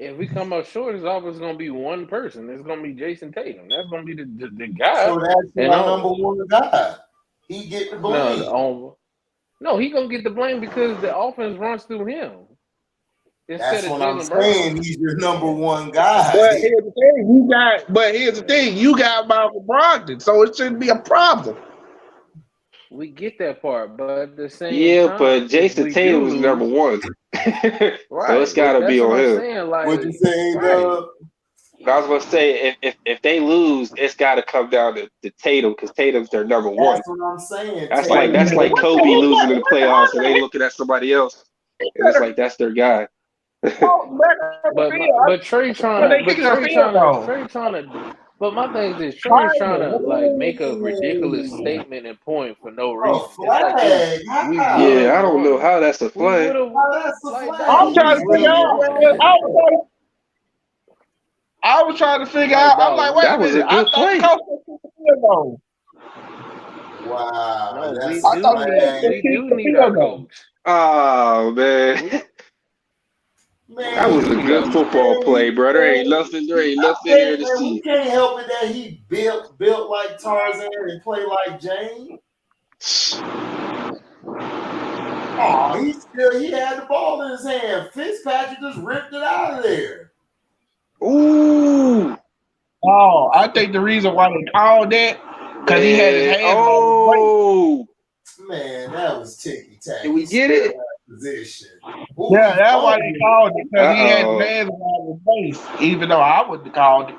If we come up short, it's always gonna be one person. It's gonna be Jason Tatum. That's gonna be the guy. So that's my number one guy. He get the blame. No, he gonna get the blame because the offense runs through him. That's what I'm saying. He's your number one guy. But here's the thing: you got Malcolm Brogdon, so it shouldn't be a problem. We get that part, but at the same time, but Jason Tatum was number one. Right. So it's got to be on him. What you saying, Doug? I was going to say, if they lose, it's got to come down to Tatum because Tatum's their number one. That's what I'm saying. That's like Kobe losing in the playoffs and they looking at somebody else. And it's like that's their guy. but Trey trying to. But my thing is, Trey's trying to like make a ridiculous statement and point for no reason. Flag. I don't know how that's a flag. I'm trying to figure out. I was trying to figure out. I'm like, wait a minute. I thought Wow. We do need our coach. Oh man. That was a good football play, bro. There ain't nothing here to see. We can't help it that he built like Tarzan and play like Jane. Oh, he had the ball in his hand. Fitzpatrick just ripped it out of there. Ooh. Oh, I think the reason why they called that because he had his hands on the plate. Man, that was ticky-tacky. Did we get it? Position. Yeah, that's why they called it because he had his hands on his face, even though I wouldn't have called it.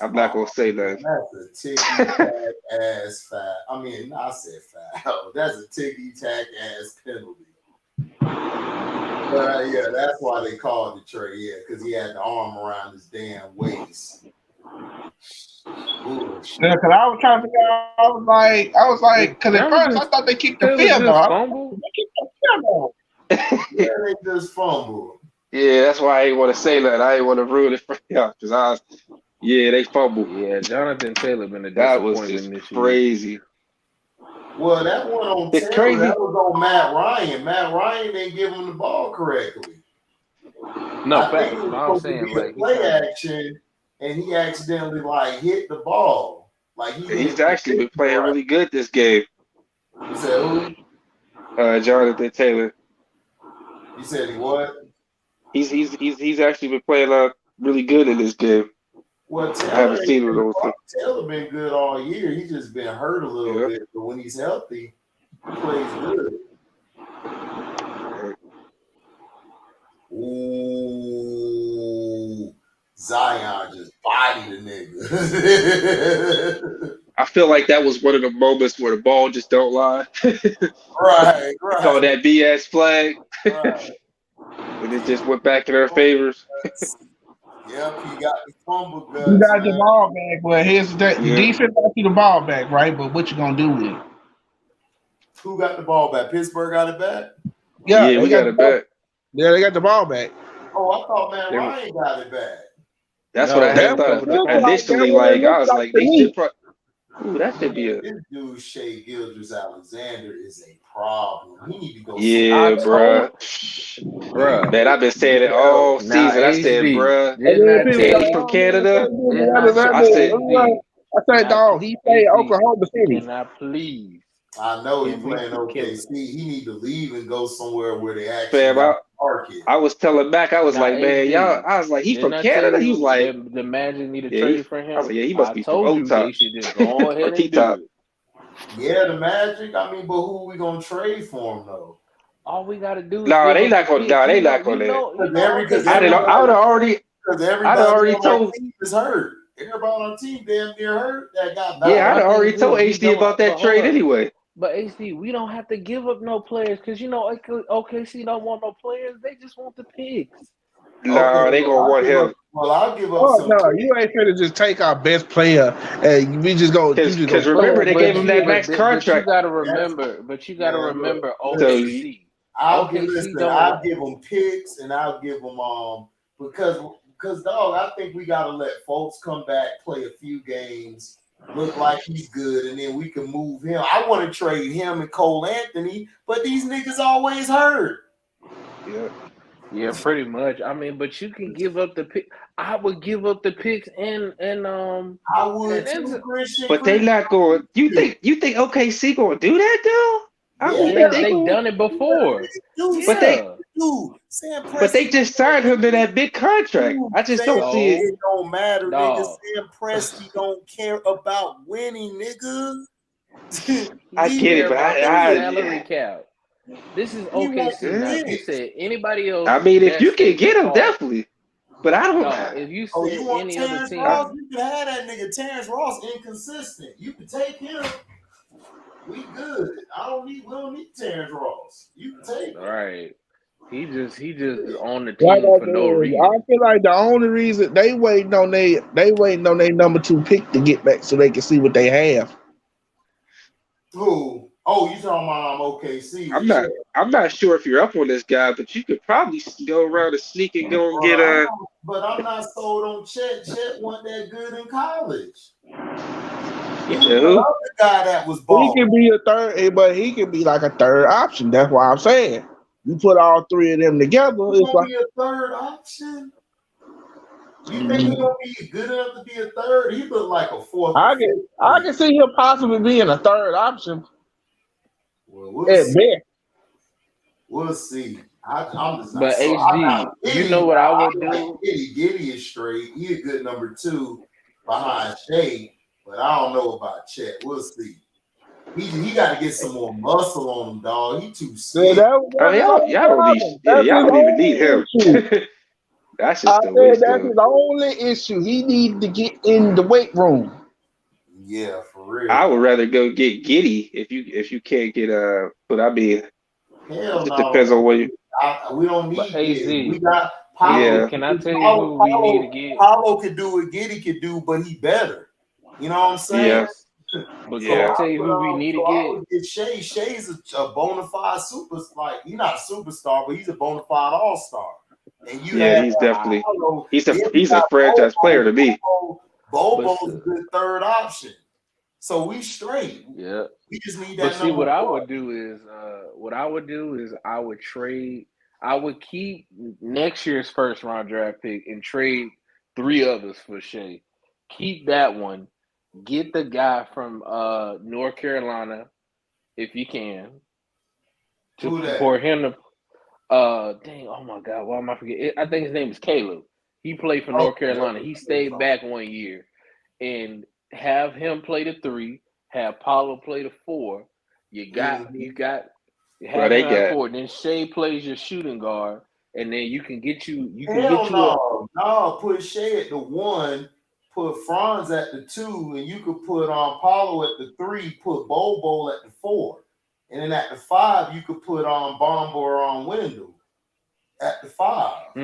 I'm not gonna say that. That's a ticky-tack ass foul. I mean, I said foul. That's a ticky-tack ass penalty. But yeah, that's why they called it Trey. Yeah, because he had the arm around his damn waist. Yeah, because I was trying to figure out. I was like, because at first I thought they kicked the field goal. Yeah, they just fumbled. Yeah, that's why I ain't want to say that. I ain't want to ruin it for y'all because they fumbled. Yeah, Jonathan Taylor been a that was just crazy. Well, that one on Taylor, that was on Matt Ryan. Matt Ryan didn't give him the ball correctly. No, fact. I'm saying like play action, and he accidentally like hit the ball. Like he's actually been playing really good this game. You said who? Jonathan Taylor. You said he what? He's actually been playing really good in this game. Well, I haven't seen him. Taylor been good all year. He's just been hurt a little bit, but when he's healthy, he plays good. Ooh, Zion just bodied a nigga. I feel like that was one of the moments where the ball just don't lie. Right. Call that BS flag. Right. And it just went back in our favors. Yep, he got the fumble guts. You got the ball back, but the defense got you the ball back, right? But what you gonna do with it? Who got the ball back? Pittsburgh got it back? Yeah, we got it back. Yeah, they got the ball back. Oh, I thought Ryan got it back. That's what I had thought. Initially, I was like, they should probably. Ooh, that should be This dude, Shai Gilgeous-Alexander, is a problem. He need to go. Yeah, bro. Bruh. Man, I've been saying it all season. I said, bruh, And then people said like, he from oh man, Canada. I said, dog, he played Oklahoma City. Can I please? I know he Can we playing OKC. He need to leave and go somewhere where they actually Fam, got market. I was telling Mac, I was like, man, y'all. I was like, he from Canada. He was like, the Magic need to yeah, trade for him. I was like, yeah, he must be from told you O-Top. they should just go ahead or and do T-Top. it. Yeah, the Magic. I mean, but who are we gonna trade for him though? All we gotta do is No, they not gonna. No, they not gonna. I'd already told. Is hurt. Everybody on the team damn near hurt. That got Yeah, I'd already told HD about that trade anyway. But HD, we don't have to give up no players because OKC don't want no players. They just want the picks. No, they gonna want him. I'll give up. Oh no, you ain't finna just take our best player and we just go. Because remember, they gave him that max contract. But you gotta remember, OKC. I'll give them picks and I'll give them because dog, I think we gotta let folks come back, play a few games, look like he's good, and then we can move him. I want to trade him and Cole Anthony, but these niggas always hurt. Yeah, pretty much. I mean, but you can give up the pick. I would give up the picks and I would too, Christian. But they not going. You think OKC gonna do that though? They've done it before. But they just signed him to that big contract. I just don't see it. It don't matter, nigga. Sam Presti don't care about winning, nigga. I get it, but salary cap. This is OKC. Now, you said anybody else. I mean, if you can get him, definitely. But I don't. If you said you want any Terrence other team, Ross, you can have that nigga. Terrence Ross inconsistent. You can take him. We good. We don't need Terrence Ross. You can take him. Right. He just on the team for no reason. I feel like the only reason they waiting on their number 2 pick to get back so they can see what they have. Who? Oh, you talking about OKC? I'm not sure if you're up on this guy, but you could probably go around and sneak and go and get a. But I'm not sold on Chet. Chet wasn't that good in college. Who? The guy that was balling. He can be a third, but he can be like a third option. That's why I'm saying. You put all 3 of them together. He's gonna be a third option. You think he's gonna be good enough to be a third? He looked like a fourth. I can see him possibly being a third option. Well, we'll see. Best. We'll see. I'm just not. But HD, you know what I would do? Giddy is straight. He a good number 2 behind Shea, but I don't know about Chet. We'll see. He got to get some more muscle on him, dog. He too skinny. Y'all don't even need him. That's just that's his only issue. He needs to get in the weight room. Yeah, for real. I would rather go get Giddy if you can't get but I mean, hell it depends on what you. We don't need Giddy. We got Paulo. Yeah. Can I tell you who we need to get? Paulo could do what Giddy could do, but he better. You know what I'm saying? Yeah. But can I tell you who we need to get? Shea. Shea's a bona fide superstar. He's not a superstar, but he's a bona fide all-star. And he's definitely he's a franchise player to me. Bobo's a good third option. So we straight. Yeah. We just need that. But see, what I would do is I would trade. I would keep next year's first round draft pick and trade 3 others for Shea. Keep that one. Get the guy from North Carolina, if you can, for him to. Oh my God, why am I forgetting? I think his name is Caleb. He played for North Carolina. He stayed back 1 year, and have him play the 3. Have Paulo play the 4. You got. Have him at 4. Then Shea plays your shooting guard, and then you can get you. Put Shea at the 1. Put Franz at the 2, and you could put Paulo at the 3, put Bobo at the 4. And then at the 5, you could put Bomba or Wendell at the 5.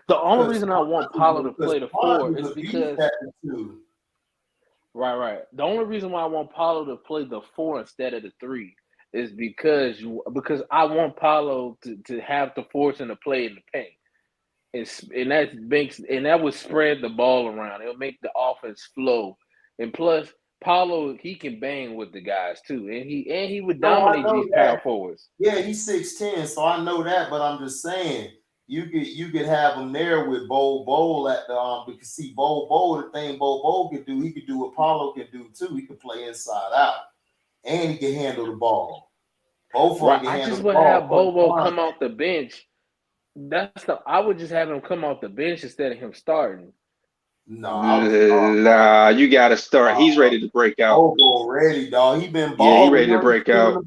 The only reason I want Paulo to play the 4 is because right. The only reason why I want Paulo to play the 4 instead of the 3 is because I want Paulo to have the force and to play in the paint. And that would spread the ball around. It'll make the offense flow. And plus, Paulo, he can bang with the guys too, and he would No, I dominate know these that. power forwards. Yeah, he's 6'10", so I know that. But I'm just saying, you could have him there with Bo at the because see Bo the thing Bo could do, he could do what Paulo can do too. He could play inside out, and he can handle the ball. Both of them Right, can I handle just the would ball. have Bobo come off the bench. I would just have him come off the bench instead of him starting. Nah, you gotta start. He's ready to break out. Bobo ready, dog. He been balling. Yeah, he ready to break out.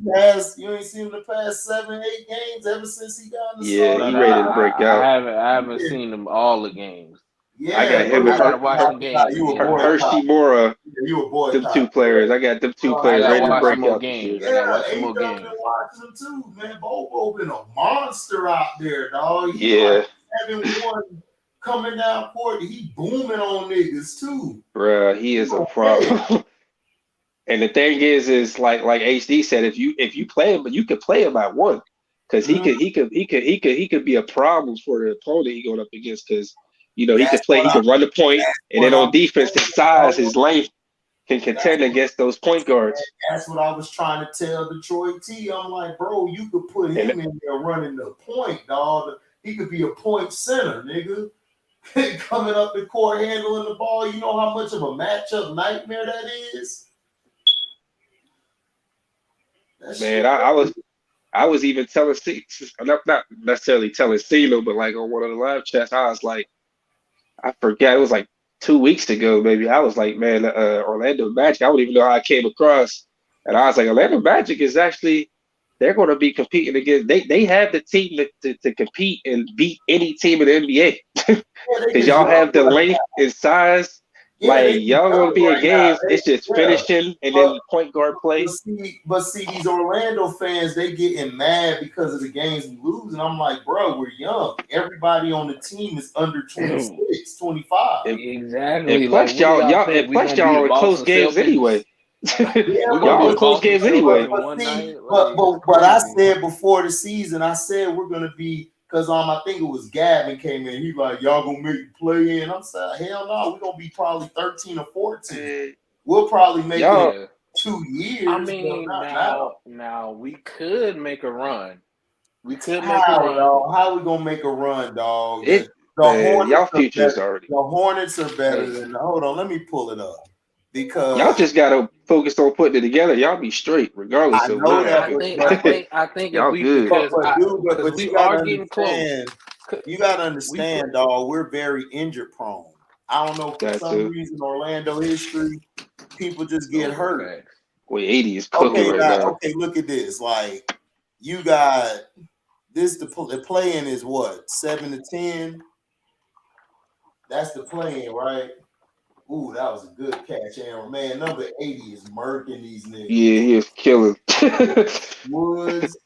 You ain't seen him the past 7-8 games ever since he got in the Yeah, start. he ready to break out. I haven't seen him all the games. Yeah, I got him I gotta watch some games. Hershey Mora. You a boy. Them two players. I got them two players ready to break out this year. I gotta watch some more games. Been watching them too, man. Bobo been a monster out there, dog. Yeah. 7-1 coming down court. He booming on niggas too. Bruh, he is a problem. And the thing is like HD said, if you play him, you could play him at one, because he could be a problem for the opponent he going up against, because he could run the point, and then on defense, his size, his length can contend against those point guards. That's what I was trying to tell Detroit T. I'm like, bro, you could put him in there running the point, dog. He could be a point center, nigga. Coming up the court, handling the ball. You know how much of a matchup nightmare that is? Man, I was even telling not necessarily telling CeeLo, but like on one of the live chats, I was like, I forget, it was like 2 weeks ago, maybe. I was like, man, Orlando Magic, I don't even know how I came across. And I was like, Orlando Magic is actually, they're going to be competing against, they have the team to compete and beat any team in the NBA. Because y'all have the length and size. Like, y'all going to be in games, it's just finishing and then point guard play. But see, these Orlando fans, they getting mad because of the games we lose. And I'm like, bro, we're young. Everybody on the team is under 26, 25. Exactly. And plus, y'all are close games anyway. Y'all are close games anyway. But I said before the season, I said we're going to be, because I think it was Gavin came in. He like, y'all gonna make it play in. I'm saying, hell no, we're gonna be probably 13 or 14. We'll probably make it 2 years. I mean, now we could make a run. We could make a run. Dog? How we gonna make a run, dog? Y'all futures already. The Hornets are better than. Hold on, let me pull it up. Because y'all just gotta focus on putting it together. Y'all be straight, regardless of what happens. I think y'all good, because we are getting close. You gotta understand, dog. We're very injury prone. I don't know, for some reason, Orlando history, people just get hurt. Well, 80 is cooking now. Okay, look at this. Like, you got this. The play-in is what, 7 to 10. That's the play-in, right? Ooh, that was a good catch, Aaron. Man, number 80 is murking these niggas. Yeah, he is killing. Woods,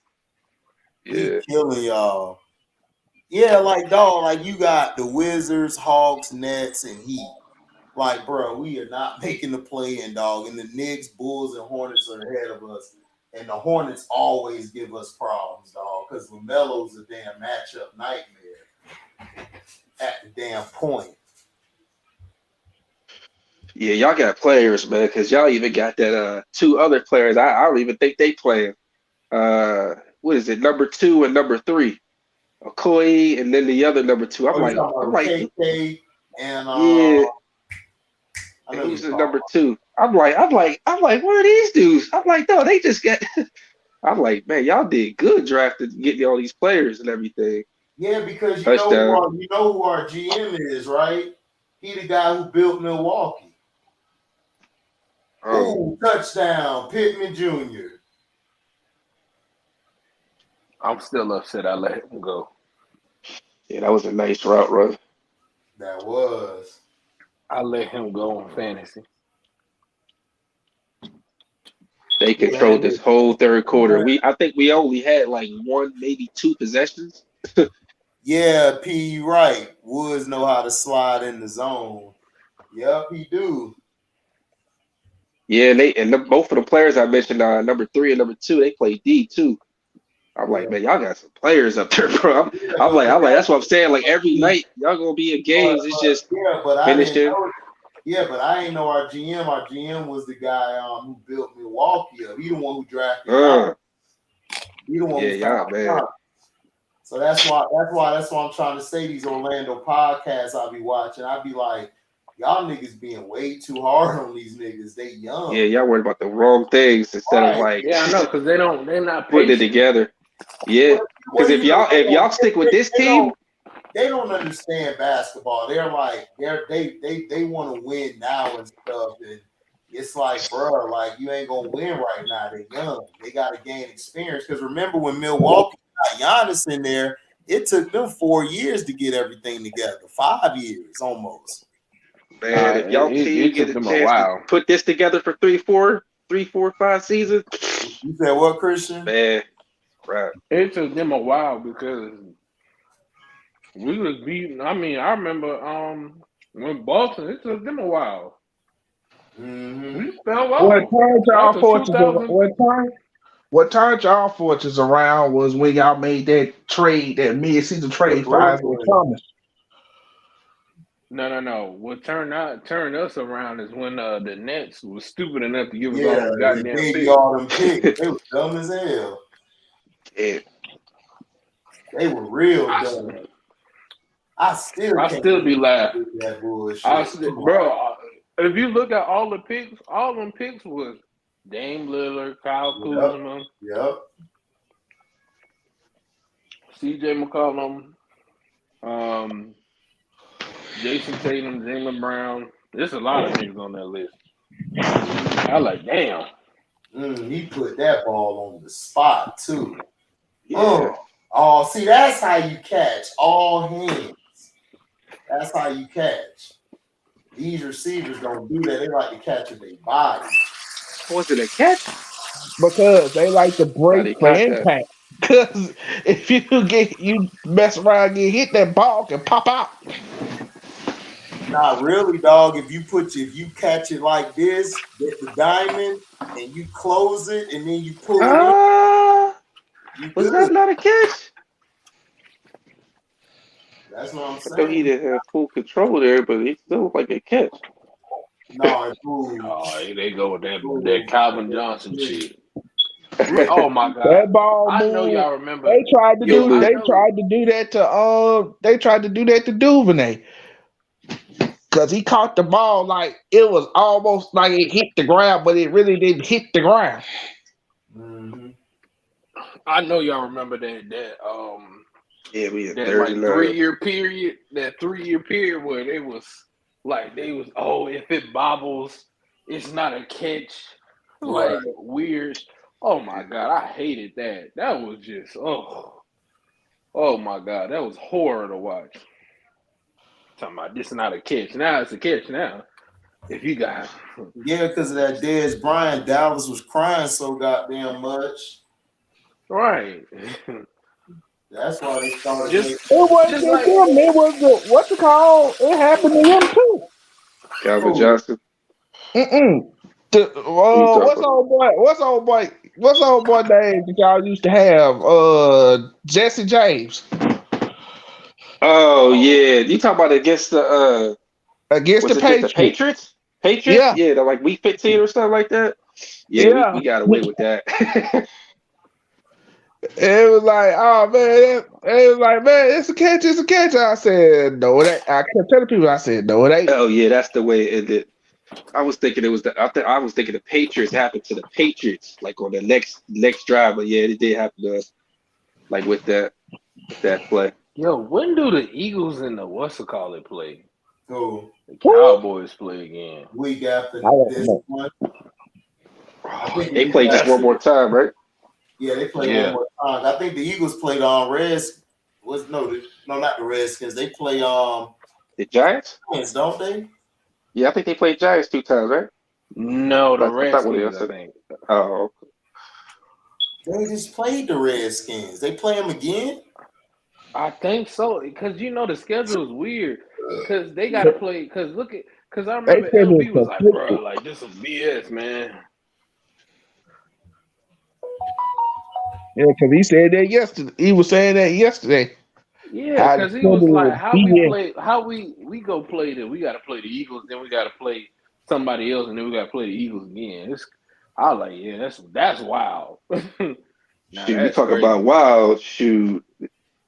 he killing y'all. Yeah, like, dog, like, you got the Wizards, Hawks, Nets, and Heat. Like, bro, we are not making the play-in, dog. And the Knicks, Bulls, and Hornets are ahead of us. And the Hornets always give us problems, dog, because LaMelo's a damn matchup nightmare at the damn point. Yeah, y'all got players, man, because y'all even got that 2 other players. I don't even think they playing. What is it, number 2 and number 3? Okoye, and then the other number 2. I'm like, KK and who's the number 2? I'm like, where are these dudes? I'm like, no, they just got. I'm like, man, y'all did good drafting, getting all these players and everything. Yeah, because you know who our GM is, right? He the guy who built Milwaukee. Ooh, touchdown, Pittman Jr. I'm still upset I let him go. Yeah, that was a nice route run. That was. I let him go on fantasy. They controlled this whole third quarter. I think we only had like 1, maybe 2 possessions. Yeah, P, right. Woods know how to slide in the zone. Yep, he do. Yeah, both of the players I mentioned, number 3 and number 2, they play D too. I'm like, man, y'all got some players up there, bro. I'm like, that's what I'm saying. Like every night, y'all gonna be in games. It's just finishing. Yeah, but I ain't know our GM. Our GM was the guy who built Milwaukee up. He the one who drafted. He the one who found man. So that's why I'm trying to say these Orlando podcasts I be watching. I be like, y'all niggas being way too hard on these niggas. They young. Yeah, y'all worried about the wrong things instead of like. Yeah, I know, because they're not putting it together. Yeah, because if y'all stick with this team, they don't understand basketball. They're like they want to win now and stuff, and it's like, bro, like you ain't gonna win right now. They're young. They got to gain experience. Because remember when Milwaukee got Giannis in there, it took them 4 years to get everything together. 5 years almost. Man, if y'all team get a chance to put this together for 3, 4, 5 seasons. You said what, Christian? Man, right. It took them a while because we was beating. I mean, I remember when Boston, it took them a while. Mm-hmm. We fell off. What turned y'all fortunes around was when y'all made that trade, that mid-season trade for Isaiah Thomas. No. What turned us around is when the Nets was stupid enough to give us all them goddamn picks. All them picks. They were dumb as hell. Yeah. They were real dumb. I still be laughing. That bullshit. Bro, if you look at all the picks, all them picks was Dame Lillard, Kyle Kuzma, CJ McCollum, Jason Tatum, Jaylen Brown. There's a lot of niggas on that list. I like, damn. He put that ball on the spot too. Yeah. Oh, see, that's how you catch all hands. That's how you catch. These receivers don't do that. They like to catch with their body. Was it a catch? Because they like to break for impact. Because if you mess around, get hit, that ball can pop out. Not really, dog. If you catch it like this, get the diamond, and you close it, and then you pull it in. Was that not a catch? That's what I'm saying. I thought he didn't have full control there, but it still looked like a catch. No, it's moved. Oh, they go with that Calvin Johnson shit. Oh my god! That ball I moved. know y'all remember. They tried to do that to Duvernay. Because he caught the ball like it was almost like it hit the ground, but it really didn't hit the ground. Mm-hmm. I know y'all remember that we had that like 3-year period. That 3-year period where they was if it bobbles, it's not a catch. Like weird. Oh my god, I hated that. That was just oh my god, that was horror to watch. Talking about this is not a catch. Now it's a catch now. If you got because of that Dez Bryant, Dallas was crying so goddamn much. Right. That's why they started. It wasn't just him. It was what's it called? It happened to him too. Calvin Johnson. What's old boy name that y'all used to have? Jesse James. Oh yeah, you talking about against the Patriots? Patriots? Yeah, they're like week 15 or something like that. Yeah. We got away with that. It was like, oh man, it was like, man, it's a catch. I said, no, it ain't. I kept telling people, I said, no, it ain't. Oh yeah, that's the way it ended. I was thinking it was I was thinking the Patriots happened to the Patriots, like on the next drive, but yeah, it did happen to us, like with that play. Yo, when do the Eagles and the play? Oh, the Cowboys play again. Week after this one. They play just one more time, right? Yeah, they play one more time. I think the Eagles played on not the Redskins. They play the Giants, don't they? Yeah, I think they played Giants 2 times, right? No, the Redskins. I think. Oh, they just played the Redskins. They play them again. I think so, because the schedule is weird. Because they got to play. Because I remember LB was like, bro, like this is BS, man. Yeah, because he said that yesterday. He was saying that yesterday. Yeah, How the because he was like, Steelers how we beat play, how we go play the, we got to play the Eagles, then we got to play somebody else, and then we got to play the Eagles again. I was like, yeah, that's wild. Now Shoot, you that's talk crazy. about wild. Shoot,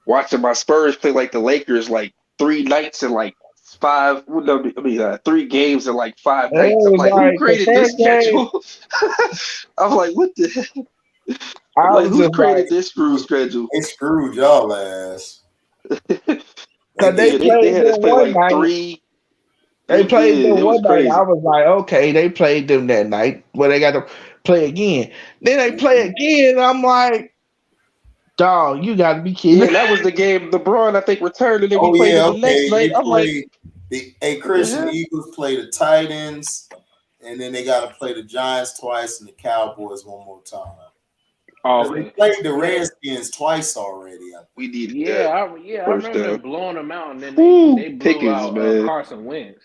watching my Spurs play like the Lakers, like 3 nights and like 5. No, I mean, 3 games in like 5 It nights. I'm was like, who like the created this first game, schedule? I'm like, what the hell? I'm I like, was who just like, created this screw schedule? They screwed y'all ass. They because they Yeah, did. they played had us them play one like night. 3. They played Yeah, them it was one night. I crazy. was like, okay, they played them that night, but they got to play again. Then they play again. I'm like, dog, you got to be Yeah, kidding and me. that was the game LeBron, I think, returned, and then we Oh played yeah, them the next okay. night. They I'm like, played hey what the Christian, the hell? Eagles play the Titans, and then they gotta play the Giants twice and the Cowboys one more time. Oh, Because they okay. played the Yeah, Redskins twice already. We needed yeah, that I first remember them down. blowing them out, and then Woo, they blew Pickens, out man. Carson Wentz,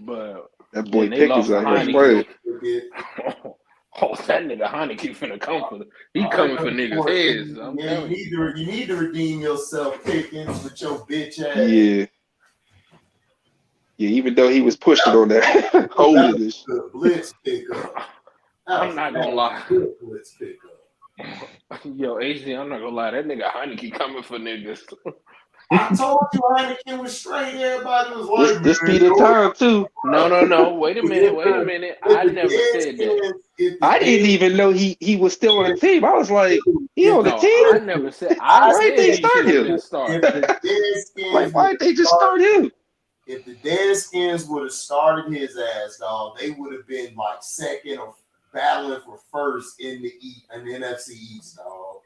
but That boy then they Pickens lost to out here Heineke. playing. Oh, that nigga Heineke finna come for he All coming right, for niggas' heads. I'm yeah, telling you. you need to redeem yourself, Pickens, with your bitch ass. Yeah. Yeah, even though he was pushing on that, holding this. The blitz pickup. I'm not gonna lie. Good blitz pickup. Yo, HD, I'm not gonna lie. That nigga Heineke coming for niggas. I told you Heineken was straight. Everybody was like, This man, be the time too. No. Wait a minute. I never said that. I didn't even know he was still on the team. I was like, he on the No, team? I never said. I Why did said they he start should have him? been If started. the Deadskins Like, why did they just start him? If the Deadskins would have started his ass, dog, they would have been like second or battling for first in the NFC East, dog.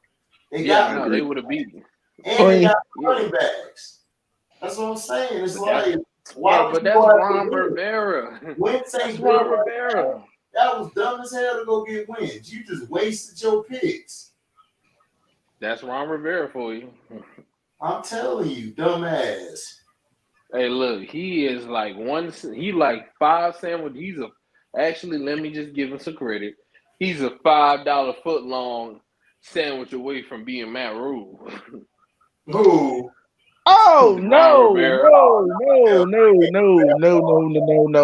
They They would have beaten. And they got running backs. That's what I'm saying. It's like, why? But that's Ron Rivera. Wentz ain't That's good Ron right Rivera. now. That was dumb as hell to go get wins. You just wasted your picks. That's Ron Rivera for you. I'm telling you, dumbass. Hey, look, he is like he like 5 sandwich. Actually, let me just give him some credit. He's a $5 foot long sandwich away from being Matt Rule. Who? Oh Ron no, Rivera.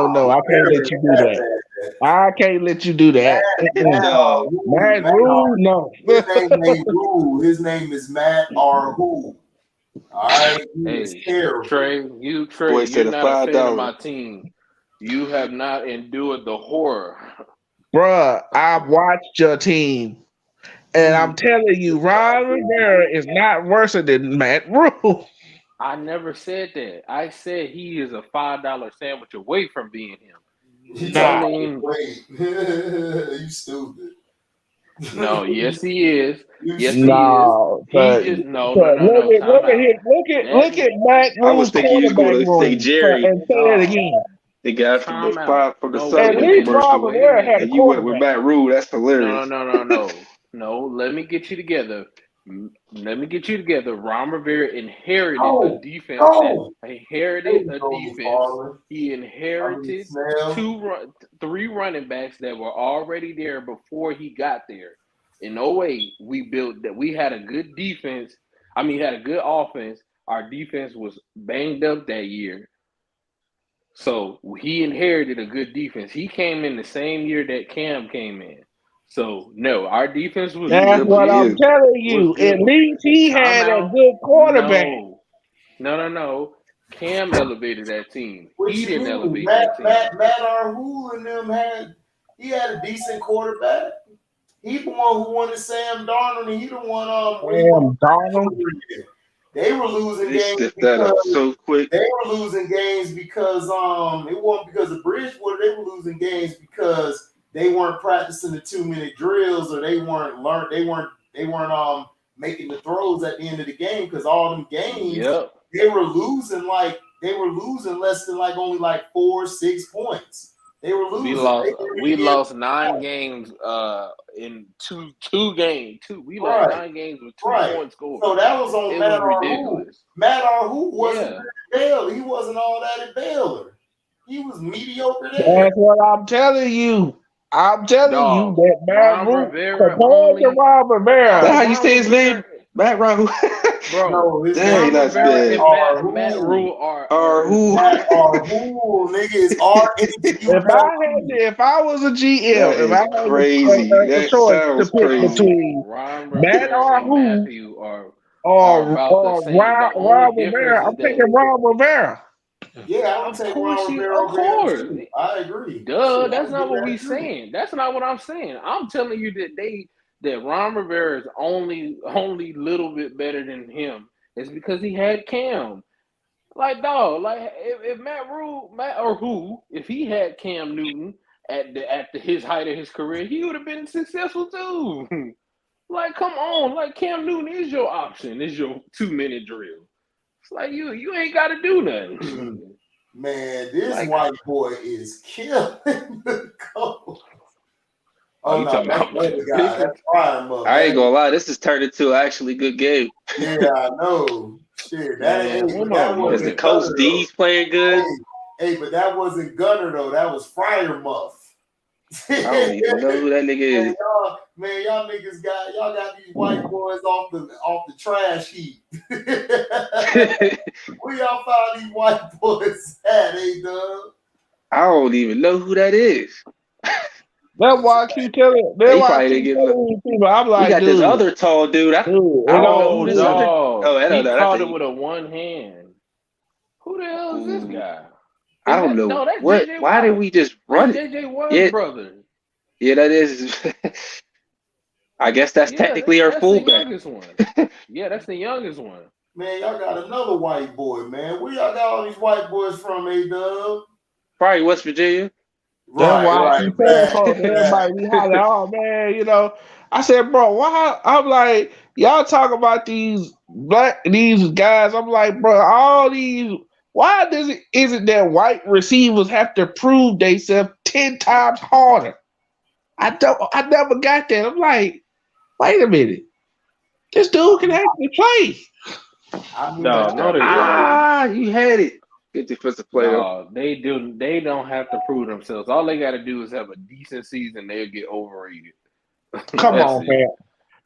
no. I can't let you do that. I can't let you do that. No. Matt Rule, no. His name ain't Rule. His name is Matt R. Who. All right. Hey, terrible. Trey, Boy you're said not a fan of $5. my team. You have not endured the horror. Bruh, I've watched your team. And I'm telling you, Ron Rivera is not worse than Matt Rule. I never said that. I said he is a $5 sandwich away from being him. Nah. Wait. You stupid. No, yes he is. Yes No, he is. He just no. Look at Matt I was Rule's thinking you was quarterback going to say room Jerry, and say it again. the guy from the Time out. from the No, Southern At wait a least minute. Ron commercial, Rivera had a and you went with quarterback. Matt Rule. That's hilarious. No. Let me get you together. Ron Rivera inherited a defense He inherited 3 running backs that were already there before he got there. In 08, we built that. We had a good defense. Had a good offense. Our defense was banged up that year. So he inherited a good defense. He came in the same year that Cam came in. So no, our defense was That's what I'm telling you. At least he had a good quarterback. No. Cam elevated that team. He didn't elevate Matt that team. Arhul and them he had a decent quarterback. He the one who wanted Sam Darnold, and he the one Sam Darnold. They were losing games stiffed that up so quick. They were losing games because it wasn't because of Bridgewater. They were losing games because they weren't practicing the 2-minute drills, or they weren't making the throws at the end of the game, because all them games they were losing less than only 4-6 points. They were losing. We lost 9 games in two games. We lost 9 games with 2 points scored. So that was on Matt Arhul. Matt Arhul wasn't Baylor. He wasn't all that at Baylor. He was mediocre there. That's what I'm telling you. I'm telling you that Matt Rule compared to Ron Rivera. That's how you say his name? Matt Rahul. Bro, No, his Dang, name that's Rivera bad. and Matt Rule Or who? Nigga is If I was a GM, That if is I had crazy. a That choice to sounds pick crazy. between Ron Matt Rivera and Arhu Matthew are or about the same. The only Ron difference Rivera, is I'm that, taking Ron Rivera. Yeah, I would of take course, Ron Rivera of over him course. too. I agree. Duh, Shit, that's I not give what we that too. saying. That's not what I'm saying. I'm telling you that Ron Rivera is only little bit better than him. It's because he had Cam. Like dog, like if Matt or who, if he had Cam Newton at his height of his career, he would have been successful too. Like, come on, like Cam Newton is your option, is your 2-minute drill. It's like you ain't got to do nothing. Man, this Like- white boy is killing the Colts. Oh, you no, talking that's about the other guy. That's Ryan Muff. I ain't gonna lie, this has turned into an actually good game. Yeah, I know. Shit, that Man, ain't. hold That on, Because the wasn't Colts Gunner, D's playing good. Hey, but that wasn't Gunner though. That was Fryer Muff. I don't even know who that nigga is. Y'all niggas got these white boys off the trash heap. Where y'all find these white boys at, dub? I don't even know who that is. That's why I keep telling. They That's why I probably keep didn't get telling people. I'm We like, got dude, this other tall dude. I don't know who this other. dog. Oh, I don't He know. caught That's it with a one hand. Who the hell is this guy? I don't know. No, that's What? JJ Why Watt. did we just run it? JJ Watt's Yeah. brother. Yeah, that is. I guess that's technically our that's fullback. the youngest one. Yeah, that's the youngest one. Man, y'all got another white boy, man. Where y'all got all these white boys from, dub? Probably West Virginia. that's why I keep telling folks, everybody be hollering, oh man, you know. I said, bro, why? I'm like, y'all talk about these guys. I'm like, bro, all these. Why is it that white receivers have to prove themselves 10 times harder? I never got that. I'm like, wait a minute, this dude can actually play. You had it. Good defensive player. No, they do. They don't have to prove themselves. All they got to do is have a decent season. They'll get overrated. Come on, fam.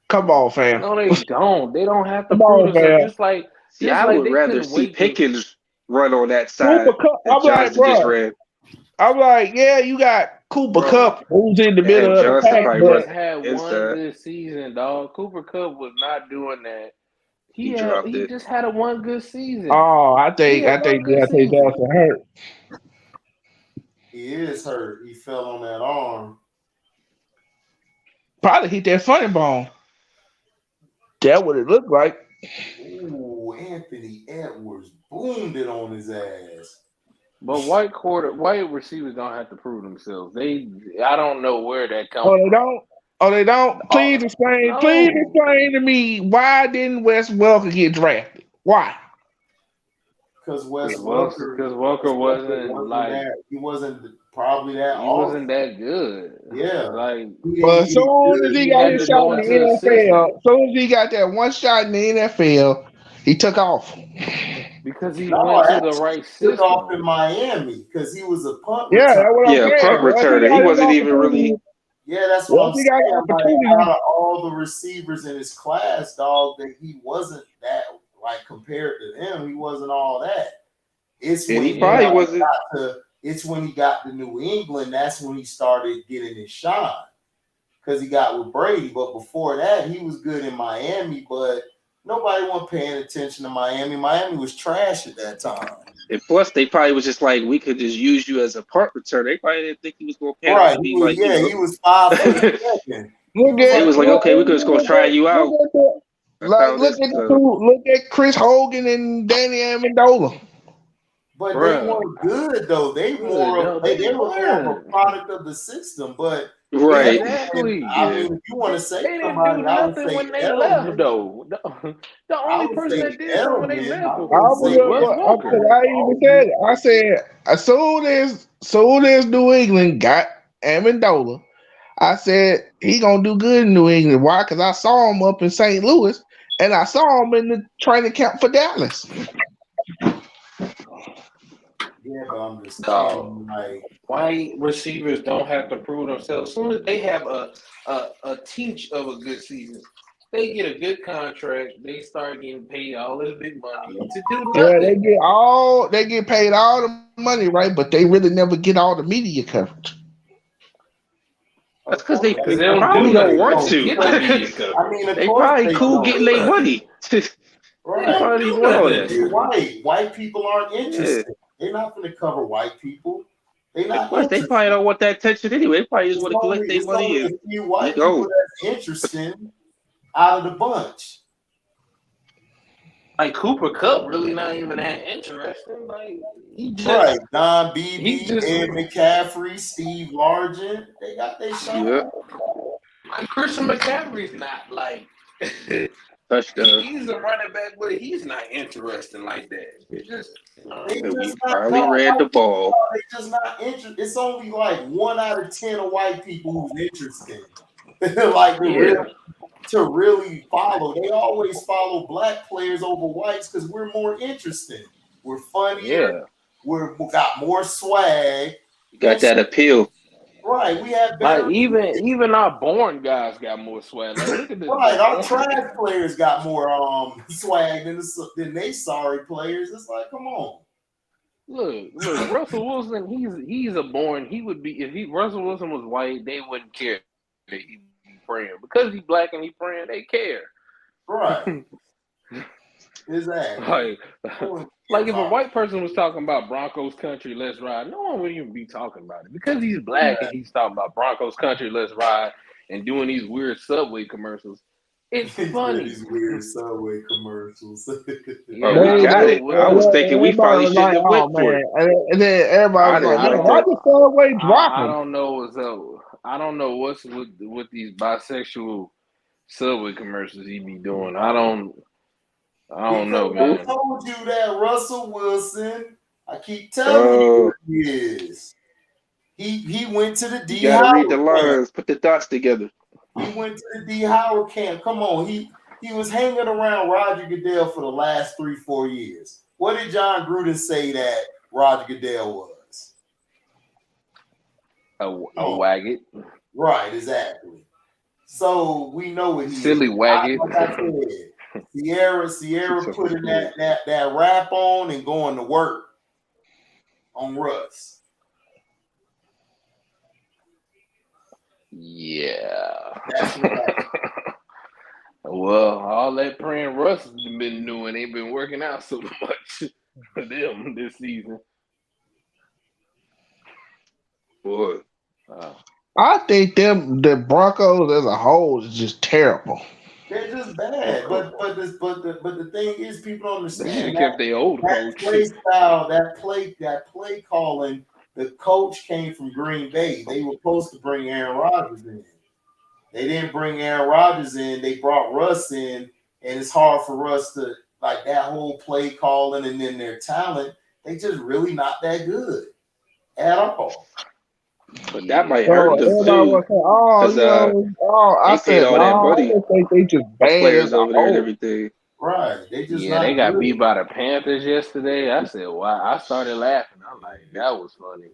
Come on, fam. No, they don't. They don't have to Come prove on, themselves. fam. Just like I would they rather couldn't see wait Pickens run on that side than I'm like, Johnson just bro. ran. I'm like, yeah, you got Cooper Bro. Cup, who's in the middle of the Johnson pack, probably but run had inside. one good season, dog. Cooper Cup was not doing that. He dropped it. just had a one good season. Oh, I think Johnson hurt. He is hurt. He fell on that arm. Probably hit that funny bone. That's what it looked like. Ooh, Anthony Edwards boomed it on his ass. But white receivers don't have to prove themselves. I don't know where that comes from. They don't. Please explain. No. Please explain to me why didn't Wes Welker get drafted? Why? Because Welker wasn't probably that. He wasn't that good. Yeah. Like, but as soon as he got his shot in the NFL, as soon as he got that one shot in the NFL, he took off. Because he went to the right system. Took off in Miami because he was a punt returner. That's what I'm saying. Punt returner. He wasn't even really. Yeah, that's what I'm saying. Like, out of all the receivers in his class, dog, that he wasn't that, like, compared to them, he wasn't all that. It's when he wasn't. It's when he got to New England. That's when he started getting his shot because he got with Brady. But before that, he was good in Miami, but nobody wasn't paying attention to Miami. Miami was trash at that time. And plus, they probably was just like, we could just use you as a punt returner. They probably didn't think he was going to pay. Right. He was 5'7". He was like, okay, we could just go try you out. Look at Chris Hogan and Danny Amendola. But they weren't good though. They were more of a product of the system. But right, exactly. I mean, if you want to say they somebody, didn't do nothing when they left though. The only person that did something when they left was Walker. I said as soon as New England got Amendola, I said he gonna do good in New England. Why? Because I saw him up in St. Louis, and I saw him in the training camp for Dallas. Yeah, but I'm just saying, like, white receivers don't have to prove themselves. As soon as they have a teach of a good season, They get a good contract. They start getting paid all this big money to do Yeah, nothing. they get paid all the money, right? But they really never get all the media coverage. That's because they Because they don't probably do don't nothing want to to. get the media coverage. I mean, of They course probably they cool don't. getting their money. They Right. probably do want all nothing. that. You're white. White people aren't Yeah. interested. They're not going to cover white people. They're not Plus, they interested. probably don't want that attention anyway. They probably just want to collect their It's money only and a few white you go. people that's interesting out of the bunch. Like Cooper Cup really not even that interesting. Like he just Right. Don he Beebe, just Ed McCaffrey, Steve Largent. They got their shot. Yeah. like Christian McCaffrey's not like Touchdown. he's a running back, but he's not interesting like that. It's just They And we just not, finally ran the ball. they just not interested. It's only like 1 out of 10 of white people who's interested. Like to really follow. They always follow black players over whites because we're more interesting. We're funnier. We got more swag. You got that appeal. Right. We have better. like even our born guys got more swag. Like look at this. Right. Our trash players got more swag than they sorry players. It's like, come on. Look, Russell Wilson, he's a born, he would be, if Russell Wilson was white, they wouldn't care that he be praying. Because he's black and he praying, they care. Right. Exactly. Like if a white person was talking about Broncos country, let's ride, no one would even be talking about it. Because he's black and he's talking about Broncos country, let's ride, and doing these weird Subway commercials. It's funny. These weird Subway commercials. Yeah, We got it. I was thinking we probably shouldn't have went for it. And then everybody was like, why the Subway dropping? I don't know what's up. I don't know what's with these bisexual Subway commercials he be doing. I don't know, man. I told you that Russell Wilson. I keep telling you who he is. He went to the D. You gotta Howard read the lines, put the dots together. He went to the D. Howard camp. Come on, he was hanging around Roger Goodell for the last 3-4 years. What did John Gruden say that Roger Goodell was? A waggot. Right, exactly. So we know what he silly waggot. Like I said, Sierra putting that rap on and going to work on Russ. Yeah. That's right. Well, all that praying Russ has been doing ain't been working out so much for them this season. Boy. I think the Broncos as a whole is just terrible. They're just bad. But the thing is, people don't understand. They should have kept their old coach. Play style, that play calling. The coach came from Green Bay. They were supposed to bring Aaron Rodgers in. They didn't bring Aaron Rodgers in. They brought Russ in, and it's hard for Russ to like that whole play calling and then their talent. They just really not that good at all. But that might hurt them too. I said all that money. I think they just banned players over there and everything. Right. They just they got beat by the Panthers yesterday. I said, wow. I started laughing. I'm like, that was funny.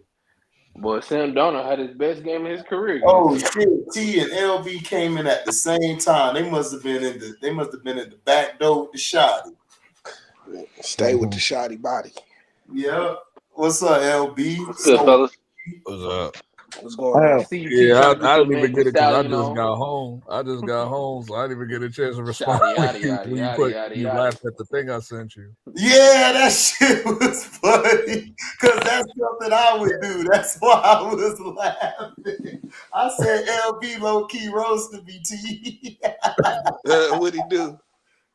Boy, Sam Darnold had his best game of his career. Oh shit! T and LB came in at the same time. They must have been at the back door with the shotty. Stay with the shoddy body. Yeah. What's up, LB? What's good, fellas? What's up? What's going on? Yeah, I didn't even get it because I just got home. So I didn't even get a chance to respond. You laughed at the thing I sent you. Yeah, that shit was funny because that's something I would do. That's why I was laughing. I said LB low key roasted me. T. What'd he do?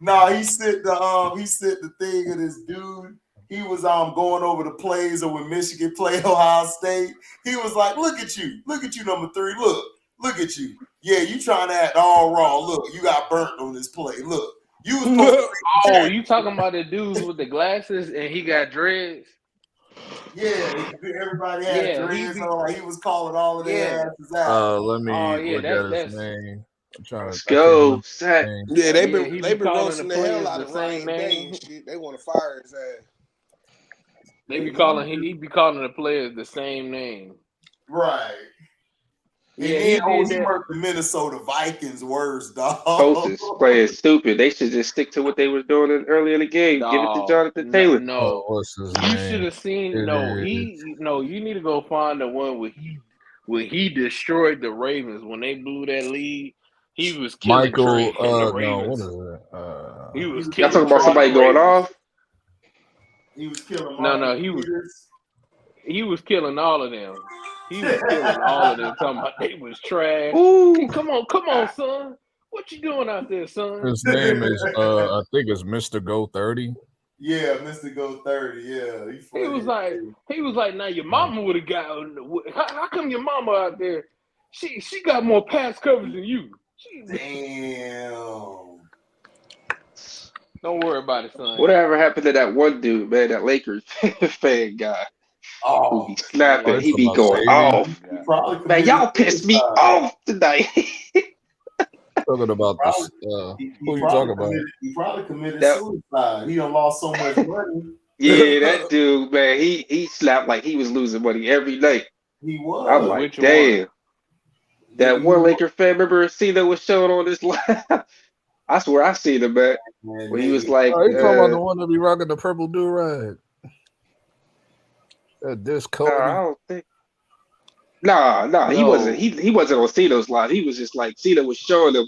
No, he sent the thing of this dude. He was going over the plays of when Michigan played Ohio State. He was like, look at you, number 3. Look at you. Yeah, you trying to act all wrong. Look, you got burnt on this play. Look, you was supposed to you talking about the dudes with the glasses and he got dreads? Yeah, everybody had dreads on. He was calling all of their asses out. Let me look at his name. Let's go, Zach. Yeah, they've been roasting the hell out of Ryan Day and shit. They want to fire his ass. They be calling he be calling the players the same name. Right. He worked the Minnesota Vikings worse, dog. Colts is playing stupid. They should just stick to what they were doing early in the game. Give it to Jonathan Taylor. No, what's his you should have seen. name? You need to go find the one where he destroyed the Ravens when they blew that lead. He was killing Trey from the Ravens. No, what is it? He was Y'all killing talking about somebody going off? He was killing. He was killing all of them. He was killing all of them. Talking about they was trash. Ooh. Hey, come on, son. What you doing out there, son? His name is I think it's Mr. Go 30. Yeah, Mr. Go 30. Yeah, he was like, now your mama would have got. How come your mama out there? She got more pass coverage than you. Damn. Don't worry about it, son. Whatever happened to that one dude, man? That Lakers fan guy. Oh, he be snapping. He be going off. Man, y'all pissed me off tonight. Talking about this. Who you talking about? He probably committed suicide. He done lost so much money. Yeah, that dude, man. He slapped like he was losing money every night. He was. I'm like, damn. That one Laker fan, remember CeeLo was showing on this live? I swear I seen him, man. When he was like, you talking about the one that be rocking the purple do-rag? This Kobe. I don't think. No, he wasn't. He wasn't on CeeLo's live. He was just like CeeLo was showing him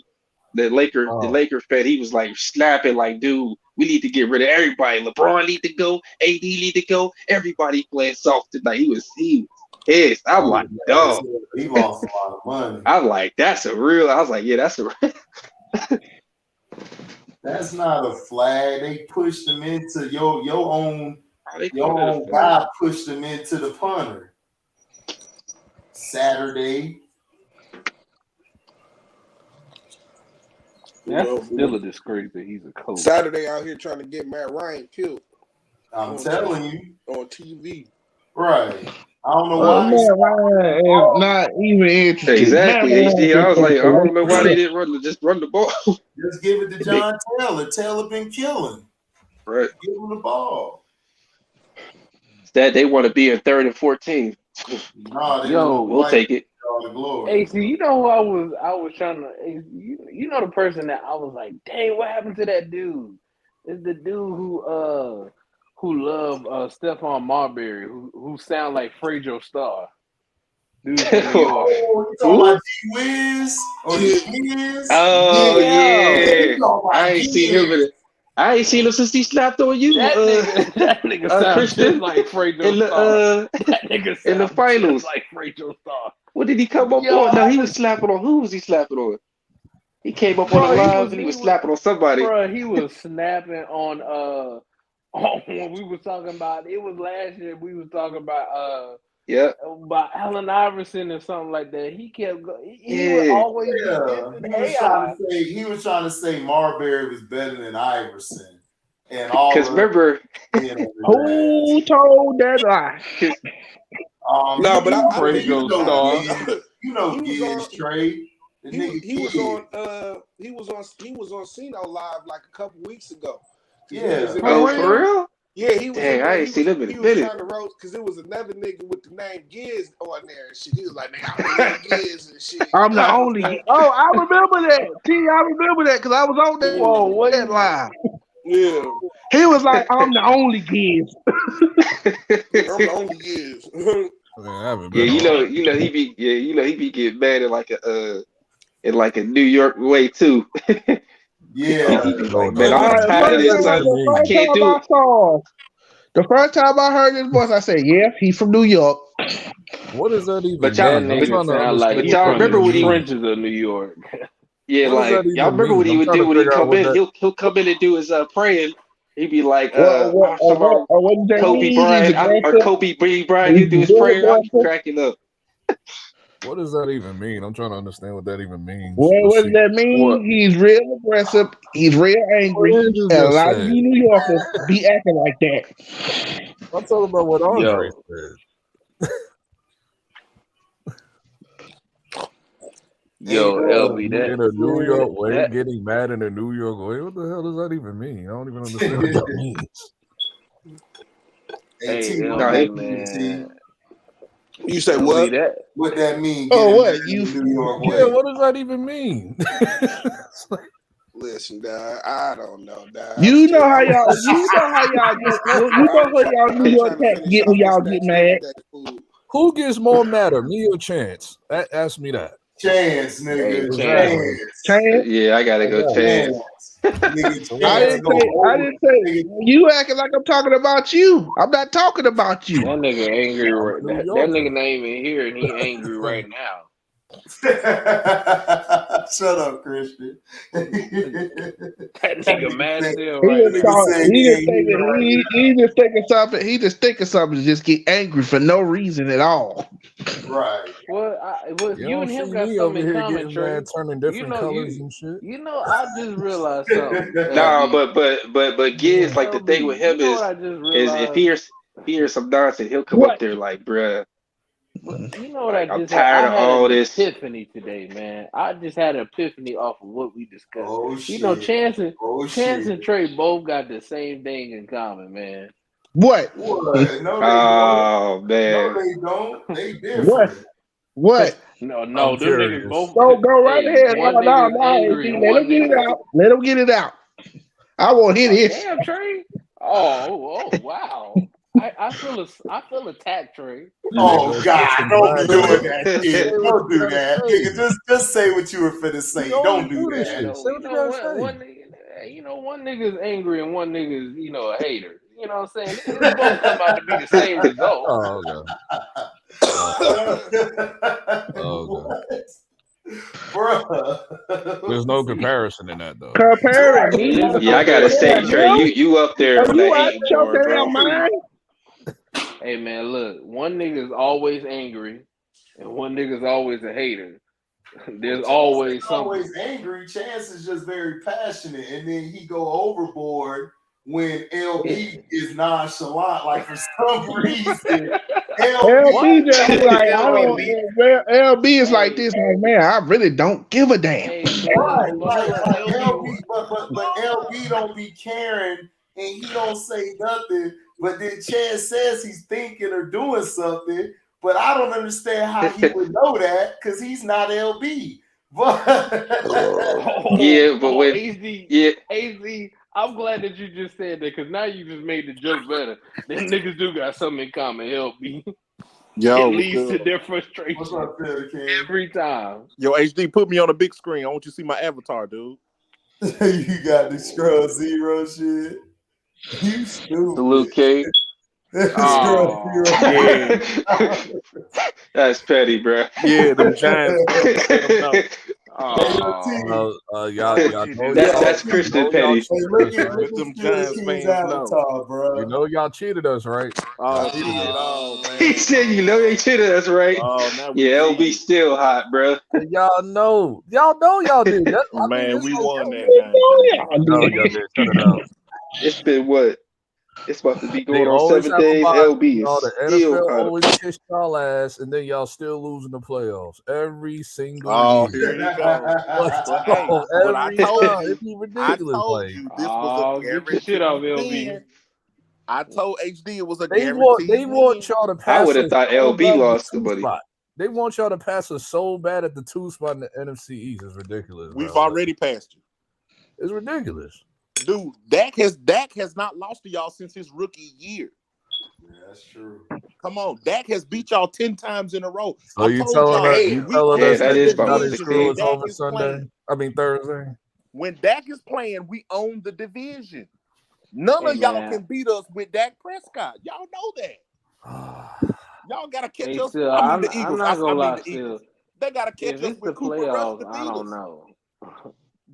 the Laker fan. He was like snapping, like, dude, we need to get rid of everybody. LeBron need to go. AD need to go. Everybody playing soft tonight. He was pissed. I'm like, dog. He lost a lot of money. I'm like, that's a real. I was like, yeah, that's a real. That's not a flag. They pushed him into your own guy pushed him into the punter. Saturday. That's still a disgrace that he's a coach. Saturday out here trying to get Matt Ryan killed. I'm telling you. On TV. Right. I don't know why. Matt Ryan is not even interested. Exactly. HD. I was like, I don't know why they didn't run the ball. Just give it to John Taylor. Taylor been killing. Right. Give him the ball. That they want to be in 3rd and 14. We'll take it. Hey, see, you know who I was trying to. You know the person that I was like, dang, what happened to that dude? It's the dude who loved Stephon Marbury, who sound like Frejo Starr. Dude, you talking about G-Wiz? Oh yeah. I ain't seen him in it. I ain't seen him since he slapped on you. That nigga sounds just like Frejo Starr. That nigga sounds in the finals just like Frejo Starr. What did he come up on? No, he was slapping on. Who was he slapping on? He came up on the live and he was slapping on somebody. Bro, he was snapping on when we was talking about it was last year. We was talking about about Allen Iverson or something like that. He kept going. He would always he was trying to say Marbury was better than Iverson. And all because remember who told that lie? No, but I think you know Giz Trey. He was on Cino Live like a couple weeks ago. Yeah. Oh, for real? Yeah, he was. Dang, I ain't seen him in a minute. Trying to roast because there was another nigga with the name Giz on there and shit. He was like, "Nigga, I'm the Giz and shit." I'm the only. Oh, I remember that. I remember that because I was on that. Whoa, what that live? Yeah. He was like, "I'm the only Giz." I'm the only Giz. He be getting mad in like a New York way too. Yeah. Man, I'm tired of this. I can't do it. The first time I heard his voice, I said, "Yeah, he's from New York." What is that even? But y'all remember when he fringes of New York? Yeah, like y'all remember what he would do when he come in? He'll come in and do his praying. He'd be like, Kobe Bryant or Kobe Bryant. He'd do his prayer. I'll be cracking up. What does that even mean? I'm trying to understand what that even means. What does that mean? He's real aggressive. He's real angry. And a lot of you New Yorkers be acting like that. I'm talking about what Andre said. Yo, LB, that in a New York way, getting mad in a New York way. What the hell does that even mean? I don't even understand what that means. Hey, LB, man. You say Don't what? be that. What that mean? Oh, Getting what? back You- to New York Yeah, way. what does that even mean? Listen, dog. I don't know, dog. You know how y'all. You know how y'all get. You know how y'all New York cats get when y'all get mad. Who gets more madder, me or Chance? Ask me that. Chance, nigga. Hey, Chance. Yeah, I gotta go Chance. Nigga, I didn't say. You acting like I'm talking about you. I'm not talking about you. that nigga angry. I'm That New Yorker. nigga not even here, and he angry right now. Shut up, Christian. That nigga mad as hell He right just now. thought, he just thinking something. He just thinking something to just get angry for no reason at all. Right. Well, You you don't and him see got me something over in here common, getting Trey. mad, turning different colors and shit. You know, I just realized something. No, but Giz, like the thing with him you know what I just is realized? if he hears some nonsense, he'll come up there like, bruh, You know what like, I I'm just had? tired I of had all an this. epiphany today, man. I just had an epiphany off of what we discussed. Oh shit. You know, Chance shit. and Trey both got the same thing in common, man. What? What? No, they Oh don't. man, No, they don't. They different. What? No, I'm them curious. niggas both. Go right Hey, ahead. one No, nigga's angry and let one him get it nigga. out. Let him get it out. I want to hear this. Damn, Trey. Oh, wow. I feel attacked, Trey. Oh God, don't be doing Say that shit. what Don't you do gotta that. say. Nigga, just say what you were finna say. You always Don't do do this that. shit. Say what you gotta say. One nigga's angry and one nigga's, a hater. You know what I'm saying? It both come out to be the same result. Oh, okay. Okay. Bruh. There's no comparison in that though. Comparing me. yeah, I gotta say, Trey, you up there Are on you the out hating your board, bro. damn mind? Hey man, look, one nigga's always angry and one nigga's always a hater. There's always something. Always angry. Chance is just very passionate, and then he go overboard when LB is nonchalant. Like for some reason, LB just be like, I don't. LB is like this, like, man, I really don't give a damn. Hey, Right, but like hold on, LB, but LB don't be caring, and he don't say nothing. But then Chance says he's thinking or doing something. But I don't understand how he would know that because he's not LB. But Yeah, but when HD, I'm glad that you just said that because now you just made the joke better. Them niggas do got something in common, LB. Yo, it leads to their frustration what's up, every time. Yo, HD, put me on the big screen. I want you to see my avatar, dude. You got the Scrub Zero shit. You stupid. Salute, K. Scrub Zero. Yeah. That's petty, bro. Yeah, them Giants. That's Christian petty. Hey, look at them Steelers Giants King's fans avatar, bro. You know y'all cheated us, right? Oh, shit. Oh, man. He said, you know they cheated us, right? Oh, now we yeah, cheated. LB still hot, bro. Y'all know y'all did. Man, we won that game. Shut it out. It's been what? It's about to be They going on always 7 have a days. bye. LB Y'all, is the still NFL hot. always kiss y'all ass, and then y'all still losing the playoffs every single Here year. you go. But hey, but I told you, it'd be ridiculous. this was a get your shit off, LB. win. I told HD it was a They guarantee. want y'all to pass. I would have thought LB lost the money. They want y'all to pass us so bad at the 2 spot in the NFC East. It's ridiculous. We've bro. already passed you. It's ridiculous. Dude, Dak has not lost to y'all since his rookie year. Yeah, that's true. Come on, Dak has beat y'all 10 times in a row. So you telling us that is not about as the true as case. over Sunday? I mean Thursday. When Dak is playing, we own the division. None of y'all can beat us with Dak Prescott. Y'all know that. Y'all gotta catch us. Still, I mean the I'm Eagles. not gonna lie, the still. Eagles. They gotta catch If us it's with the Cooper Rush. playoffs, The I don't know.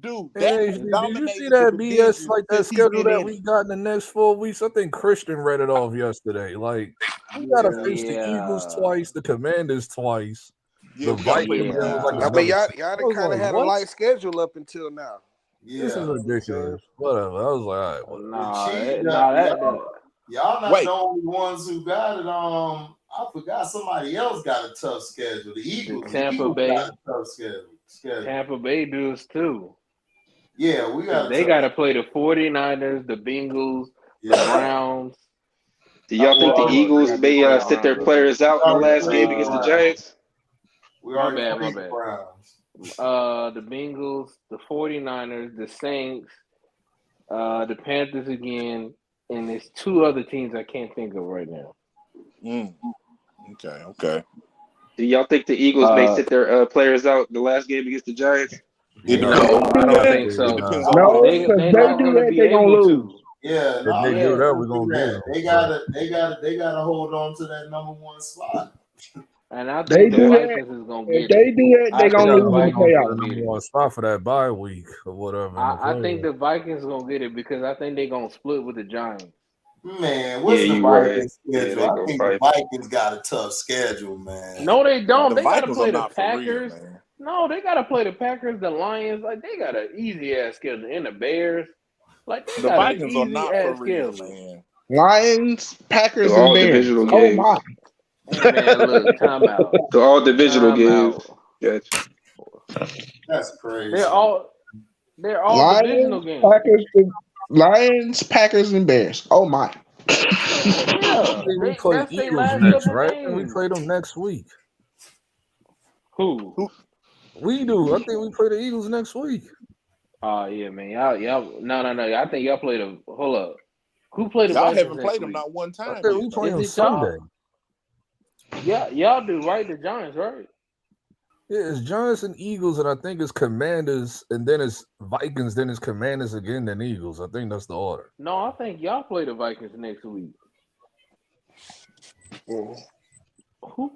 Dude, Hey, Dak did you see dominated that the BS division like that since he's schedule been that in we it. got in the next 4 weeks? I think Christian read it off yesterday. Like we gotta face the Eagles twice, the Commanders twice, the Vikings. I mean, y'all done kind of had a light schedule up until now. This is ridiculous. Whatever. I was like, all right, Y'all not the only ones who got it. I forgot somebody else got a tough schedule. The Eagles. Tampa Bay got a tough schedule. Tampa Bay does too. Yeah, we got. They got to play the 49ers, the Bengals, the Browns. Do y'all think the Eagles may sit their players out in the last game against the Giants? My bad. The Bengals, the 49ers, the Saints, the Panthers again, and there's two other teams I can't think of right now. Okay. Do y'all think the Eagles may sit their players out in the last game against the Giants? No, I don't think so. No, they're not going to be able to. Yeah, If they do that, we're gonna beat them. They gotta hold on to that number one spot. And I think the Vikings is gonna get it. If they do that, they're gonna lose the playoffs. Number one spot for that bye week or whatever. I think the Vikings gonna get it because I think they're gonna split with the Giants. Man, what's the Vikings schedule? I think the Vikings got a tough schedule, man. No, they don't. They gotta Vikings play are the not for real, Packers. man. No, they gotta play the Packers, the Lions. Like they got an easy ass schedule, and the Bears. Like they The got Vikings an are easy not ass for real, schedule. man. Lions, Packers, They're all and Bears. divisional Oh games. my! Hey, man, look, time out. They're all divisional Time games. out. Gotcha. That's crazy. They're all divisional games. Lions, Packers, and Bears. Oh my! Yeah, We play that's their Eagles last next, couple right? games. And we play them next week. Who? We do. I think we play the Eagles next week. Oh yeah, man. Y'all. No. I think y'all played a. Hold up. Who played the Y'all Vikings haven't next played them week? not one I time. think we yet. play on Is it y'all? Sunday. Yeah, y'all do, right? The Giants, right? Yeah, it's Giants and Eagles, and I think it's Commanders, and then it's Vikings, then it's Commanders again, then Eagles. I think that's the order. No, I think y'all play the Vikings next week. Who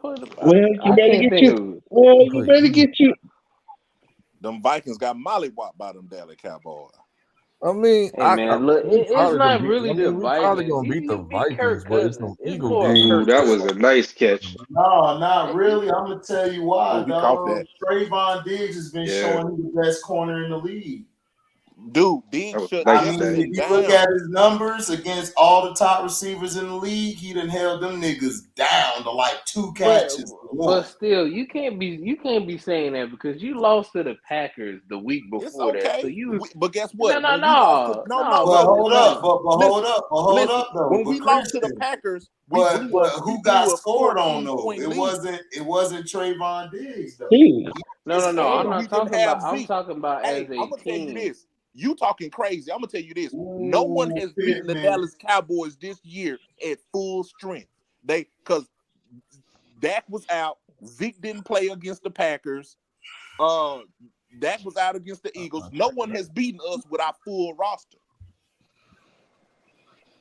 played the? Well, you I better can't get think you. of it. Well, you better get you. Them Vikings got mollywopped by them Dallas Cowboys. I mean, Hey man, look, it's not really the we're probably Vikings. gonna beat the You beat Vikings, Kirk but it's Cousins. some It's Eagle more games. Ooh, Kirk that Cousins. was a nice catch. No, not really. I'm gonna tell you why, we caught dog. that. Trayvon Diggs has been showing he's the best corner in the league. Dude, Diggs shut I mean, Jefferson if you look down. at his numbers against all the top receivers in the league, he done held them niggas down to like 2 catches. But still, you can't be saying that because you lost to the Packers the week It's before that. okay. So But guess what? No. But hold up, though. When But we lost to the Christian, Packers, but who got scored on though? 14-point It lead. wasn't Trayvon Diggs though. No. I'm not talking about. I'm Zeke. talking about Hey, as a I'm gonna tell you team. this. You talking crazy. I'm gonna tell you this. No one has beaten the Dallas Cowboys this year at full strength. Because Dak was out. Zeke didn't play against the Packers. Dak was out against the Eagles. No one has beaten us with our full roster.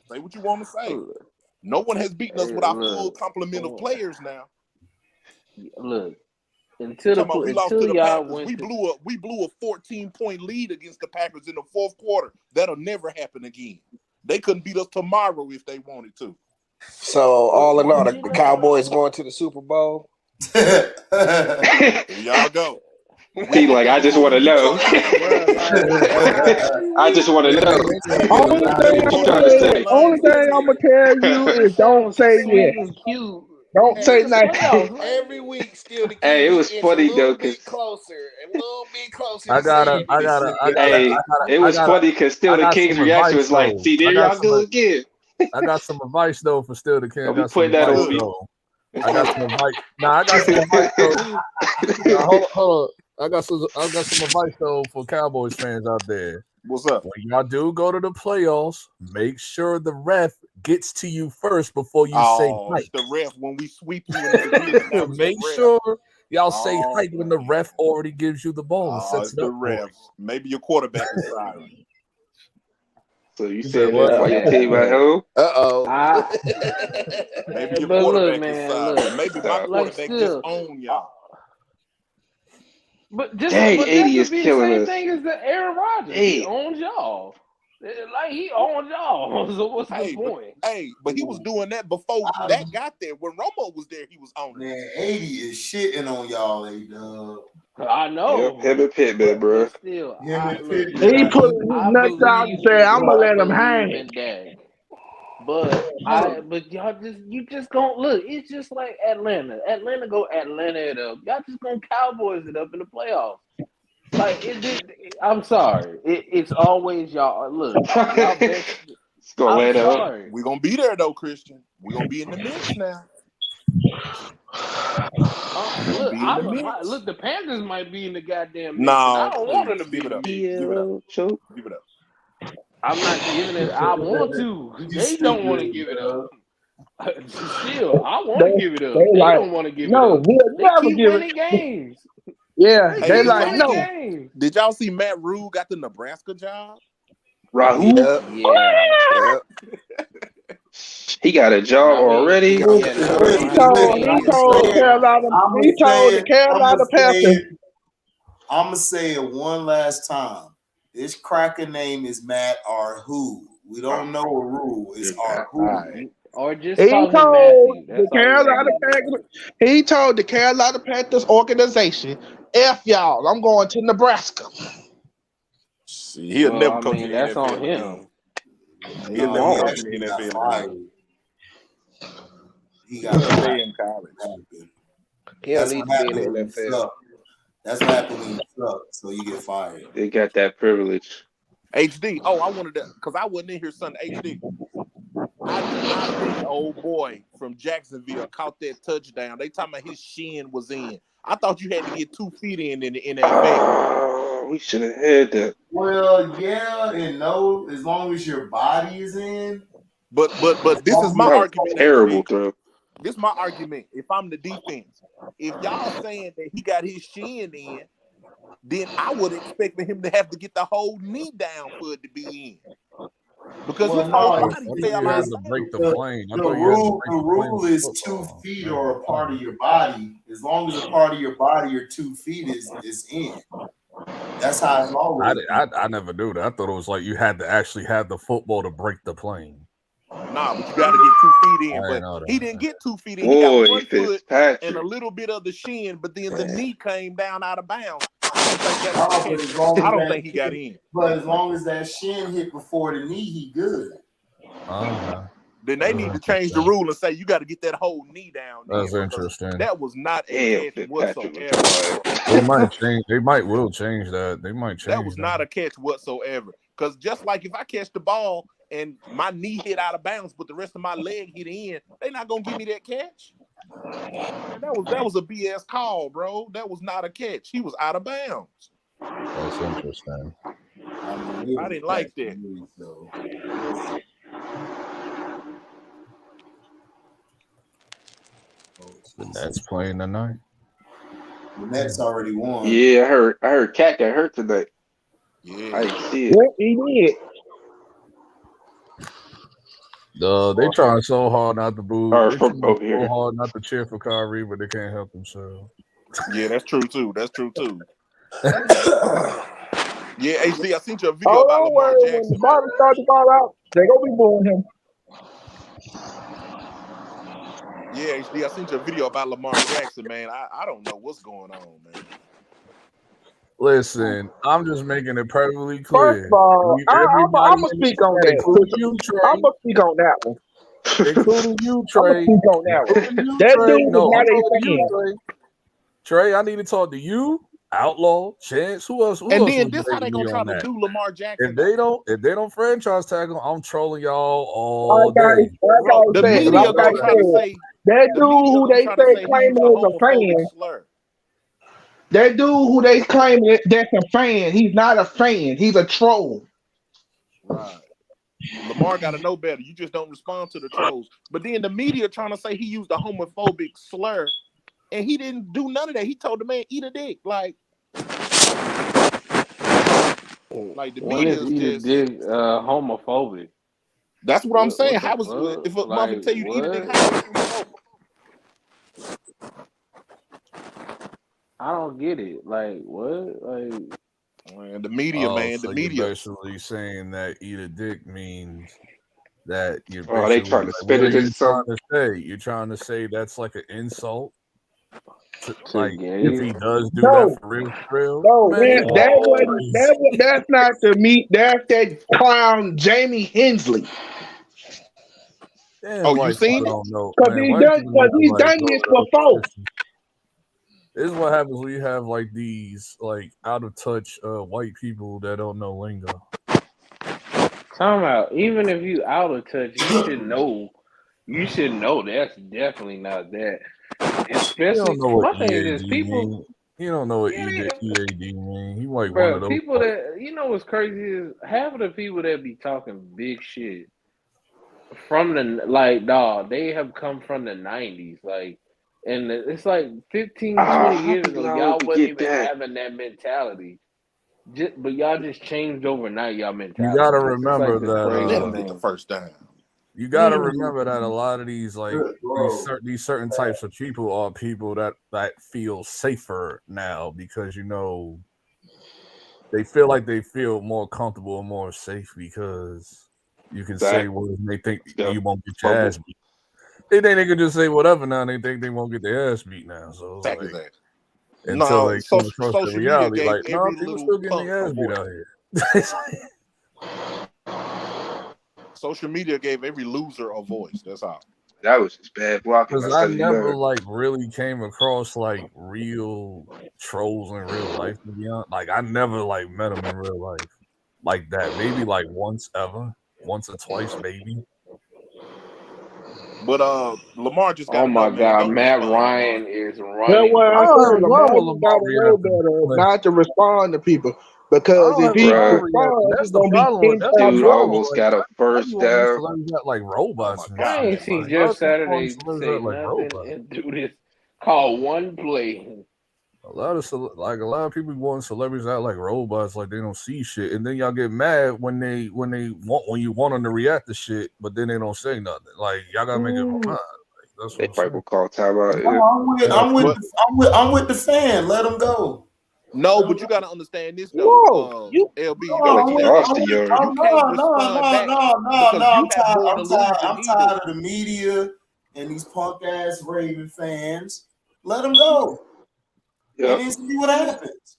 Say what you want to say. No one has beaten us with our full complement of players now. Look, until we lost to the y'all Packers. went We blew a 14-point lead against the Packers in the fourth quarter. That'll never happen again. They couldn't beat us tomorrow if they wanted to. So all in all, the Cowboys going to the Super Bowl. Here y'all go. He like, I just want to know. I just want to know. Only thing I'm gonna tell you is don't say yes. Don't say nothing. Every week, still the key. Hey, it was funny though, closer, a little bit closer. It was funny because Still the King's reaction was like, "See, there y'all go again." I got some advice though for Still the King. Don't be putting that on me. I got some advice. I got some advice though. Hold on. I got some advice though for Cowboys fans out there. What's up? When y'all do go to the playoffs, make sure the ref gets to you first before you say hike. It's the ref when we sweep you in the division. Make sure y'all say hike when the ref already gives you the ball. It's the ref. Maybe your quarterback is sorry. So you said that while your team at home? Maybe your quarterback is sorry. Maybe my quarterback just owned y'all. But just Dang, but 80 that is could be killing the same us. thing as the Aaron Rodgers. He owns y'all. Like he owned y'all. So what's the point? But he was doing that before that got there. When Romo was there, he was owning. Man, 80 is shitting on y'all, A-Dub. I know. Yep, him and Pittman, bro. Still, He put his nuts out and said, "I'm gonna let him hang." But you just don't look. It's just like Atlanta. Atlanta it up. Y'all just gonna Cowboys it up in the playoffs. Like I'm sorry. It's always y'all. Look, y'all best. It's gonna land up. sorry. We're gonna be there though, Christian. We're gonna be in the mix now. Look, the Panthers might be in the goddamn mix. No, I don't want them to be give it in up. the Give it up. Choke. Give it up. I'm not giving it. I want to. They don't want to give it up. Still, I want to give it up. They don't want to give it up. We'll They never keep give winning it. games. Yeah, Hey, they did like y'all no. see- Did y'all see Matt Rule got the Nebraska job? Rahul. Yeah. He got a job already. He told the Carolina Panthers. I'm gonna say it one last time. This cracker name is Matt Arhu. We don't know a rule. It's Arhu. Or just He call him told Matthew. the Carolina Panthers. He told the Carolina Panthers organization, "F y'all, I'm going to Nebraska." See, he'll never come to the that's NFL. on him. He'll never come to the NFL. He got stay in college. He don't need to be in the NFL. That's what happens when you suck, so you get fired. They got that privilege. HD. Oh, I wanted to, because I wasn't in here Sunday. HD. I did not think old boy from Jacksonville caught that touchdown. They talking about his shin was in. I thought you had to get 2 feet in the NFL. We should have had that. Well, yeah, and no, as long as your body is in. But this is my argument. Terrible throw. This is my argument. If I'm the defense, if y'all saying that he got his shin in, then I would expect for him to have to get the whole knee down for it to be in. Because his whole body fell out. To break the plane. The rule is 2 feet or a part of your body. As long as a part of your body or 2 feet is in. That's how it's always. I never knew that. I thought it was like you had to actually have the football to break the plane. Nah, but you got to get 2 feet in. But he didn't get 2 feet in. He got 1 foot and a little bit of the shin, but then the knee came down out of bounds. I don't think he got in. But as long as that shin hit before the knee, he good. Then they need to change the rule and say you got to get that whole knee down. That's interesting. That was not a catch whatsoever. They might change. They will change that. They might change. That was not a catch whatsoever. Because just like if I catch the ball and my knee hit out of bounds, but the rest of my leg hit in, they not gonna give me that catch. And that was a BS call, bro. That was not a catch. He was out of bounds. That's interesting. I didn't like that. The Nets playing tonight. The Nets already won. Yeah, I heard Cat got hurt tonight. Yeah, I didn't see it. What he did. They trying so hard not to boo. Or They from trying over here. so hard not to cheer for Kyrie, but they can't help themselves. Yeah, that's true too. Yeah, HD, I seen you a video about Lamar Jackson. When the ball starts to fall out, they gonna be booing him. Yeah, HD, I seen you a video about Lamar Jackson, man. I don't know what's going on, man. Listen, I'm just making it perfectly clear. First of all, I'm gonna speak on that. I'm gonna speak on that one. Including you, Trey. Speak on that one. That dude was not a fan. Trey, I need to talk to you, Outlaw, Chance. Who else? And then this how they gonna try to do Lamar Jackson. If they don't franchise tag him, I'm trolling y'all all day. The media gonna try to say that dude who they say claiming is a fan. That dude who they claiming that's a fan, he's not a fan. He's a troll. Right. Lamar got to know better. You just don't respond to the trolls. But then the media trying to say he used a homophobic slur, and he didn't do none of that. He told the man, eat a dick. Like the media is just homophobic. That's what I'm saying. How was if a mother tell you to eat a dick? How was homophobic? I don't get it. Like what? Like man, the media, so the media basically saying that eat a dick means that you're. They trying to spit it in something. You're trying to say that's like an insult. Like if he does do that for real. No, man, that's not the meat. That's that clown Jamie Hensley. Damn, you seen it? Because he's done this before. This is what happens when you have like these like out of touch white people that don't know lingo. Time out. Even if you out of touch, you should know. You should know that's definitely not that. Especially, my thing is people. Mean. You don't know what EAD mean. He like one of those people that what's crazy is half of the people that be talking big shit from the they have come from the 90s, and it's like 15, 20 years ago, y'all wasn't even having that mentality. But y'all just changed overnight, y'all mentality. You gotta remember that. Let him get the first down. You gotta remember that a lot of these these certain types of people are people that feel safer now because they feel like they feel more comfortable and more safe because you can say what they think you won't get your ass beat. They think they can just say whatever now. And they think they won't get their ass beat now. So until they come across the reality, people still getting their ass beat out here. Social media gave every loser a voice. That's all. That was just bad blocking. Because I never really came across real trolls in real life. To be honest, I never met them in real life like that. Maybe once or twice, maybe. But Lamar just got. Oh my God, Matt Ryan is running. Not to respond to people. Because if he responds, that's the problem. Dude almost got a first down. Like robots. I ain't seen Jeff Saturday say nothing and do this. Call one play. A lot of people want celebrities out like robots, like they don't see shit, and then y'all get mad when you want them to react to shit, but then they don't say nothing. Like y'all gotta make it mind. That's they probably will call timeout. I'm with the fan. Let them go. No, but you gotta understand this though. LB, you gotta I'm tired of the media and these punk ass Raven fans. Let them go. And then see what happens.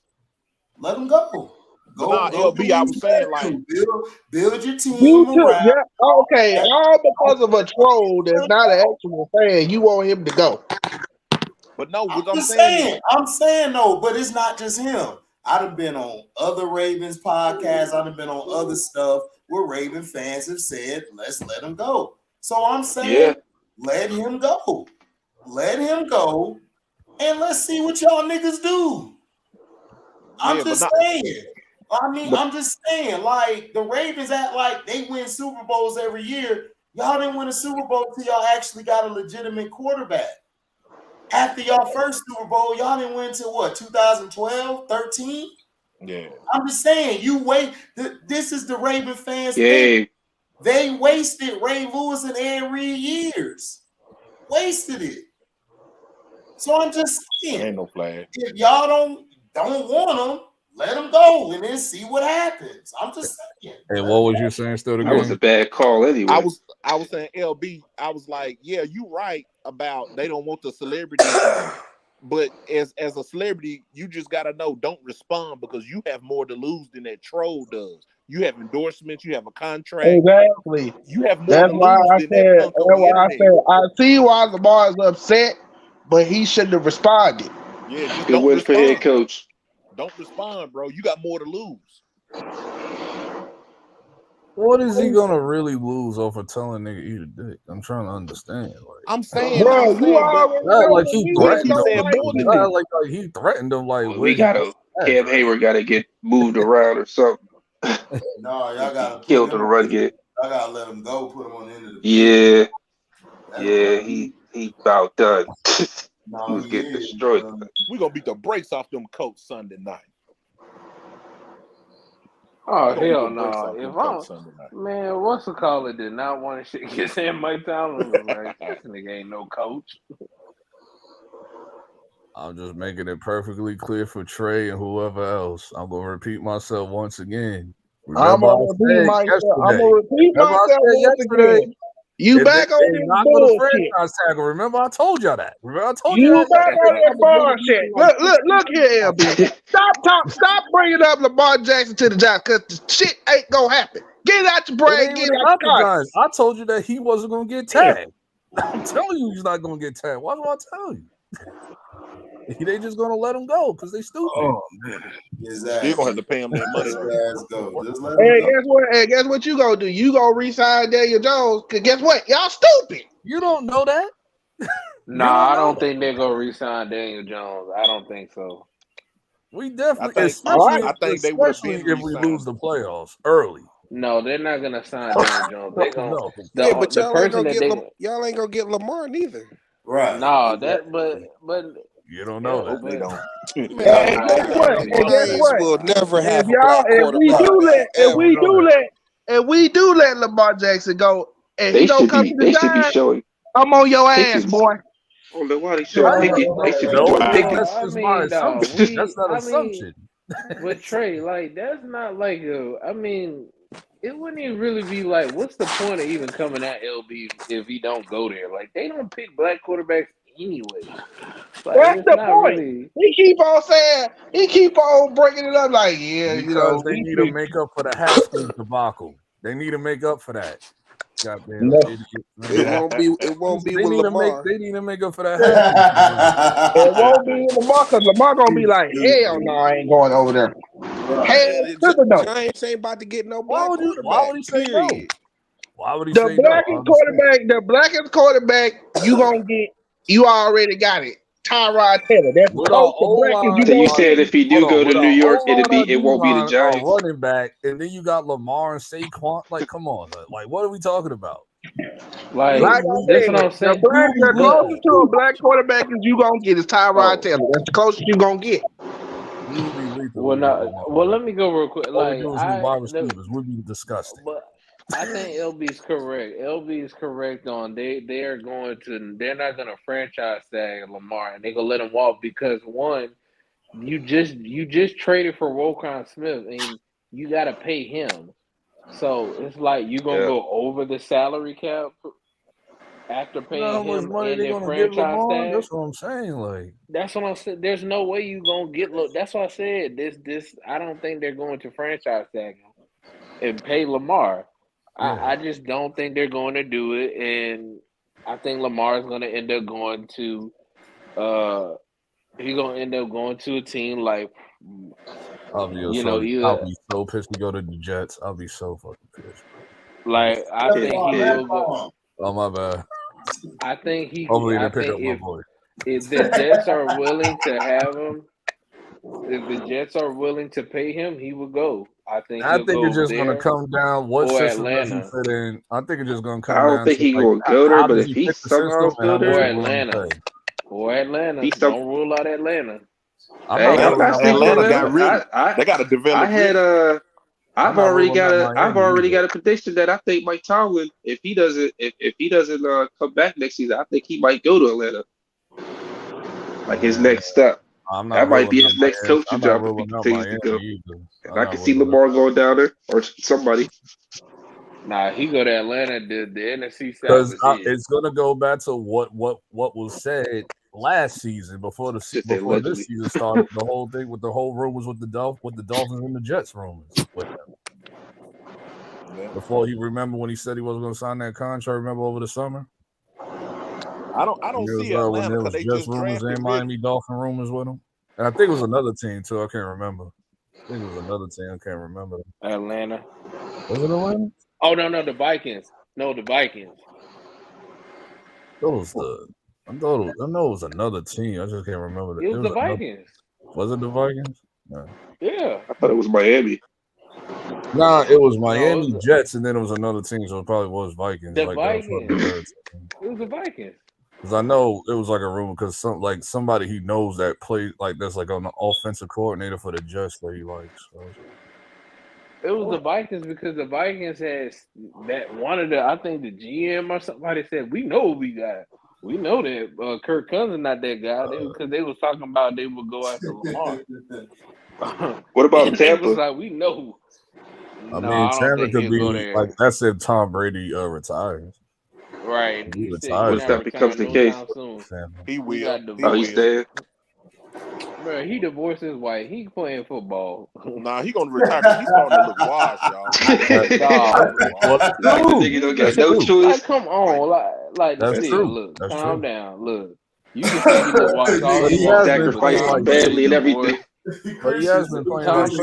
Let them go. LB, I was saying build your team around. Yeah, okay, all because of a troll that's not an actual fan, you want him to go. But no, I'm saying no, but it's not just him. I done been on other Ravens podcasts. I done been on other stuff where Raven fans have said, let's let him go. So I'm saying, let him go. Let him go. And let's see what y'all niggas do. I'm just saying. I'm just saying, the Ravens act like they win Super Bowls every year. Y'all didn't win a Super Bowl till y'all actually got a legitimate quarterback. After y'all first Super Bowl, y'all didn't win till what, 2012, 13? Yeah. I'm just saying, this is the Raven fans thing. They wasted Ray Lewis and Ed Reed years. Wasted it. So I'm just saying, ain't no flag. If y'all don't want them, let them go and then see what happens. I'm just saying. And what was you saying still again? That was a bad call anyway. I was saying, LB, I was like, yeah, you right about they don't want the celebrity. But as a celebrity, you just gotta know, don't respond because you have more to lose than that troll does. You have endorsements, you have a contract. Exactly. You have more That's to why lose I than said, that punk on the internet. I see why Lamar is upset, but he shouldn't have responded. Yeah, just good win for head coach. Don't respond, bro. You got more to lose. What is he gonna really lose off of telling nigga eat a dick? I'm trying to understand. I'm saying, he threatened him. He threatened him. We gotta. Cam Hayward gotta get moved around or something. No, y'all gotta killed the run get. I gotta let him go. Put him on the end of the he about done. No, he was getting destroyed. We're gonna beat the brakes off them Colts Sunday night. Oh hell no! Man, what's the caller did not want to shit his hand Mike Tomlin was like, this nigga ain't no coach. I'm just making it perfectly clear for Trey and whoever else. I'm gonna repeat myself once again. I'm gonna repeat myself once again. You back on this bullshit. Remember, I told y'all that. You back on that bullshit. Look here, LB. Stop bringing up Lamar Jackson to the job because the shit ain't gonna happen. Get out your brain. Get out your car. I told you that he wasn't gonna get tagged. I'm telling you, he's not gonna get tagged. Why do I tell you? They just gonna let him go because they stupid. Oh man, Exactly. you're gonna have to pay him that money. Let's go. Just let Hey, him go. guess what? Hey, guess what you gonna do? You gonna re-sign Daniel Jones? Cause guess what? Y'all stupid. You don't know that. Nah, I don't think they're gonna re-sign Daniel Jones. I don't think so. We definitely, I think they would have especially been if we re-signed. lose the playoffs early. No, they're not gonna sign Daniel Jones. They're gonna No. Yeah, but the y'all ain't person gonna that get y'all ain't gonna get Lamar neither. Right. no that but You don't know Hope they that. don't. And guess what? And guess Giants what? will never have If a black quarterback. we do let Lamar Jackson go, and he They don't should come be. to They the should be Giants, showing. I'm on your They ass, should. boy. Oh, then why they showing Pickett? They should be No, doing Pickett. that's just my assumption. That's not assumption. But Trey, like that's not like I mean, it wouldn't even really be like, what's the point of even coming at LB if he don't go there? Like they don't pick black quarterbacks anyway. Like, That's it's the not point. really. He keep on saying, he keep on breaking it up like, yeah, Because you know, they need to make up for the Haskins debacle. They need to make up for that. Goddamn No. idiot. It won't be with Lamar. They need to make up for that Haskins. It won't be Lamar because Lamar gonna be like, hell no, I ain't going over there. Hell to the no. Giants ain't about to get no Why black would quarterback. he say Period. no? Why would he The say no? blackest quarterback you gonna get, you already got it. Tyrod Taylor. That's the closest blackest you So you gonna said get. if he do go to New York, it won't be the Giants. Running back, and then you got Lamar and Saquon. Like, come on, like what are we talking about? Like I that's said, what I'm saying. the closest to a black quarterback is you gonna get is Tyrod Taylor. That's the closest you gonna get. Well, let me go real quick. Like wide receivers would be disgusting. But I think LB's correct. LB is correct on they're not gonna franchise tag Lamar and they're gonna let him walk because one, you just traded for Roquan Smith and you gotta pay him. So it's like you gonna go over the salary cap after paying him and their franchise tag. That's what I'm saying. Like that's what I'm saying. There's no way you gonna get. That's what I said. This. I don't think they're going to franchise tag him and pay Lamar. Yeah. I just don't think they're going to do it, and I think Lamar is going to end up going to. He's going to end up going to a team like. I'll be so pissed to go to the Jets. I'll be so fucking pissed. Like I think he will go. Oh my bad. I think he. Hopefully I they pick think up my voice. if the Jets are willing to have him, if the Jets are willing to pay him, he will go. I think it's just gonna come down what system does he Atlanta. fit in. I think it's just gonna come I down. don't think to, he like, gonna go there, how but does if he he's fit the somehow system and how still much there, he willing to pay? Or Atlanta. Don't rule out Atlanta. Atlanta got rid. They got to develop. I've already got a prediction that I think Mike Tomlin, if he doesn't come back next season, I think he might go to Atlanta. Like his next step. That might be his next coaching job if he continues to go. And I can see Lamar going down there or somebody. Nah, he go to Atlanta. The NFC Because South it's gonna go back to what was said last season before this season started. The whole thing with the whole rumors with the Dolphins and the Jets rumors with him. Before he remember when he said he wasn't going to sign that contract. Remember over the summer. I don't see Atlanta because they just rumors drafted and Miami Dolphin rumors with him. And I think it was another team too. I can't remember. I think it was another team. I can't remember. Atlanta. Was it Atlanta? Oh no, the Vikings. No, the Vikings. I know it was another team. I just can't remember. It was the Vikings. Was it the Vikings? No. Yeah. I thought it was Miami. Nah, it was Miami Jets, and then it was another team, so it probably was Vikings. The Vikings. It was the Vikings. Because I know it was like a rumor because somebody he knows that plays like that's like an offensive coordinator for the Jets that he likes. So. It was the Vikings because the Vikings had that one of the I think the GM or somebody said we know what we got. We know that Kirk Cousins not that guy because they was talking about they would go after Lamar. What about Tampa? It was like we know. I mean, Tampa could be like that's if Tom Brady retires. Right. He retires. If that becomes the case, he will. He's dead. Bro, he divorced his wife. He playing football. Nah, he gonna retire because he's starting to look washed, y'all. Nigga don't got no choice. Like, come on, like that's true. Look, calm down. Look, You can say he just watched all But he these has been sacrificed playing his like family and everything. But he has been playing like shit.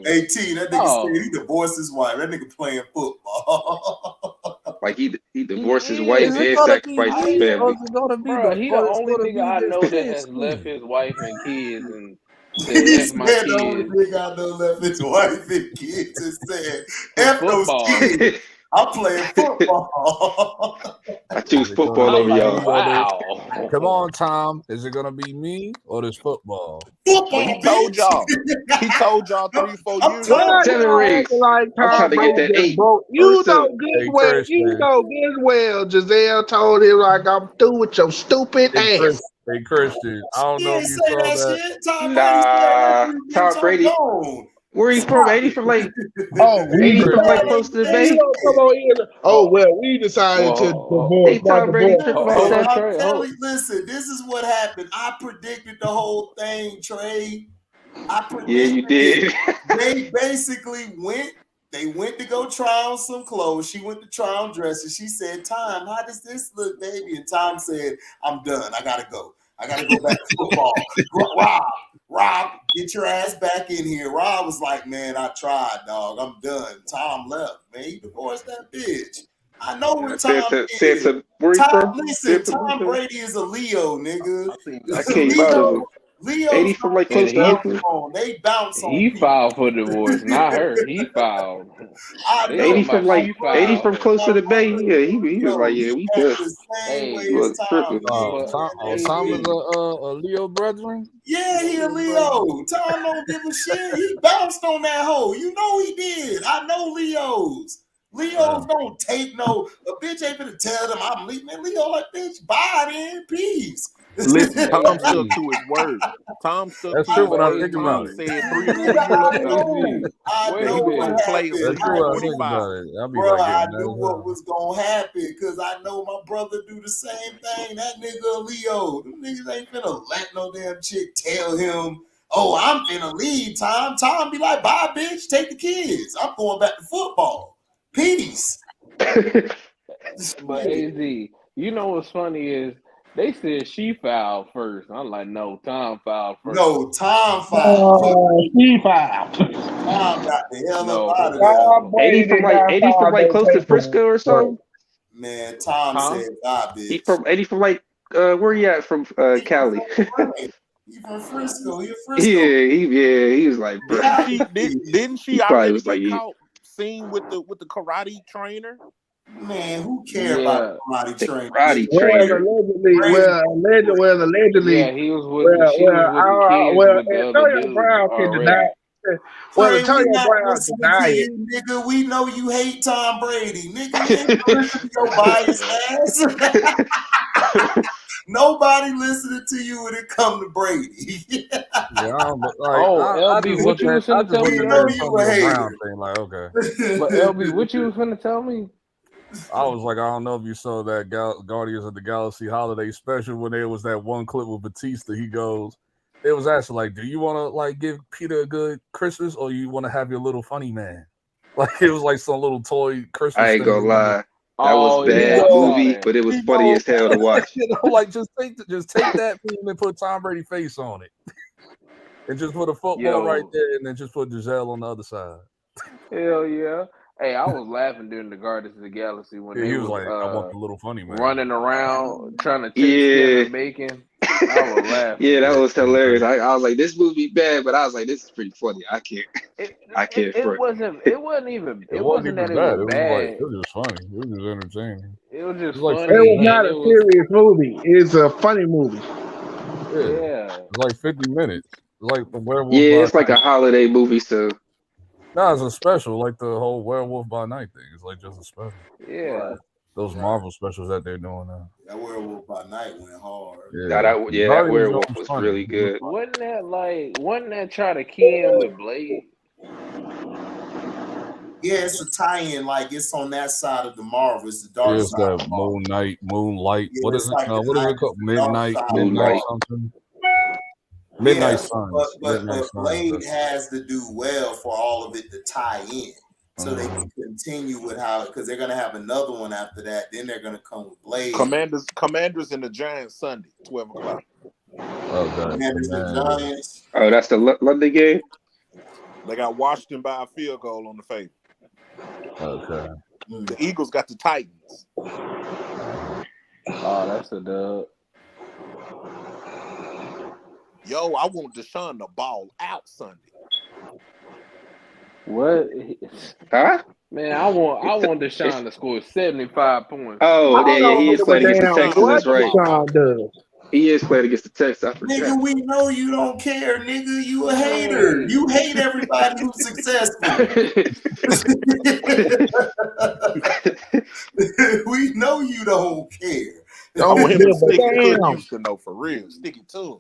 Hey T, that nigga said he divorced his wife. That nigga playing football. Like he divorced his wife Is it and gonna sacrificed be his me, or family. is it gonna be Bro, he the or it's only gonna nigga I be know this that has kid left scene? his wife and kids and said, He F my said the only kids nigga I know left his wife and kids and said, for F those football. kids. I'm playing football. I choose Is it football gonna I'm over be like, y'all. me or this? wow. Come on, Tom. Is it gonna be me or this football? But he told bitch. y'all. He told y'all 3 or 4 years ago. Why 7 y'all rings. acting like I'm Tom trying to get Brady that just 8. broke? You know First good Hey, well. Christian. You know good well. Giselle told him like, I'm through with your stupid ass. Hey, Christian. I don't He know didn't if you say saw that that. shit. Tom Brady said that Nah, Tom Brady. gone. Where he from? Ain't he from like? Oh, Ain't he we from like decided. close to the You Bay? don't come on in. Oh well, we decided to divorce. Ain't Tom Brady tripping off Hey, that? I'm telling you, listen, this is what happened. I predicted the whole thing, Trey. I predicted Yeah, you did. They basically went to go try on some clothes. She went to try on dresses. She said, Tom, how does this look, baby? And Tom said, I'm done. I gotta go. I gotta go back to football. Rob, get your ass back in here. Rob was like, man, I tried, dog. I'm done. Tom left, man. He divorced that bitch. I know what Tom is. Where he from? Listen, Tom Brady is a Leo, nigga. I came out of him. Ain't he from like close to Oakland? They bounce on He people. filed for divorce, not her. He filed. I know. Ain't he from like? She Ain't he filed. from close to the Bay? Yeah, he was like, yeah, we done. The same way He as was tripping. Tom. Tom is a Leo brethren. Yeah, he a Leo. Tom don't give a shit. He bounced on that hoe. You know he did. I know Leos. Leos don't take no. A bitch ain't gonna tell them I'm leaving. Man, Leo like, bitch, bye then, peace. Listen, Tom stuck to his word. Tom stuck That's to true his when I word. think Tom about it. said 3 or 4 years ago I that know he was what gonna play happened. That's until true when I think 25. about it. I'll be Bro, like, I knew what was gonna happen because I know my brother do the same thing. That nigga a Leo. Them niggas ain't finna let no damn chick tell him, oh, I'm finna leave, Tom. Tom be like, bye, bitch. Take the kids. I'm going back to football. Peace. But AZ, you know what's funny is they said she filed first. I'm like, no, Tom filed first. No, Tom filed. He filed. Tom got the hell No. up out of there. Ain't he from like close to Frisco or something? Man, Tom said, bye, bitch. Ain't he from like where he at from Cali? He from Frisco. He a Frisco. He was like, bro. Didn't she He probably already was get like, caught seen with the karate trainer? Man, who cares about karate trainer? Karate trainer. Allegedly. Yeah, he was with the kids with the other Antonio dude Brown can already. deny. Well, Trey, we Antonio not Brown listening deny to it. you, nigga. We know you hate Tom Brady, nigga. We ain't listening to your biased ass. Nobody listening to you when it come to Brady. Yeah, like, LB, what you was finna tell me? You know you a hater. Thing, like, okay. But LB, what you was finna tell me? I was like, I don't know if you saw that Guardians of the Galaxy holiday special when there was that one clip with Batista. He goes, it was actually like, do you want to like give Peter a good Christmas or you want to have your little funny man? Like it was like some little toy Christmas. I ain't gonna thing. lie. That was bad movie, but it was funny as hell to watch. You know, like just take that thing and put Tom Brady face on it. And just put a football right there and then just put Giselle on the other side. Hell yeah. Hey, I was laughing during the Guardians of the Galaxy when they was like, I want the little funny man. running around trying to take skin bacon. I was laughing. Yeah, that was hilarious. I was like, this movie bad, but I was like, this is pretty funny. I can't. It wasn't that it was bad. bad. It was just funny. It was just entertaining. It was just like, funny. It was not a serious movie. It's a funny movie. Yeah. It's like 50 minutes. It's like the werewolf. Yeah, it's like a holiday movie, so. No, it's a special, like the whole Werewolf by Night thing. It's like just a special. Yeah. Those Marvel specials that they're doing now. That Werewolf by Night went hard. Yeah, that werewolf was really good. Wasn't that try to kill him with Blade? Yeah, it's a tie-in. Like it's on that side of the Marvel. It's the dark it's side. That Moonlight. Yeah, what is it? like What is it called? Midnight something. Midnight Suns. But Blade has to do well for all of it to tie in. so they can continue with how, because they're gonna have another one after that. Then they're gonna come with Blade. Commanders and the Giants Sunday, 12 o'clock. Commanders and Giants. Oh, that's the London game. They got Washington by a field goal on the favor. Okay. The Eagles got the Titans. Oh, that's a dub. Yo, I want Deshaun to ball out Sunday. What? Huh? Man, I want Deshaun to score 75 points. Oh, yeah, he is playing against the Texans. That's right. Deshaun does. He is playing against the Texans. I forgot. Nigga, we know you don't care, nigga. You a hater. You hate everybody who's successful. We know you don't care. I want him to stick it to Houston, though, for real. Stick it to him.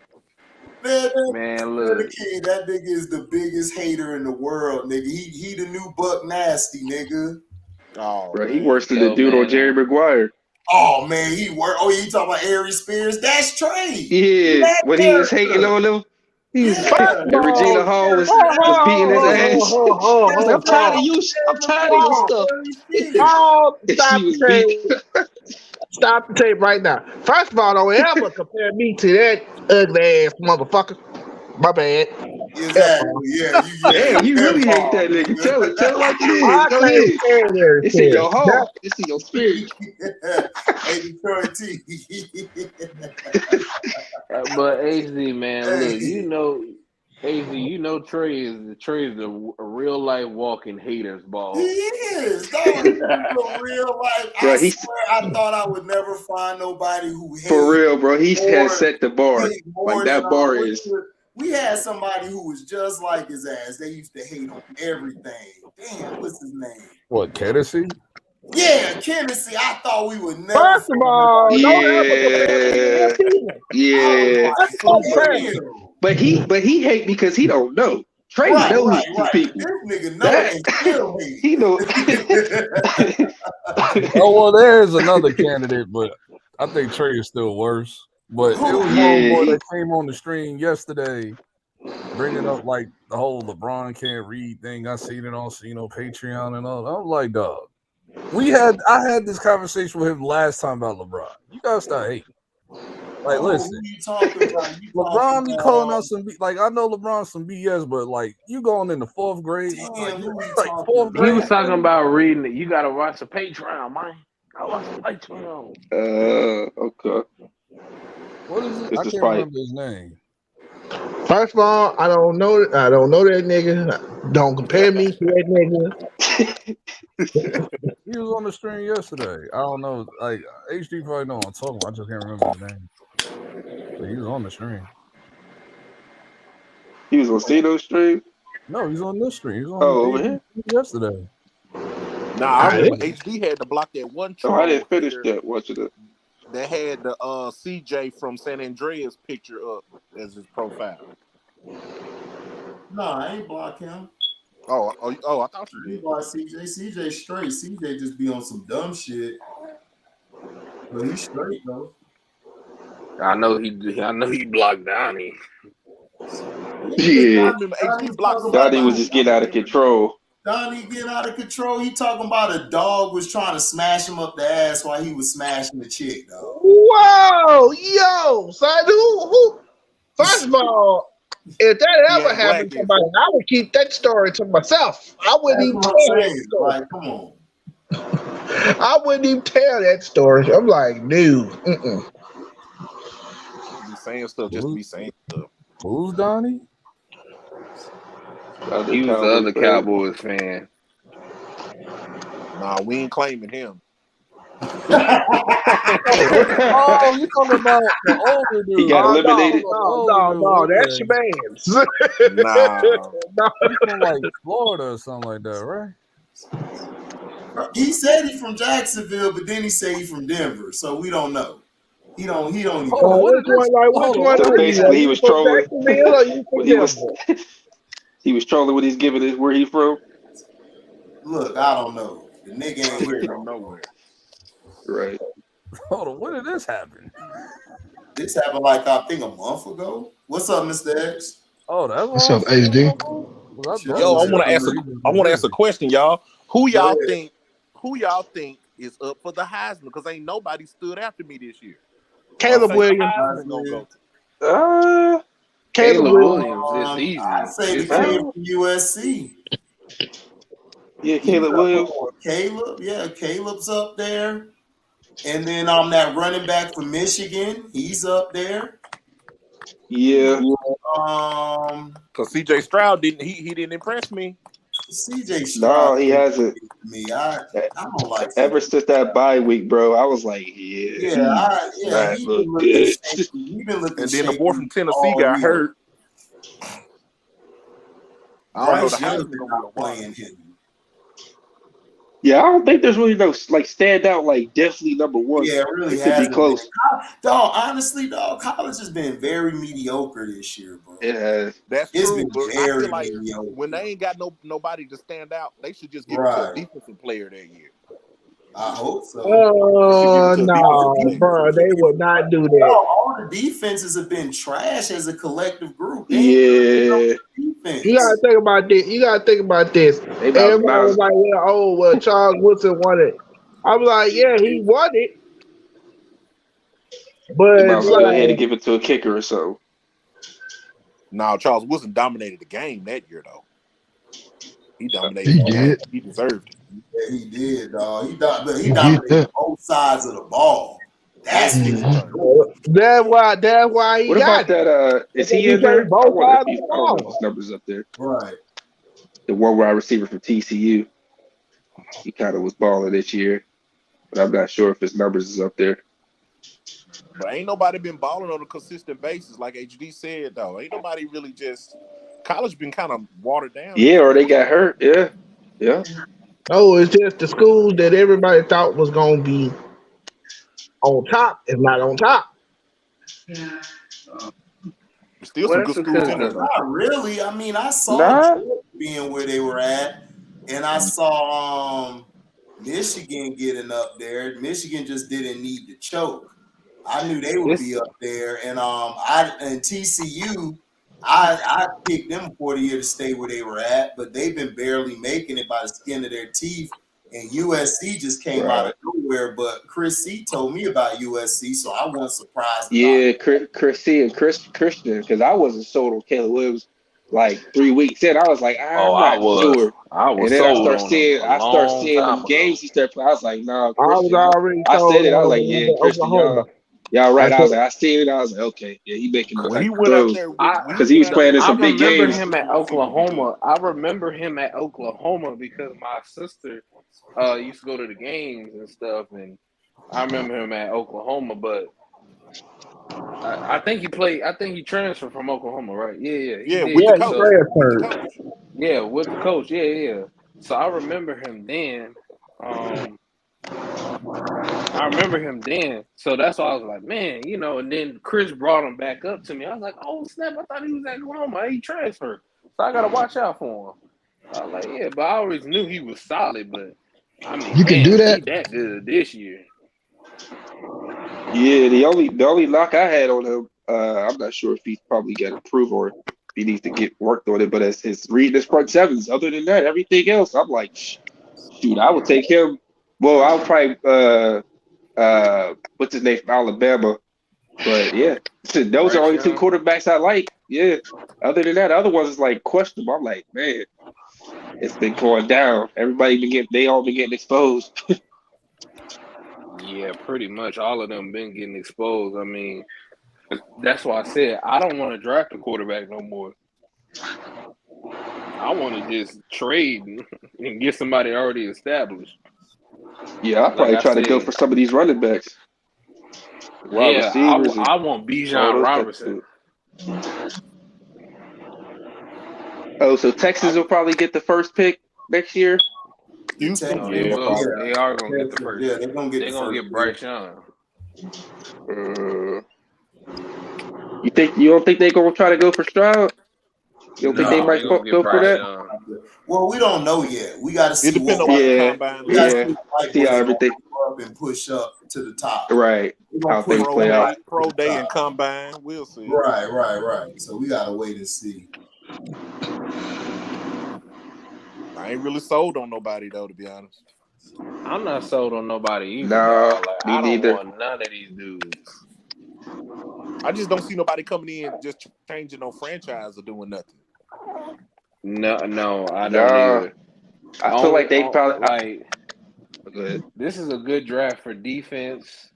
Man, look. That nigga is the biggest hater in the world, nigga. He the new Buck Nasty, nigga. Oh, bro, he worse than the dude on Jerry Maguire. Oh man, he worked. Oh, you talking about Ari Spears? That's Trey. Yeah, when he was hating on them. And Regina Hall was beating his ass. I'm tired of you. I'm tired of your stuff. Stop the tape right now. First of all, don't ever compare me to that ugly ass motherfucker. My bad. Exactly. Yeah. Damn, you really hate that nigga. Tell it like it is. Go ahead. It's in your heart. It's in your spirit. Hey, Detroit T. But HD, man, look, you know Trey is a real life walking haters ball. He is. That was a real life. Bro, I swear I thought I would never find nobody who hates. For real, bro. He has set the bar. Like that bar is. We had somebody who was just like his ass. They used to hate on everything. Damn, what's his name? What, Tennessee? Yeah, Tennessee. I thought we would never. First of all, yeah. But he hate because he don't know. Trey knows these people. This nigga knows and still hate. He knows. Oh well, there's another candidate, but I think Trey is still worse. But it was one boy that came on the stream yesterday, bringing up like the whole LeBron can't read thing. I seen it on Patreon and all. I'm like, dog. I had this conversation with him last time about LeBron. You gotta start hating. Like, listen, who you talking about? LeBron be calling out some like I know LeBron's some BS, but like you going in the fourth grade, fourth grade. He was talking about reading it. You gotta watch the Patreon, man. I watch the Patreon. Okay. What is it? I can't remember his name. First of all, I don't know that nigga. Don't compare me to that nigga. He was on the stream yesterday. I don't know. Like HD probably know what I'm talking about. I just can't remember his name. But he was on the stream. He was on Cito's stream? No, he's on this stream. He was on over here yesterday. Nah, I remember HD had to block that one. Oh, I didn't finish that. Watching it. That had the CJ from San Andreas picture up as his profile. No, I ain't block him. Oh, I thought you did. Block CJ. CJ straight. CJ just be on some dumb shit. But he's straight though. I know he blocked Donnie. Yeah. Donnie was just getting out of control. Donnie getting out of control. He talking about a dog was trying to smash him up the ass while he was smashing the chick, though. Whoa, yo, son, who? First of all, if that ever happened to somebody, I would keep that story to myself. I wouldn't even tell that story. Like, come on. I wouldn't even tell that story. I'm like, dude. Be saying stuff, just be saying stuff. Who's Donnie? He was the other Cowboys fan. Nah, we ain't claiming him. Oh, you talking about the older dude? He got eliminated. No, that's your man's. He's from like Florida or something like that, right? He said he's from Jacksonville, but then he said he's from Denver, so we don't know. He don't. Which one? So basically, he was trolling. He was trolling when he's giving it where he from. Look, I don't know. The nigga ain't here from nowhere. Right. Hold on, when did this happen? This happened like I think a month ago. What's up, Mr. X? Oh, that's what's up, HD? Yo, I want to ask a question, y'all. Who Go y'all ahead. think? Who y'all think is up for the Heisman? Because ain't nobody stood after me this year. Caleb Williams. Heisman gonna go to. Caleb Caleb Williams. Williams. It's easy. I'd say the It's kid easy. from USC. Yeah, He's Caleb up Williams. for Caleb. Yeah, Caleb's up there. And then that running back from Michigan, he's up there. Yeah. Because CJ Stroud didn't didn't impress me. CJ Stroud. No, he hasn't. Me, I don't like Ever CJ since that bye week, bro, I was like, yeah, Yeah, he he's look been looking good. shaky. He's been looking And shaky. then the boy from Tennessee all got year. hurt. I don't know Bryce the Young Heisman is gonna not be playing him. Yeah, I don't think there's really no like stand out like definitely number one. Yeah, it really It could be hasn't close. been. Dog, honestly, college has been very mediocre this year, bro. It has. That's It's true, been but I very feel like mediocre. when they ain't got nobody to stand out, they should just give it to a defensive player that year. I hope so. No, bro, they would not do that. All the defenses have been trash as a collective group. They Yeah. defense. You gotta think about this. Everybody was like, well, Charles Woodson won it. I was like, yeah, he won it. But they might go ahead and give it to a kicker or something. No, Charles Woodson dominated the game that year, though. He dominated the game. He deserved it. Yeah, he did, dog. He dominated both sides of the ball. That's that's why he what got about that? Is he in there? I wonder if he's his numbers up there. Right. The one wide receiver from TCU. He kind of was balling this year, but I'm not sure if his numbers is up there. But ain't nobody been balling on a consistent basis, like HD said, though. Ain't nobody really just college been kind of watered down. Yeah, or they got hurt. Yeah. Oh, it's just the schools that everybody thought was gonna be on top is not on top. Yeah. Still some good schools in there. Not really. I mean, I saw being where they were at, and I saw Michigan getting up there. Michigan just didn't need to choke. I knew they would be up there, and TCU, I picked them for the year to stay where they were at, but they've been barely making it by the skin of their teeth. And USC just came out of nowhere, but Chris C told me about USC, so I wasn't surprised. Yeah, Chris C and Christian, because I wasn't sold on Caleb Williams like 3 weeks in. I was like, I'm not sure. I was and then sold I start seeing the games he started playing. I was like, no, Christian. I said it. I was like, yeah, Christian, y'all right. I was like, I seen it. I was like, okay, yeah, he making the when he went up there because he was playing in some big games. I remember him at Oklahoma. I remember him at Oklahoma because my sister used to go to the games and stuff, and I remember him at Oklahoma. But I think he played. I think he transferred from Oklahoma, right? Yeah, with the coach. Yeah, with the coach. Yeah. So I remember him then. So that's why I was like, man, and then Chris brought him back up to me. I was like, oh, snap, I thought he was at Oklahoma. He transferred. So I got to watch out for him. I was like, yeah, but I always knew he was solid, but I mean, you can do that. He that good this year. Yeah, the only knock I had on him, I'm not sure if he's probably got approved or if he needs to get worked on it, but as his reading his front sevens, other than that, everything else, I'm like, shoot, I would take him. Well, I'll probably what's his name from Alabama, but yeah, those are only two quarterbacks I like. Yeah, other than that, the other ones is like questionable. I'm like, man, it's been going down. They all been getting exposed. Yeah, pretty much all of them been getting exposed. I mean, that's why I said I don't want to draft a quarterback no more. I want to just trade and get somebody already established. Yeah, I'll probably try to go for some of these running backs. I want Bijan Robinson. Oh, so Texas will probably get the first pick next year? Houston? They are going to get the first. Yeah, they're going to get Bryce Young. You don't think they're going to try to go for Stroud? You don't think they might go for that? Well, we don't know yet. We got to see. It depends on the combine. We got to see how everything up and push up to the top. Right. How things play out. Pro day and combine. We'll see. Right. So we got to wait and see. I ain't really sold on nobody though, to be honest. I'm not sold on nobody either. No, Like, me I don't neither. want none of these dudes. I just don't see nobody coming in just changing no franchise or doing nothing. No, I don't No. either. I feel like they probably like. Go ahead. This is a good draft for defense,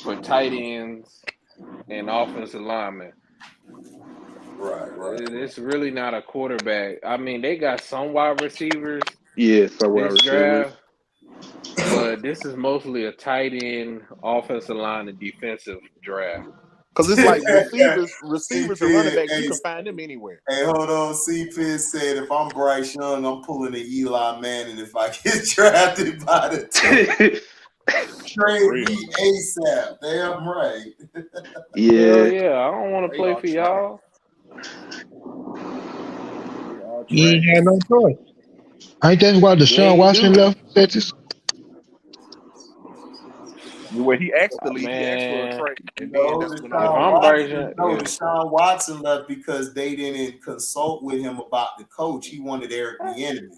for tight ends, and offensive linemen. Right. It's really not a quarterback. I mean, they got some wide receivers. Yeah, some wide receivers. Draft, but this is mostly a tight end, offensive line, and defensive draft. Because it's like receivers and running backs, you can find them anywhere. Hey, hold on. C-Pin said, if I'm Bryce Young, I'm pulling an Eli Manning if I get drafted by the team. Trade me ASAP. Damn right. Yeah, I don't want to play for y'all. You ain't had no choice. Ain't that why Deshaun Watson left Texas? Where he actually asked for a trade. And Deshaun Watson left because they didn't consult with him about the coach. He wanted Eric Bieniemy.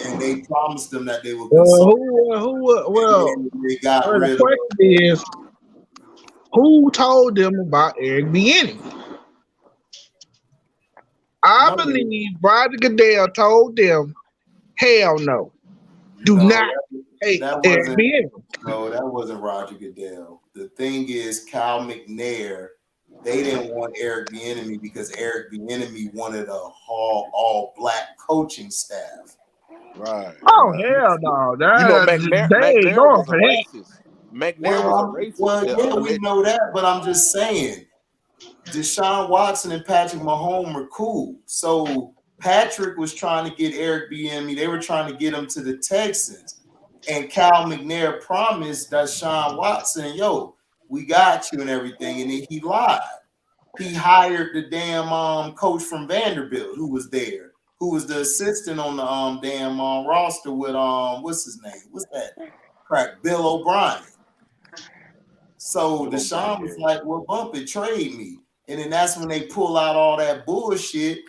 And they promised him that they would consult. They got rid of him. The question is, who told them about Eric Bieniemy? I believe Roger Goodell told them, hell no. Do not hate Eric Bieniemy. No, that wasn't Roger Goodell. The thing is, Cal McNair, they didn't want Eric Bieniemy because Eric Bieniemy wanted a all-black coaching staff. Right. Oh, hell no. McNair was a racist. McNair was a racist. Well, yeah, we know that, but I'm just saying, Deshaun Watson and Patrick Mahomes were cool. So Patrick was trying to get Eric Bieniemy. They were trying to get him to the Texans. And Cal McNair promised Deshaun Watson, yo, we got you and everything. And then he lied. He hired the damn coach from Vanderbilt who was there, who was the assistant on the damn roster with what's his name? What's that? Crack Bill O'Brien. So Deshaun was like, well, bump it, trade me. And then that's when they pull out all that bullshit.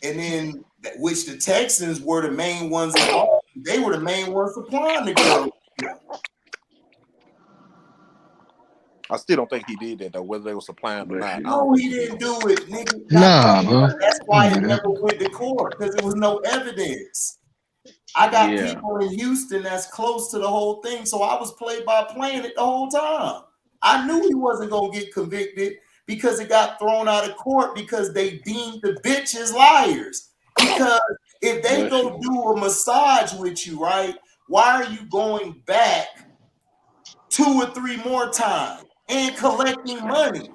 And then, which the Texans were the main ones involved. They were the main ones supplying the girl. I still don't think he did that, though, whether they were supplying or not. No, he didn't do it, nigga. Nah, that's why it never went to court, because there was no evidence. I got people in Houston that's close to the whole thing, so I was play-by-playing it the whole time. I knew he wasn't going to get convicted because it got thrown out of court because they deemed the bitches liars. Because if they go do a massage with you, right, why are you going back 2 or 3 more times and collecting money?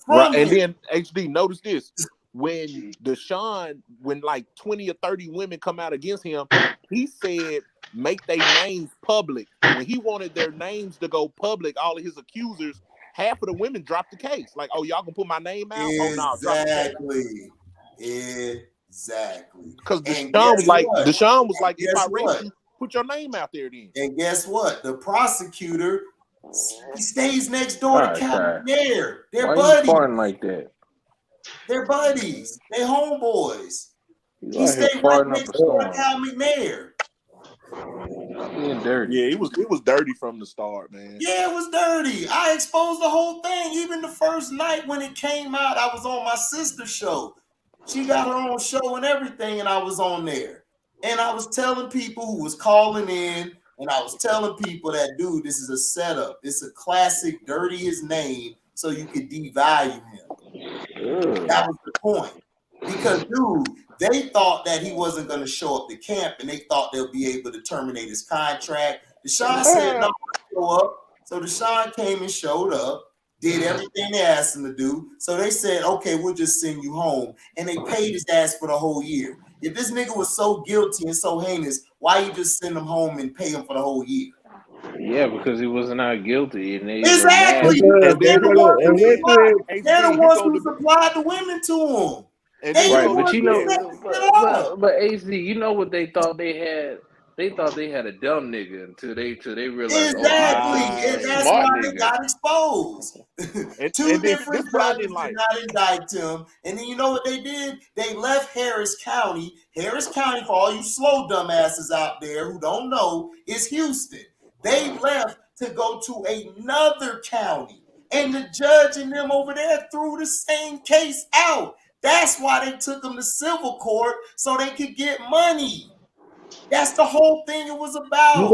Right, and then HD, notice this. When Deshaun, when like 20 or 30 women come out against him, he said, make their names public. When he wanted their names to go public, all of his accusers, half of the women dropped the case. Like, oh, y'all gonna put my name out? Exactly. Oh, no, drop the case. Exactly. Because Deshaun was like, if I race you, put your name out there then. And guess what? The prosecutor, he stays next door to Cal McNair. They're buddies. Like that? They're buddies. They're homeboys. He stayed right next door to Cal McNair. Being dirty. Yeah, it was dirty from the start, man. Yeah, it was dirty. I exposed the whole thing. Even the first night when it came out, I was on my sister's show. She got her own show and everything, and I was on there. And I was telling people who was calling in, and I was telling people that, dude, this is a setup. It's a classic, dirty his name so you could devalue him. That was the point. Because, dude, they thought that he wasn't going to show up to camp, and they thought they'll be able to terminate his contract. Deshaun said, no, I'll show up. So Deshaun came and showed up, did everything they asked him to do. So they said, okay, we'll just send you home. And they paid his ass for the whole year. If this nigga was so guilty and so heinous, why you just send him home and pay him for the whole year? Yeah, because he was not guilty. And they exactly. They're the ones who supplied the women to him. Right, but you know, but AC, you know what they thought they had? They thought they had a dumb nigga until they realized. Exactly, and that's why they got exposed. And then different this what I judges didn't like. did not indict him. And then you know what they did? They left Harris County. Harris County, for all you slow dumbasses out there who don't know, is Houston. They left to go to another county. And the judge and them over there threw the same case out. That's why they took them to civil court, so they could get money. That's the whole thing it was about.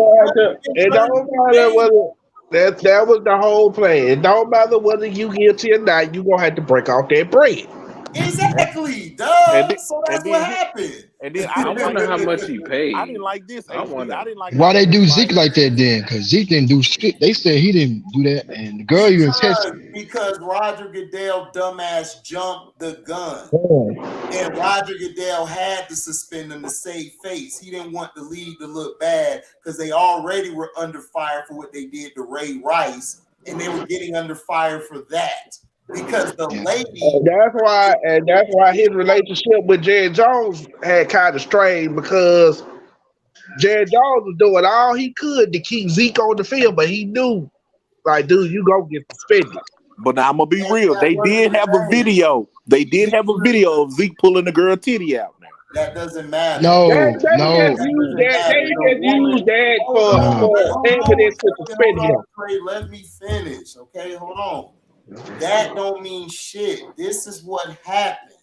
It don't matter whether that was the whole plan. It don't matter whether you guilty or not. You gonna have to break off that bread. Exactly, duh. So that's what happened. And then I wonder how much he paid. I didn't like this. I didn't like why they do Zeke like that then? Because Zeke didn't do shit. They said he didn't do that, and the girl even tested. Because Roger Goodell dumbass jumped the gun, and Roger Goodell had to suspend him to save face. He didn't want the league to look bad because they already were under fire for what they did to Ray Rice, and they were getting under fire for that. Because the lady, and that's why his relationship with Jerry Jones had kind of strained, because Jerry Jones was doing all he could to keep Zeke on the field, but he knew, like, dude, you gonna get suspended. But now I'm gonna be real. They did have a video. They did have a video of Zeke pulling the girl titty out. Now that doesn't matter. No. They just use that for evidence to suspend him. Let me finish, okay? Hold on. That don't mean shit. This is what happened.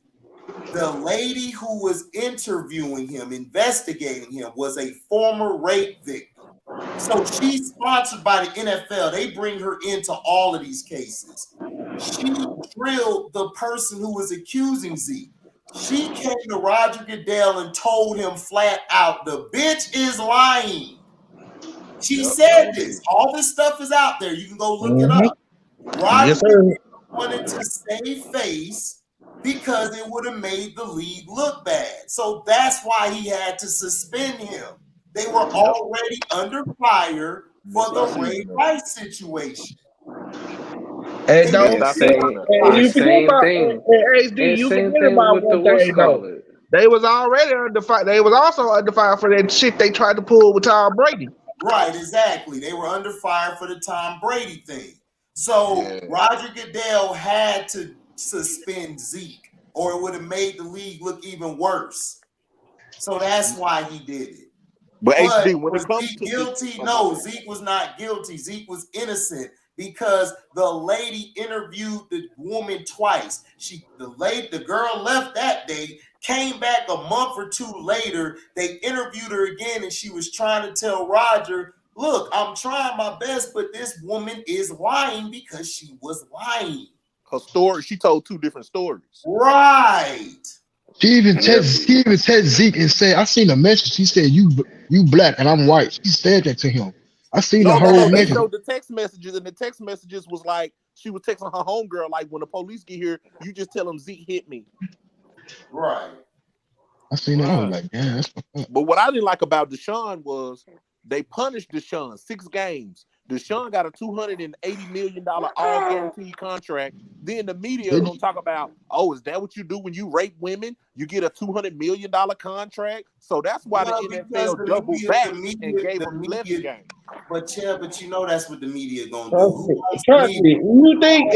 The lady who was interviewing him, investigating him, was a former rape victim. So she's sponsored by the NFL. They bring her into all of these cases. She drilled the person who was accusing Zeke. She came to Roger Goodell and told him flat out, the bitch is lying. She said this. All this stuff is out there. You can go look it up. Roger wanted to save face because it would have made the league look bad. So that's why he had to suspend him. They were already under fire for the Ray Rice situation. And don't you forget about HD, you forget about one thing though. They was already under fire. They was also under fire for that shit they tried to pull with Tom Brady. Right, exactly. They were under fire for the Tom Brady thing. So Roger Goodell had to suspend Zeke, or it would have made the league look even worse. So that's why he did it. But HD, when was it comes Zeke to guilty, no, Zeke was not guilty. Zeke was innocent because the lady interviewed the woman twice. The girl left that day, came back a month or two later. They interviewed her again, and she was trying to tell Roger, look, I'm trying my best, but this woman is lying because she was lying. Her story, she told two different stories. Right. She even texted Zeke and said, I seen a message. She said, you black and I'm white. She said that to him. I seen the whole message. They showed the text messages, and the text messages was like, she was texting her homegirl, like, when the police get here, you just tell them Zeke hit me. Right. I seen that. I was like, yeah, that's fucked up. But what I didn't like about Deshaun was they punished Deshaun 6 games. Deshaun got a $280 million all guaranteed contract. Then the media is gonna talk about, oh, is that what you do when you rape women? You get a $200 million contract. So that's why the NFL doubled back and gave him 11 games. But you know that's what the media gonna do. Trust me. You think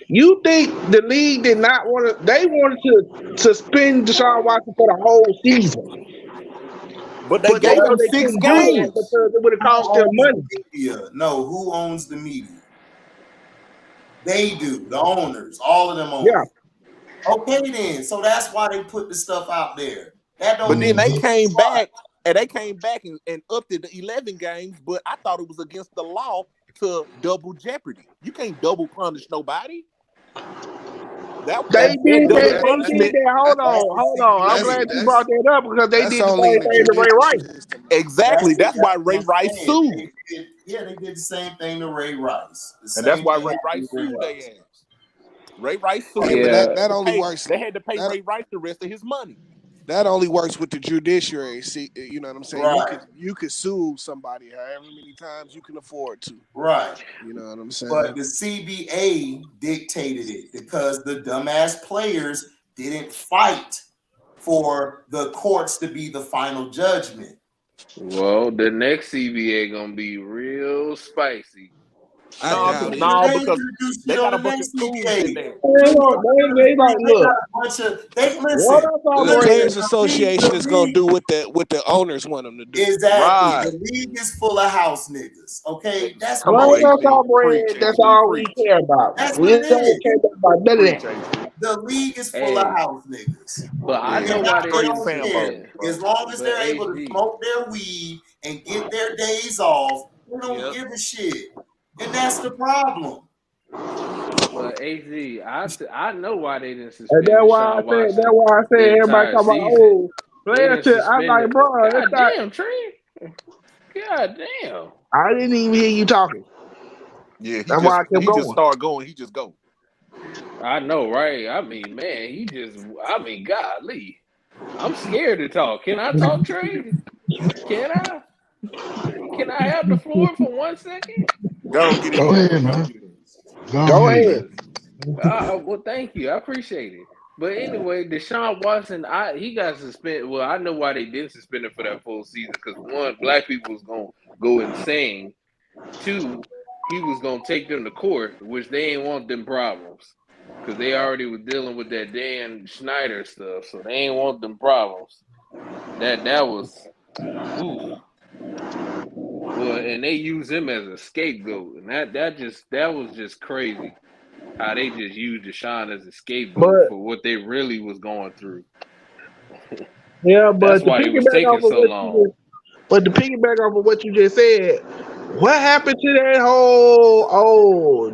you think the league did not want to? They wanted to suspend Deshaun Watson for the whole season. But they gave him 6 games because it would have cost them money. No, who owns the media? They do. The owners. All of them own. Yeah. Okay, then. So that's why they put the stuff out there. But then they came back and upped it to 11 games. But I thought it was against the law to double jeopardy. You can't double punish nobody. They did that. Hold on. I'm glad you brought that up because they did the same thing to Ray Rice. Exactly. That's why Ray Rice sued. Yeah, they did the same thing to Ray Rice. And that's why Ray Rice sued their ass. Ray Rice sued. Yeah, but that only works. They had to pay Ray Rice the rest of his money. That only works with the judiciary. See, you know what I'm saying? Right. You could sue somebody however many times you can afford to. Right. You know what I'm saying? But the CBA dictated it because the dumbass players didn't fight for the courts to be the final judgment. Well, the next CBA gonna be real spicy. I So doubt it. No, they because introduce they shit got on a the bunch of next schools week. in there. They like, They got look, a bunch of they what listen. else The operating? Listen, Players Association is gonna do what the owners want them to do. exactly. Right. The league is full of house niggas. Okay, that's Come what on, it What is. else HD. Preach, operating? That's HD. all we Preach. care about. That's We what it don't care is. about none of Preach, that. HD. The league is full of Hey, house niggas. but I Yeah. know And why they they Straight didn't don't care. Sambo, suspend. bro. As long as But they're able to HD, smoke their weed and get their days off, they don't Yep. give a shit. And that's the problem. but HD, I know why they didn't And suspend that's why I Deshaun said, that's Watson why I said the everybody entire talk about, season. oh, They player didn't shit. I'm suspend like, it. bro, it's God not. damn, Trey. God damn. I didn't even hear you talking. Yeah, That's why I kept he just going. started going. He just go. I know, right? I mean, man, golly. I'm scared to talk. Can I talk, Trey? Can I? Can I have the floor for 1 second? Go get it Go in, ahead, bro. man. Go Go ahead. ahead. Well, thank you. I appreciate it. But anyway, Deshaun Watson, he got suspended. Well, I know why they didn't suspend him for that full season. Because one, black people was gonna go insane. Two, he was gonna take them to court, which they ain't want them problems. Because they already was dealing with that Dan Schneider stuff, so they ain't want them problems. That was, oof. Well, and they use him as a scapegoat, and that was just crazy. How they just used Deshaun as a scapegoat But for what they really was going through. yeah, That's but to why it was piggyback taking off of so what you long. just, but to piggyback off of what you just said, what happened to that whole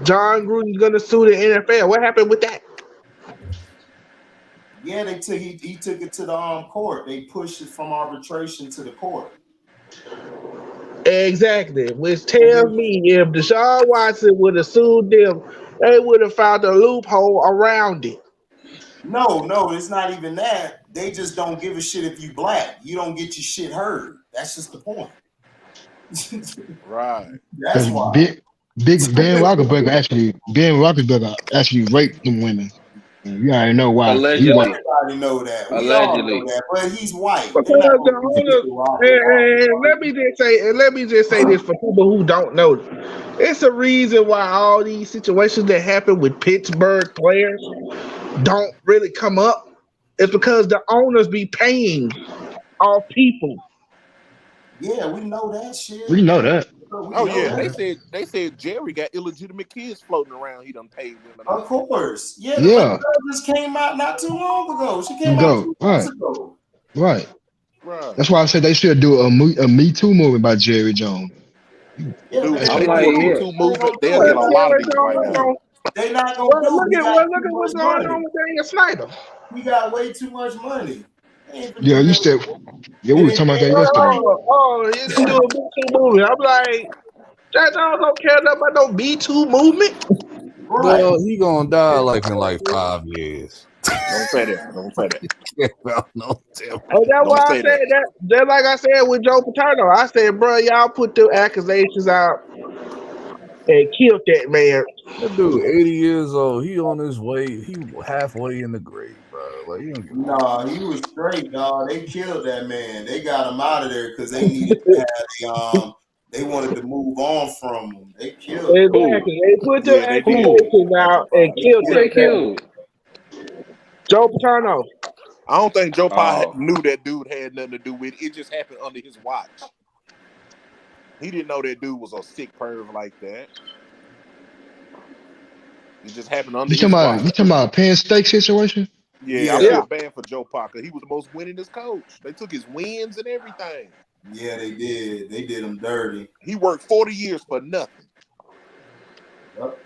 John Gruden's gonna sue the NFL? What happened with that? Yeah, he took it to the court. They pushed it from arbitration to the court. Exactly, which tells me if Deshaun Watson would have sued them, they would have found a loophole around it. No, it's not even that. They just don't give a shit if you black. You don't get your shit heard. That's just the point. Right. That's why. Big Ben Roethlisberger actually raped them women. And you already know why. He Allegedly. was Everybody know that. We all Allegedly. know that. But he's white. Because They're not the going to owners, and let me just say this for people who don't know, it's a reason why all these situations that happen with Pittsburgh players don't really come up. It's because the owners be paying off people. Yeah, we know that shit. We know that. Oh yeah, they said Jerry got illegitimate kids floating around. He done paid women Of off. course. Yeah, the Yeah. girl just came out not too long ago. She came out 2 months ago. Right. Right. That's why I said they should do a Me Too movement by Jerry Jones. Yeah, Dude, but if I'm they like, do a Me yeah. Too movement, they'll get a lot of these white guys. They not gonna do Look it. at what's going on with Daniel Snyder. He got way too much money. Yeah, you said. Yeah, we were talking about that yesterday. You can do a Me Too movement. I'm like, that don't care about no Me Too movement. Right. Well, he gonna die like in 5 years. Don't say that. Don't say that. No, damn. And that's why I say said that. Just like I said with Joe Paterno, I said, bro, y'all put the accusations out and killed that man. That dude, 80 years old. He on his way. He halfway in the grave, bro. Like, you don't give No, he was straight, dog. They killed that man. They got him out of there because they needed to have they wanted to move on from him. They killed him. Exactly. They put the accusations out and killed Who they that man. killed? Joe Paterno. I don't think Joe Pa knew that dude had nothing to do with it. It just happened under his watch. He didn't know that dude was a sick perv like that. It just happened under his watch. You talking about a Penn State situation? Yeah, I feel bad for Joe Pa because he was the most winningest coach. They took his wins and everything. Yeah, they did. They did him dirty. He worked 40 years for nothing. Yep.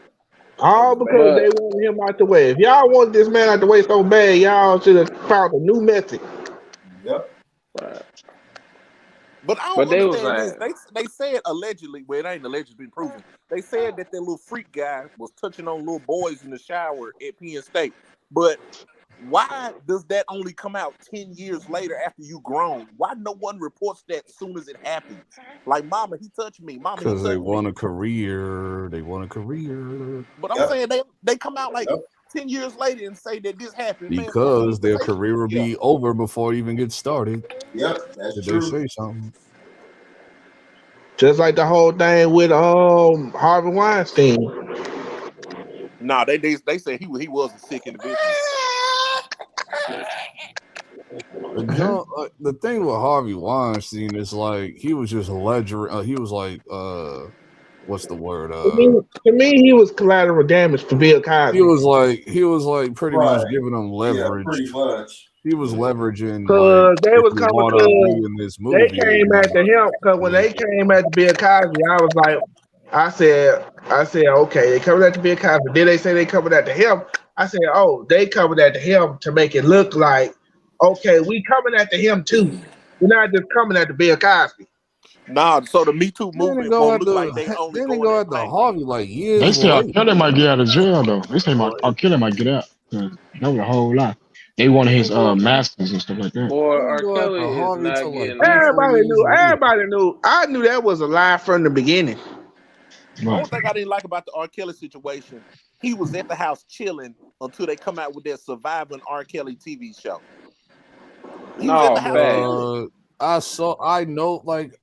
All because they wanted him out the way. If y'all wanted this man out the way so bad, y'all should have found a new method. Yep. But I don't understand this. They said allegedly, well, it ain't allegedly been proven. They said that little freak guy was touching on little boys in the shower at Penn State. But why does that only come out 10 years later after you grown? Why no one reports that soon as it happens? Like, mama, he touched me. Mama, because they want a career. They want a career. But I'm saying they come out like 10 years later and say that this happened. Because their career will be over before it even gets started. Yep, that's Did true. they say something? Just like the whole thing with Harvey Weinstein. Nah, they said he was a sick individual. The thing with Harvey Weinstein is like he was just ledger. He was like what's the word? To me, he was collateral damage for Bill Cosby. He was like pretty much giving them leverage. Yeah, pretty much. He was leveraging Because they was coming in this movie. They came after him because when they came after Bill Cosby, I was like, I said, okay, they covered after Bill Cosby. Then they say they covered after him. I said, oh, they covered after him to make it look like, okay, we coming after him too. We're not just coming after Bill Cosby. Nah, so the Me Too movement won't look like they only then they go at the Harvey like years. They say R. Kelly might get out of jail though. They say R. Kelly might get out. That was a whole lot. They wanted his masters and stuff like that. Boy, R. Kelly is not getting. Everybody knew. I knew that was a lie from the beginning. The only thing I didn't like about the R. Kelly situation, he was at the house chilling until they come out with their Surviving R. Kelly TV show. I know like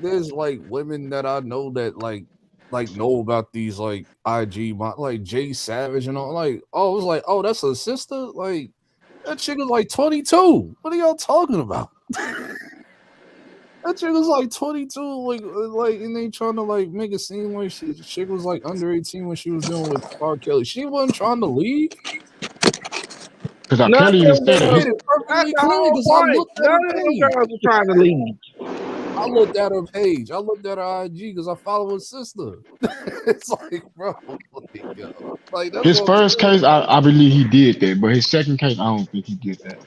there's like women that I know that like know about these like IG like Jay Savage and all like it was like, oh, that's a sister? Like that chick is like 22. What are y'all talking about? That chick was like 22, like, and they trying to like make it seem like she chick was like under 18 when she was dealing with R. Kelly. She wasn't trying to leave. Because R. Kelly even said it. Trying to leave. I looked at her page. I looked at her IG because I follow her sister. It's like, bro, like his first case, I believe he did that, but his second case, I don't think he did that.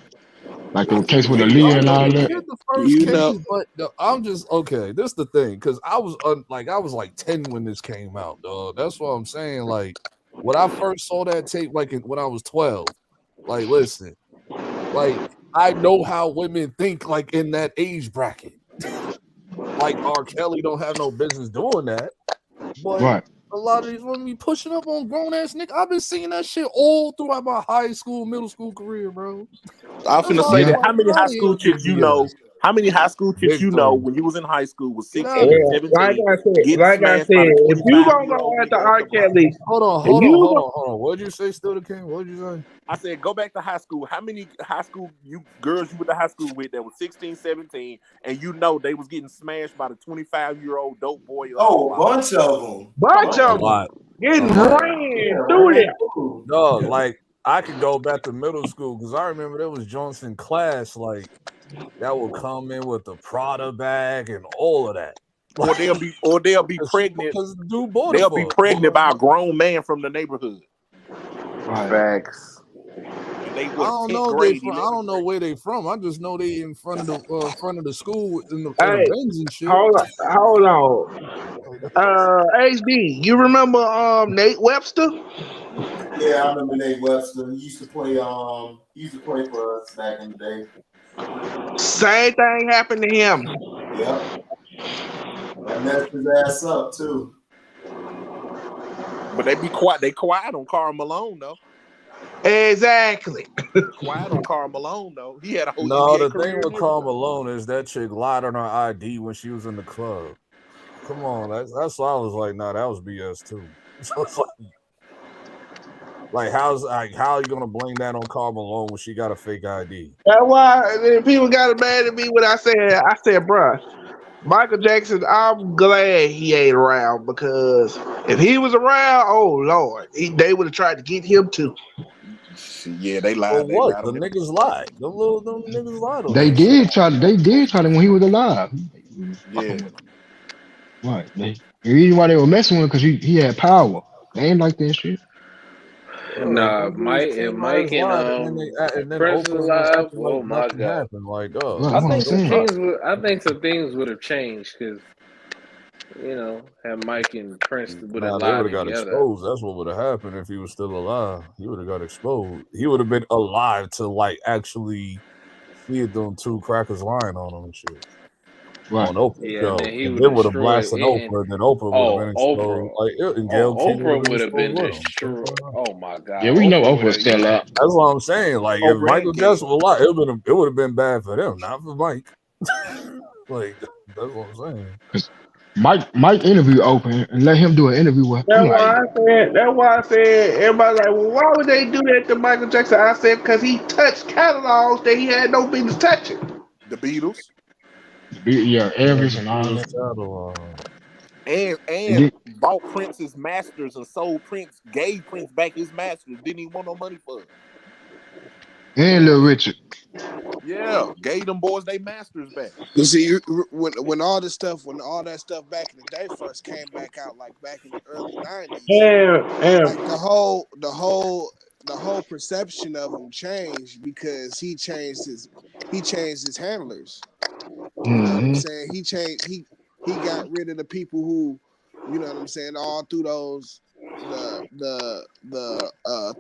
Like the case with Aaliyah and all that. The first case, but I'm just okay. This is the thing, because I was like 10 when this came out, dog. That's what I'm saying. Like when I first saw that tape, like when I was 12. Like, listen, like I know how women think, like in that age bracket. Like R. Kelly don't have no business doing that, but a lot of these women be pushing up on grown ass nigga. I've been seeing that shit all throughout my high school, middle school career, bro. I was finna say that. How many high school chicks you know? How many high school chicks you know when you was in high school was 16, 17? Like I said, if you gonna go after R. Kelly, hold on. What'd you say, Still the King? What'd you say? I said, go back to high school. How many high school girls you went to high school with that was 16, 17, and you know they was getting smashed by the 25-year-old dope boy? Oh, a bunch of them. Getting ran through it. No, like I could go back to middle school because I remember there was Johnson class like that would come in with the Prada bag and all of that. Or they'll be pregnant. They'll be pregnant by a grown man from the neighborhood. Facts. I don't know where they from. I just know they in front of the school in the bins and shit. Hold on. HD, you remember Nate Webster? Yeah, I remember Nate Webster. He used to play for us back in the day. Same thing happened to him. Yep. That messed his ass up too. But they quiet on Karl Malone though. Exactly. Quiet on Karl Malone though. He had a whole the thing with Karl Malone is that chick lied on her ID when she was in the club. Come on, that's why I was like, nah, that was BS too. So it's like how are you gonna blame that on Karl Malone when she got a fake ID? That's why people got mad at me when I said, bruh, Michael Jackson, I'm glad he ain't around because if he was around, oh Lord, they would have tried to get him too. Yeah, they lied. The niggas lied. Them niggas lied. They did try to when he was alive. Yeah. Right. The reason why they were messing with him because he had power. They ain't like that shit. Nah, Mike and Prince was alive. Oh my god! Like, I think some things would have changed because had Mike and Prince would have lied together. Got exposed. That's what would have happened if he was still alive. He would have got exposed. He would have been alive to like actually see them two crackers lying on him and shit. Right. On Oprah, and then would have blasted Oprah, and then Oprah would have been exposed. Oprah would have been destroyed. Oh my god! Yeah, we know Oprah's still up. That's what I'm saying. Like if Michael Jackson was alive, it would have been bad for them, not for Mike. Like That's what I'm saying. Cause Mike interview open and let him do an interview with. I'm like, That's why I said everybody's like, well, why would they do that to Michael Jackson? I said because he touched catalogs that he had no business touching. The Beatles. Yeah, Elvis and all that. And bought Prince's masters and sold Prince, gave Prince back his masters, didn't even want no money for it. And Little Richard. Yeah, gave them boys their masters back. You see, when all that stuff back in the day first came back out, like back in the early 90s, like the whole perception of him changed because he changed his handlers. You know what I'm saying? He got rid of the people who, you know what I'm saying, all through those the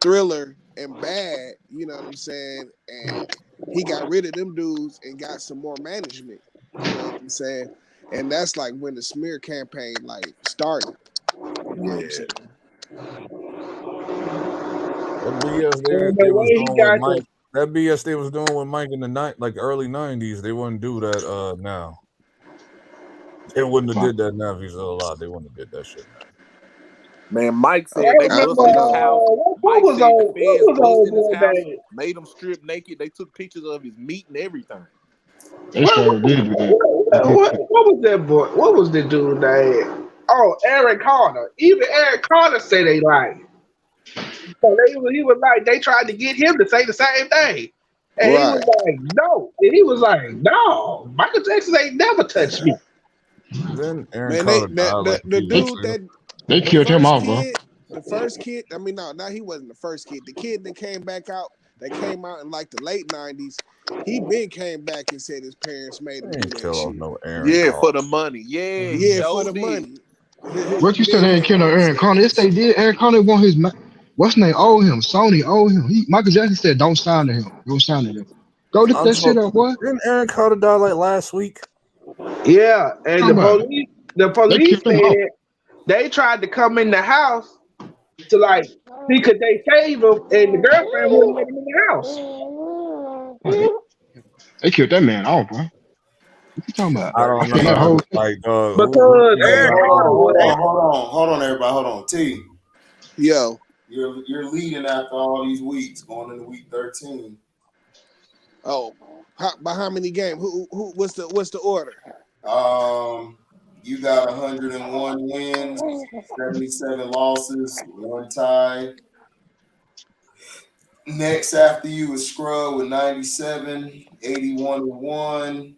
Thriller and Bad, you know what I'm saying, and he got rid of them dudes and got some more management, you know what I'm saying, and that's like when the smear campaign like started. You know what I'm saying? That BS they was doing with Mike in the early 90s, they wouldn't do that now. They wouldn't have did that now if he's still alive. They wouldn't have did that shit now. Man, Mike said they busted his house. Mike said the feds busted his house, made him strip naked. They took pictures of his meat and everything. What was that boy? What was the dude name? Oh, Aaron Carter. Even Aaron Carter say they lied. So he was like, they tried to get him to say the same thing. And he was like, no. And he was like, no, Michael Jackson ain't never touched me. Then Aaron Carter the dude that they killed him off, bro. The first kid, I mean, no, he wasn't the first kid. The kid that came out in like the late 90s, he came back and said his parents made him do that shit. No Aaron yeah, Carter. for the money. Yeah, for the money. What you said they ain't kill no Aaron Carter? Yes, they did. Aaron Carter want his what's his name? Owe him. Sony owe him. Michael Jackson said, don't sign to him. Don't sign to him. Go look that shit up, boy. Didn't Aaron Carter die like last week? Yeah, and the police said they tried to come in the house to like see could they save him, and the girlfriend wouldn't let him in the house. They killed that man off, bro. What you talking about? I don't know. Because Aaron Carter hold on, everybody. Hold on. T. Yo. You're leading after all these weeks, going into week 13. Oh, by how many games? Who? What's the order? You got 101 wins, 77 losses, 1 tie. Next after you is Scrub with 97, 81-1.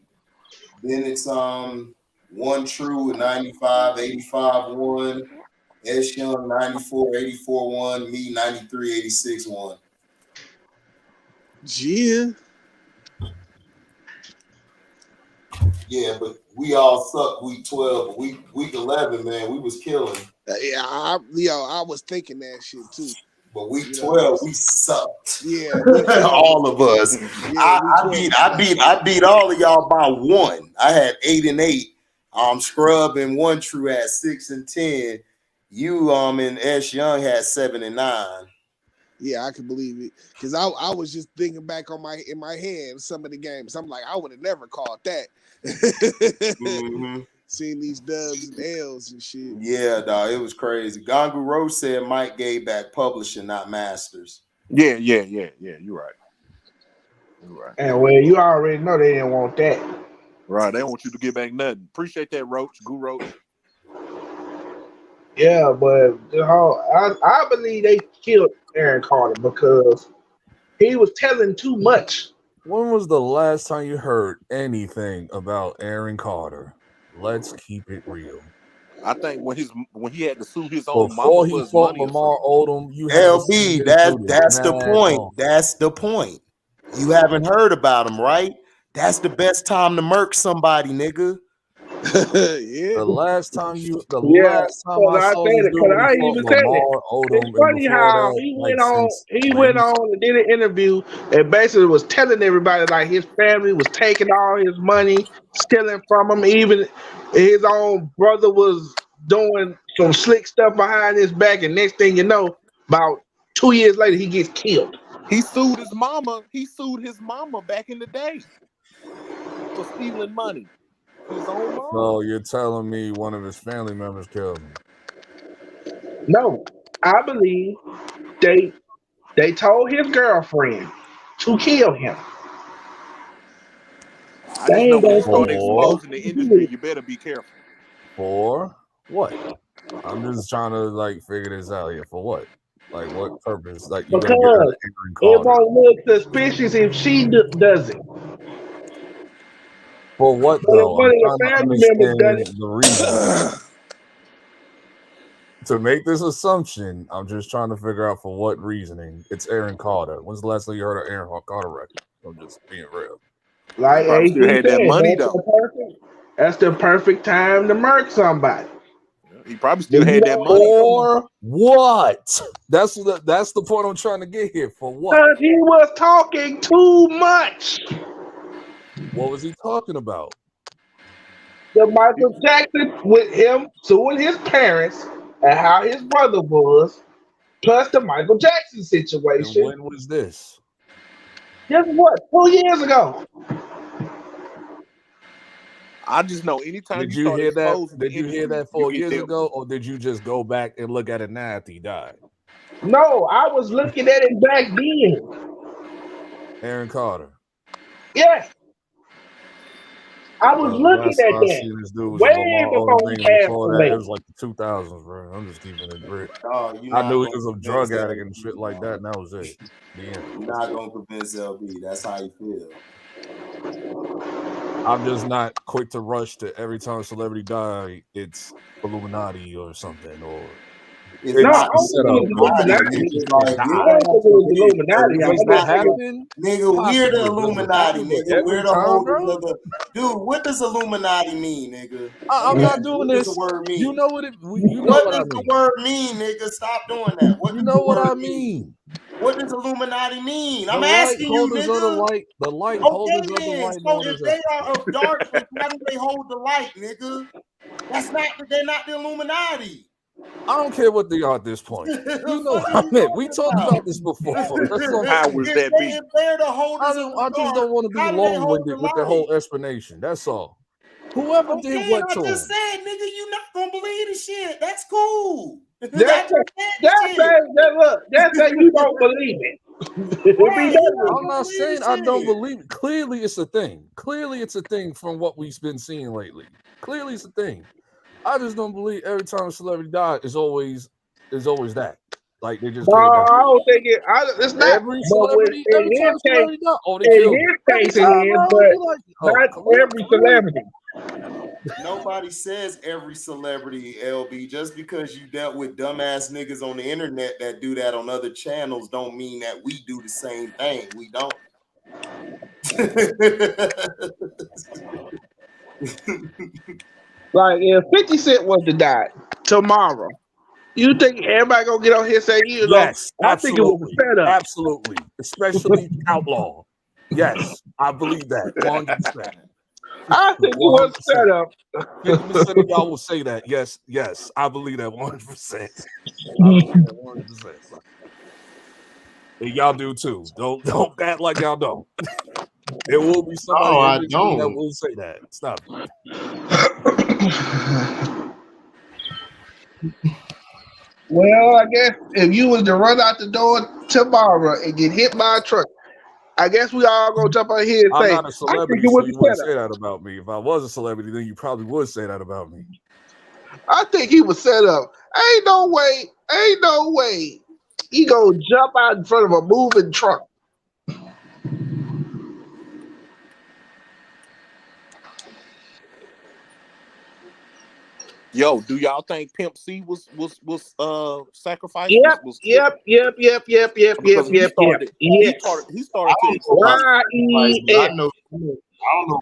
Then it's 1 True with 95, 85-1. S Young 94, 84-1. Me 93, 86-1. Yeah, but we all sucked week 12. But week 11, man, we was killing. I was thinking that shit too. But week 12, we sucked. Yeah, all of us. Yeah, I beat all of y'all by 1. I had 8-8. Scrub and 1 True had 6 and 10. You and S Young had 7 and 9. Yeah, I can believe it. Because I was just thinking back in my head some of the games. I'm like, I would have never called that. Seeing these dubs and L's and shit. Yeah, dog, it was crazy. Gangu Roach said Mike gave back publishing, not masters. Yeah. You're right. And well, you already know they didn't want that. Right, they don't want you to get back nothing. Appreciate that, Roach. Goo Roach. Yeah, but I believe they killed Aaron Carter because he was telling too much. When was the last time you heard anything about Aaron Carter? Let's keep it real. I think when he had to sue his own before mama he for his fought money. Lamar Odom, you LB, that's the point. That's the point. You haven't heard about him, right? That's the best time to murk somebody, nigga. Yeah. The last time I saw you Lamar Odom. It's funny how he went on and did an interview and basically was telling everybody like his family was taking all his money, stealing from him. Even his own brother was doing some slick stuff behind his back, and next thing you know, about 2 years later, he gets killed. He sued his mama. He sued his mama back in the day for stealing money. His own mom. So you're telling me one of his family members killed him? No, I believe they told his girlfriend to kill him. I just know when you start exposing the industry, you better be careful. For what? I'm just trying to like figure this out here. For what? Like what purpose? Like you because gonna get it won't look suspicious if she does it. For what But though? if one I'm of the trying to family members done understand it, the reason. To make this assumption, I'm just trying to figure out for what reasoning. It's Aaron Carter. When's the last time you heard an Aaron Carter record? I'm just being real. like Probably still had that money though. That's the perfect time to murk somebody. He probably still had that money. For what? That's the point I'm trying to get here. For what? Because he was talking too much. What was he talking about? The Michael Jackson with him suing his parents and how his brother was, plus the Michael Jackson situation. And when was this? Guess what? 2 years ago. I just know anytime Did you hear that? Did you hear that 4 years them. ago, or did you just go back and look at it now after he died? No, I was looking at it back then. Aaron Carter. Yes. I was looking at that. This dude was Way before he passed away. It was like the 2000s, bro. I'm just keeping it real. Oh, I knew he was a drug addict and shit like that, and that was it. You're not gonna convince LB. That's how you feel. I'm just not quick to rush to every time a celebrity die, it's Illuminati or something, or it's not set up. Nigga, we're the Illuminati, nigga. We're the holders of the dude. What does Illuminati mean, nigga? I'm not doing this. What does the word mean? You know what it? What does the word mean, nigga? Stop doing that. What you know what I mean? What does Illuminati mean? I'm asking you, nigga. The light holders of the light. So if they are of darkness, how do they hold the light, nigga? They're not the Illuminati. I don't care what they are at this point. You know what I mean? We talked about this before. How was that be? I just don't want to be long-winded with the whole explanation. That's all. Whoever did what to him. I just said, nigga, you not gonna believe the shit. That's cool. That's how you don't believe it. I'm not saying I don't believe it. Clearly, it's a thing. Clearly, it's a thing from what we've been seeing lately. Clearly, it's a thing. I just don't believe every time a celebrity dies, is always that. Like they just. I don't think it. It's not every celebrity. In his case, it is, but not every celebrity. Nobody says every celebrity, LB. Just because you dealt with dumbass niggas on the internet that do that on other channels, don't mean that we do the same thing. We don't. Like if 50 Cent was to die tomorrow, you think everybody gonna get on here saying, yes, I think it was a setup. Absolutely, especially Outlaw. Yes, I believe that 100%. I think it was set up. 50% of y'all will say that. Yes, I believe that 100%. 100%. And y'all do too. Don't act like y'all don't. There will be somebody that will say that. Stop it. Well, I guess if you was to run out the door tomorrow and get hit by a truck, I guess we all gonna jump out here and say, I'm not a celebrity, so you wouldn't say that about me. If I was a celebrity, then you probably would say that about me. I think he was set up. Ain't no way he gonna jump out in front of a moving truck. Yo, do y'all think Pimp C was sacrificed? Yep. He started to. I don't know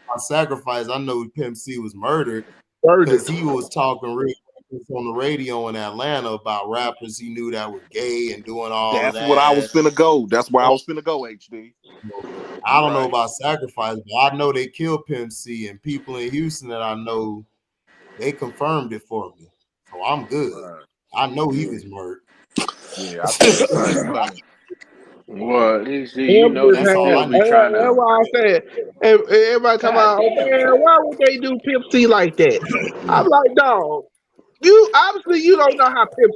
about sacrifice. I know Pimp C was murdered because he was talking real on the radio in Atlanta about rappers he knew that were gay and doing all that. That's what I was finna go. That's where I was finna go, HD. I don't know about sacrifice, but I know they killed Pimp C, and people in Houston that I know, they confirmed it for me. So I'm good. I know he was murdered. Yeah, I think Well, you Him know just they That's had. all I still be need. trying That's to. why I said. Everybody talking God about, oh damn. man, why would they do Pimp C like that? I'm like, dog. You obviously you don't know how Pimp